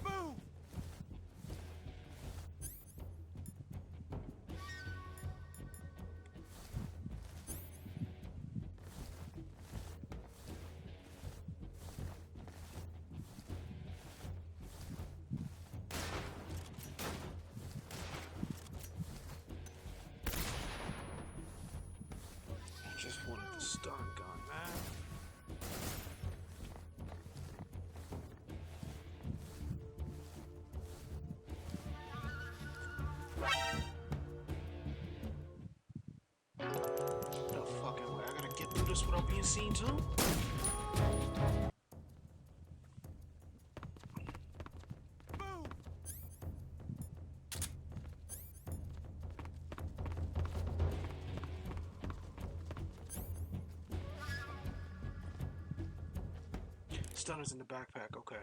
Move! I just wanted the stun gun, man. No fucking way. I gotta get through this without being seen too? Stunner's in the backpack, okay.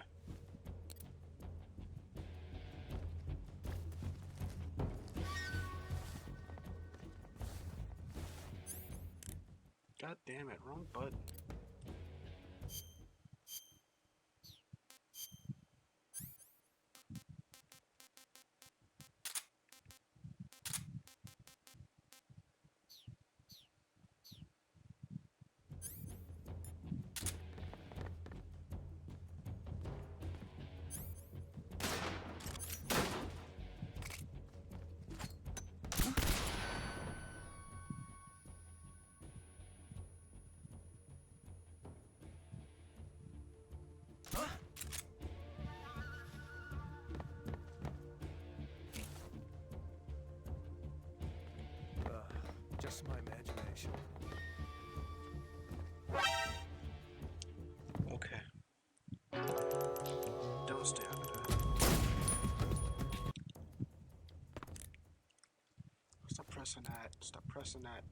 God damn it, wrong button. Just my imagination. Okay. Don't stay under that. Stop pressing that. Stop pressing that.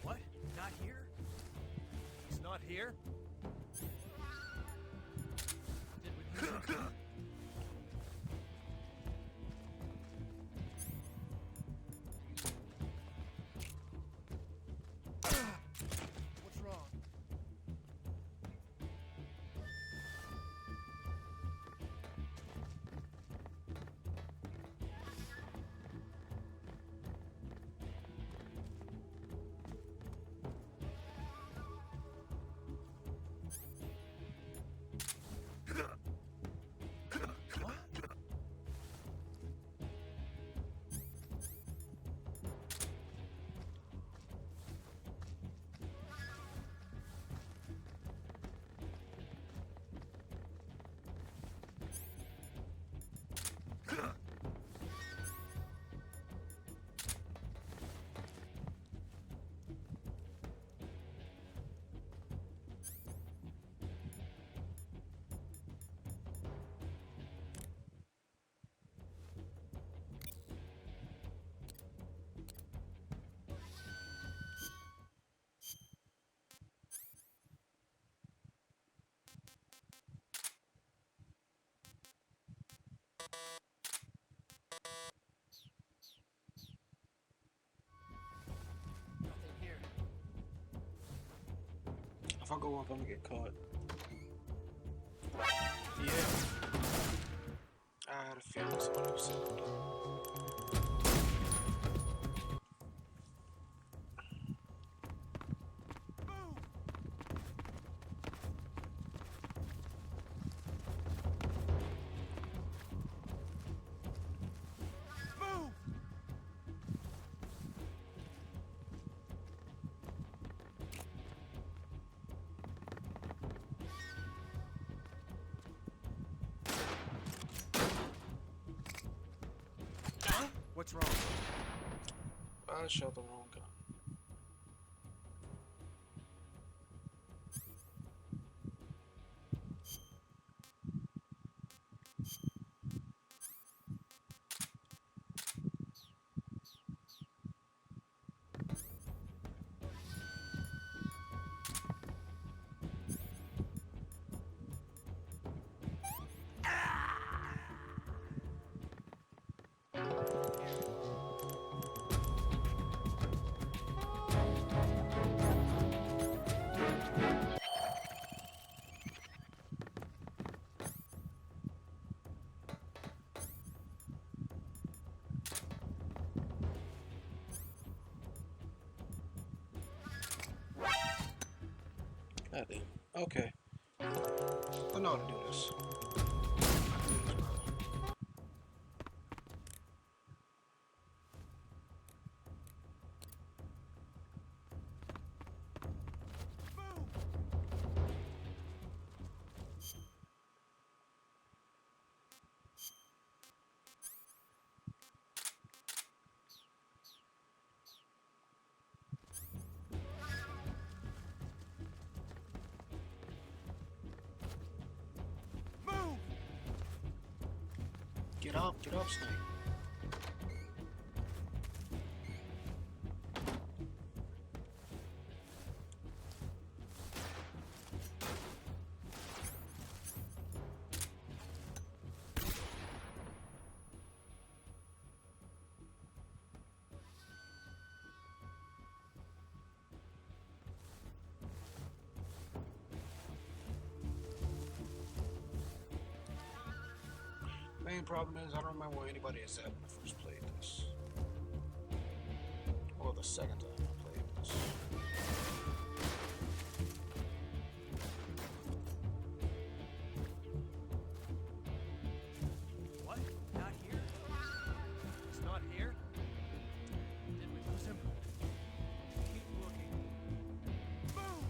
What? Not here? He's not here? What's wrong? I go up, I'm gonna get caught. Yeah. I had a feeling somebody was sitting there. What's wrong? I shot the wrong gun. God damn. Okay. I know how to do this. Get up, Snake. Main problem is I don't remember where anybody is at when I first played this. Or the second time I played this. What? Not here? He's not here? Did we lose him? Keep looking. Move!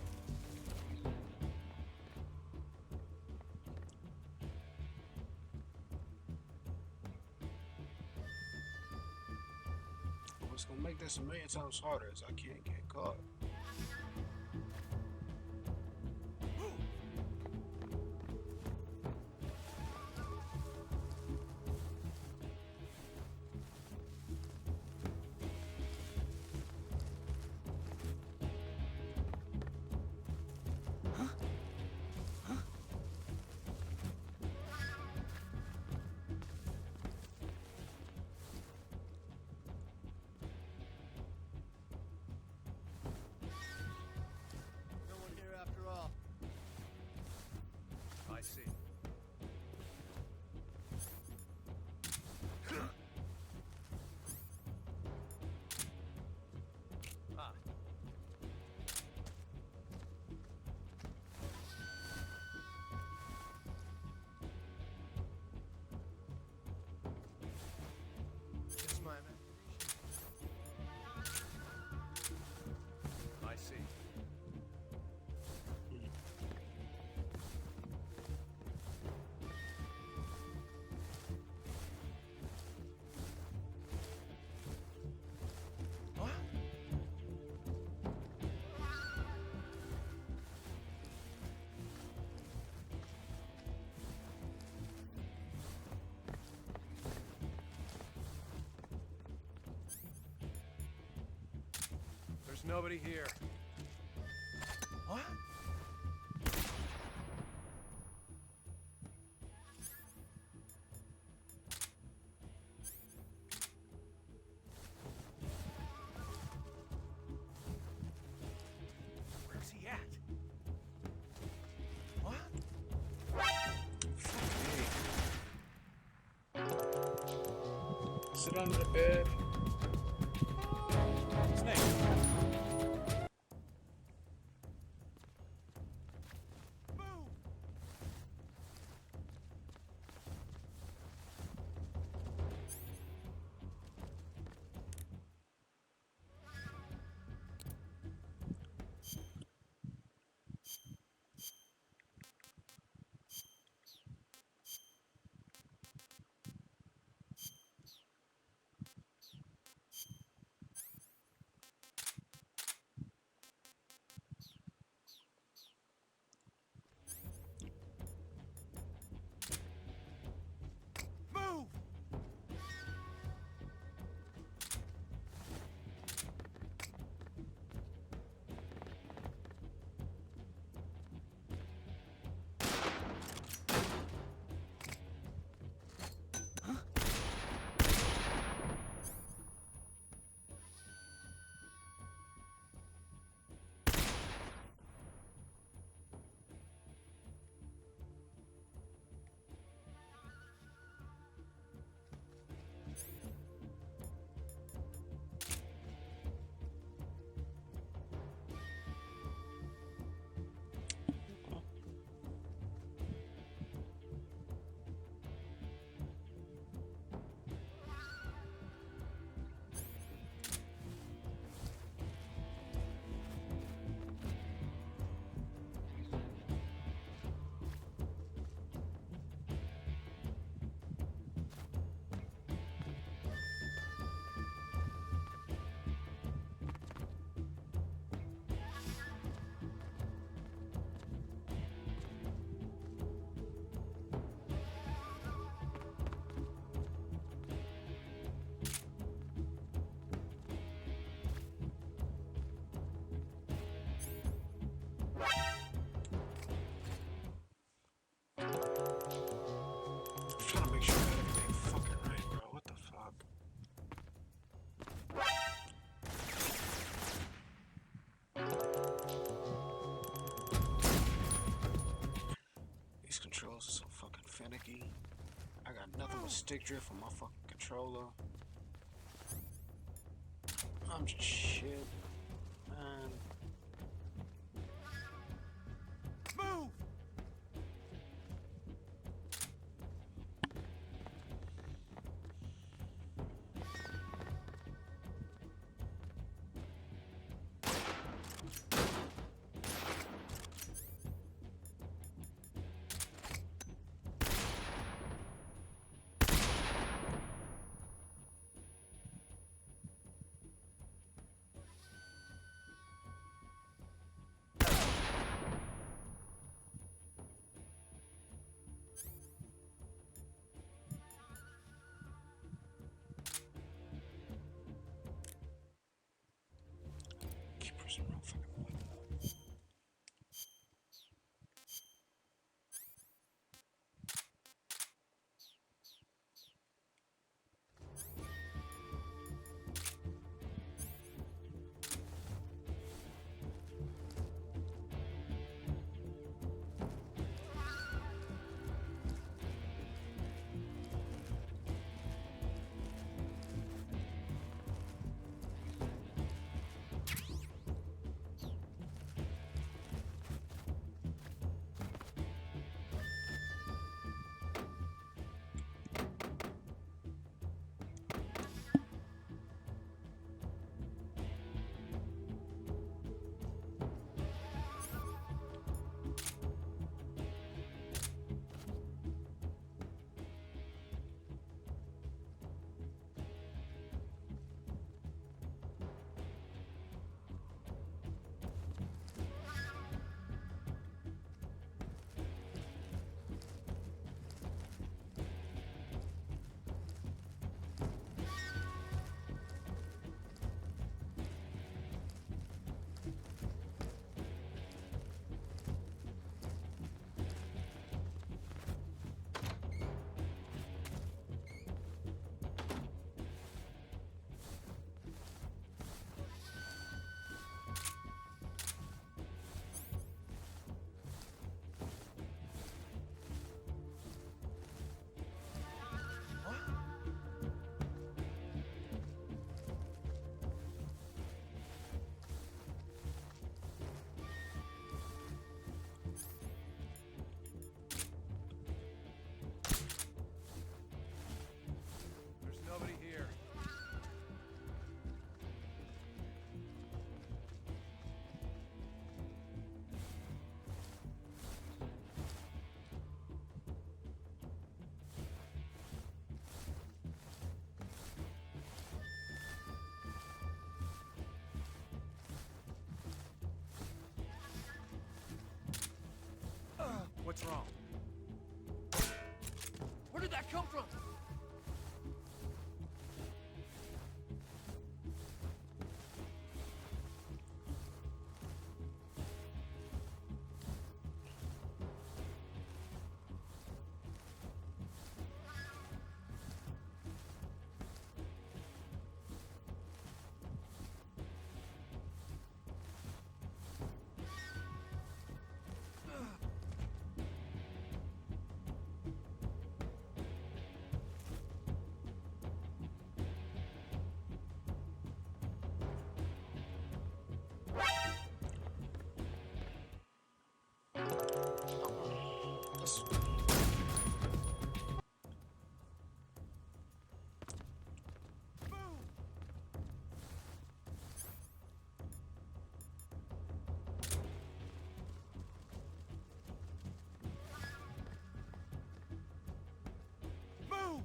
What's gonna make this a million times harder is I can't get caught. No one here after all. I see. Ah. Just my imagination. I see. What? There's nobody here. What? Where's he at? Sit under the bed. Snake. Move! I'm trying to make sure I got everything fucking right, bro. What the fuck? These controls are so fucking finicky. I got nothing but stick drift on my fucking controller. I'm just shit, man. Move! What's wrong? Where did that come from? Move!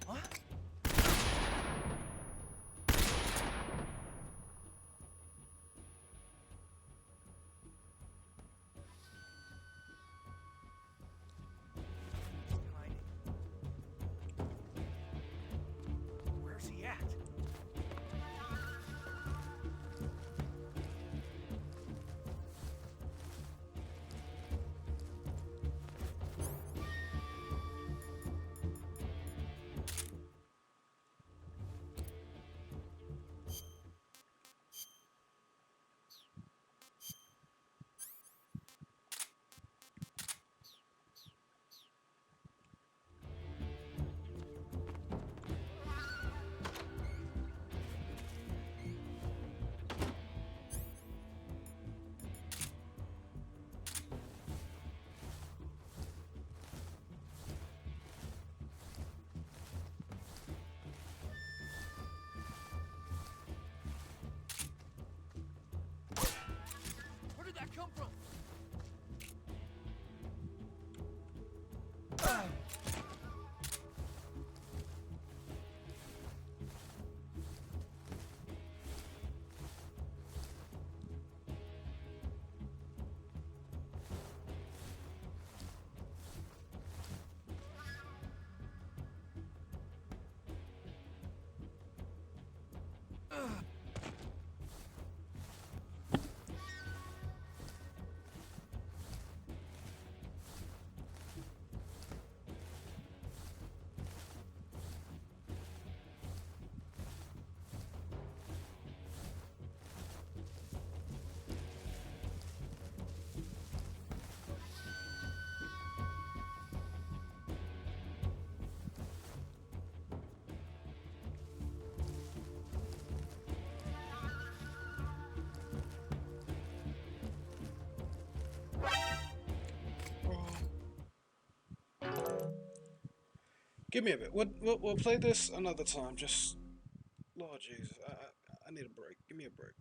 What? Where's he at? Where did that come from? Give me a bit. We'll play this another time. Just Lord Jesus, I need a break. Give me a break.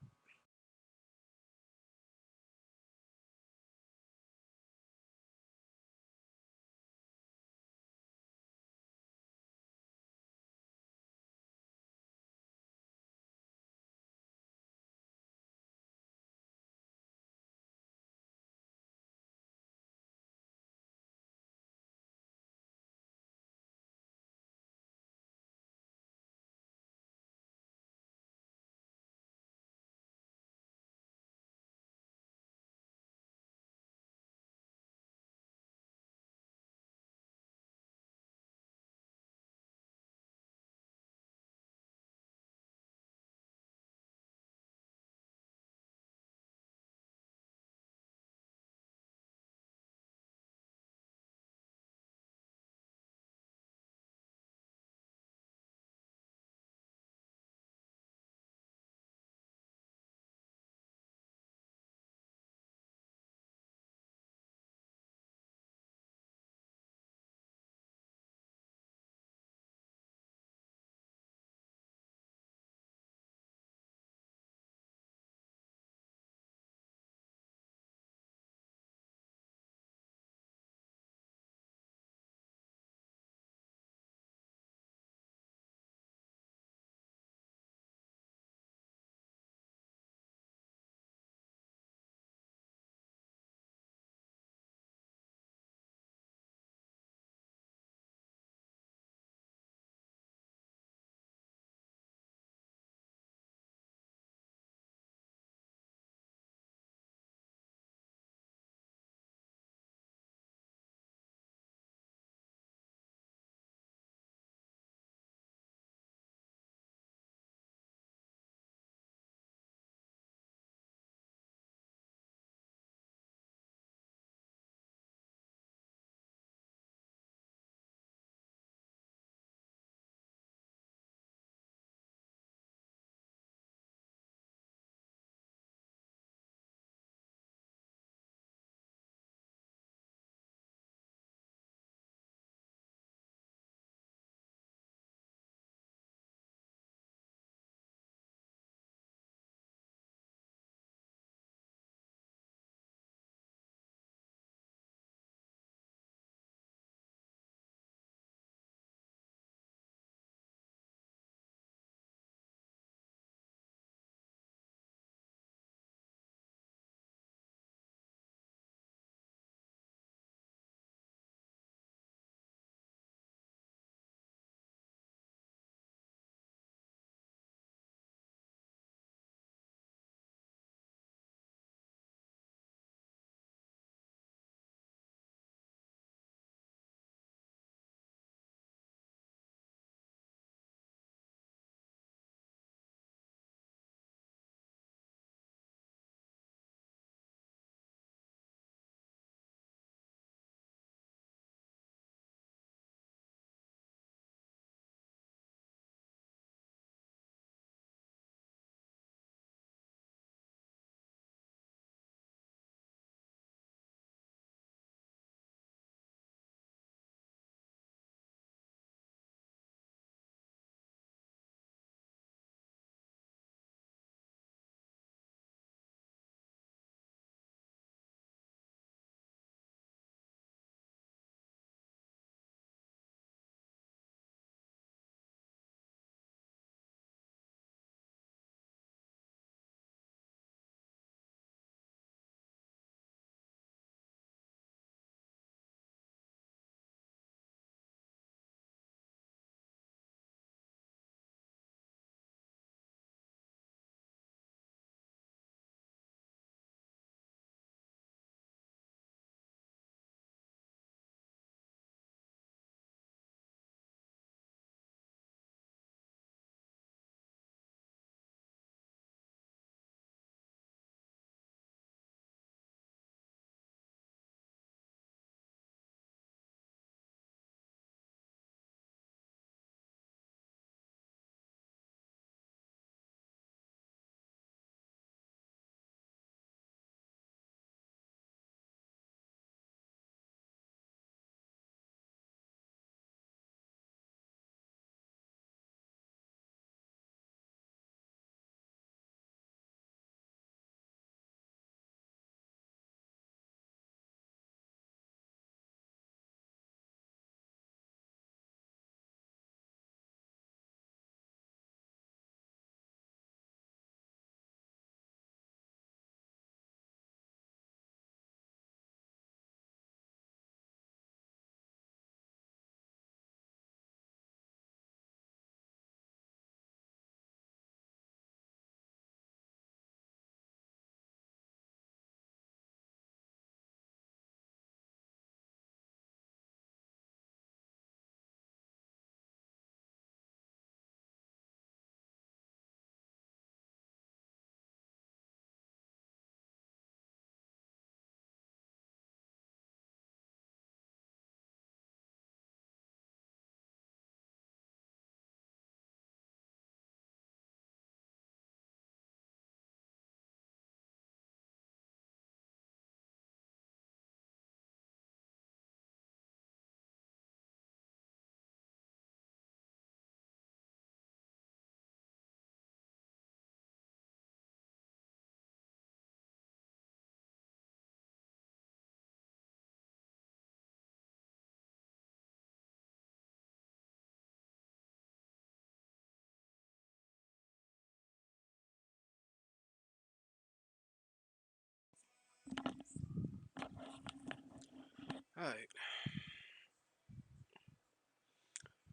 Alright.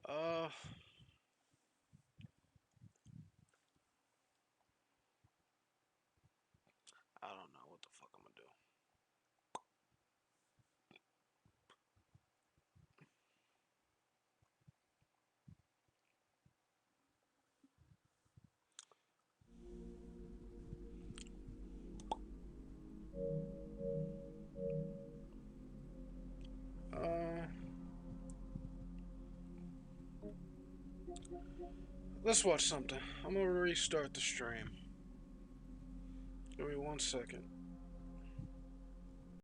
Uh, I don't know what the fuck I'm gonna do. Let's watch something. I'm gonna restart the stream. Give me 1 second.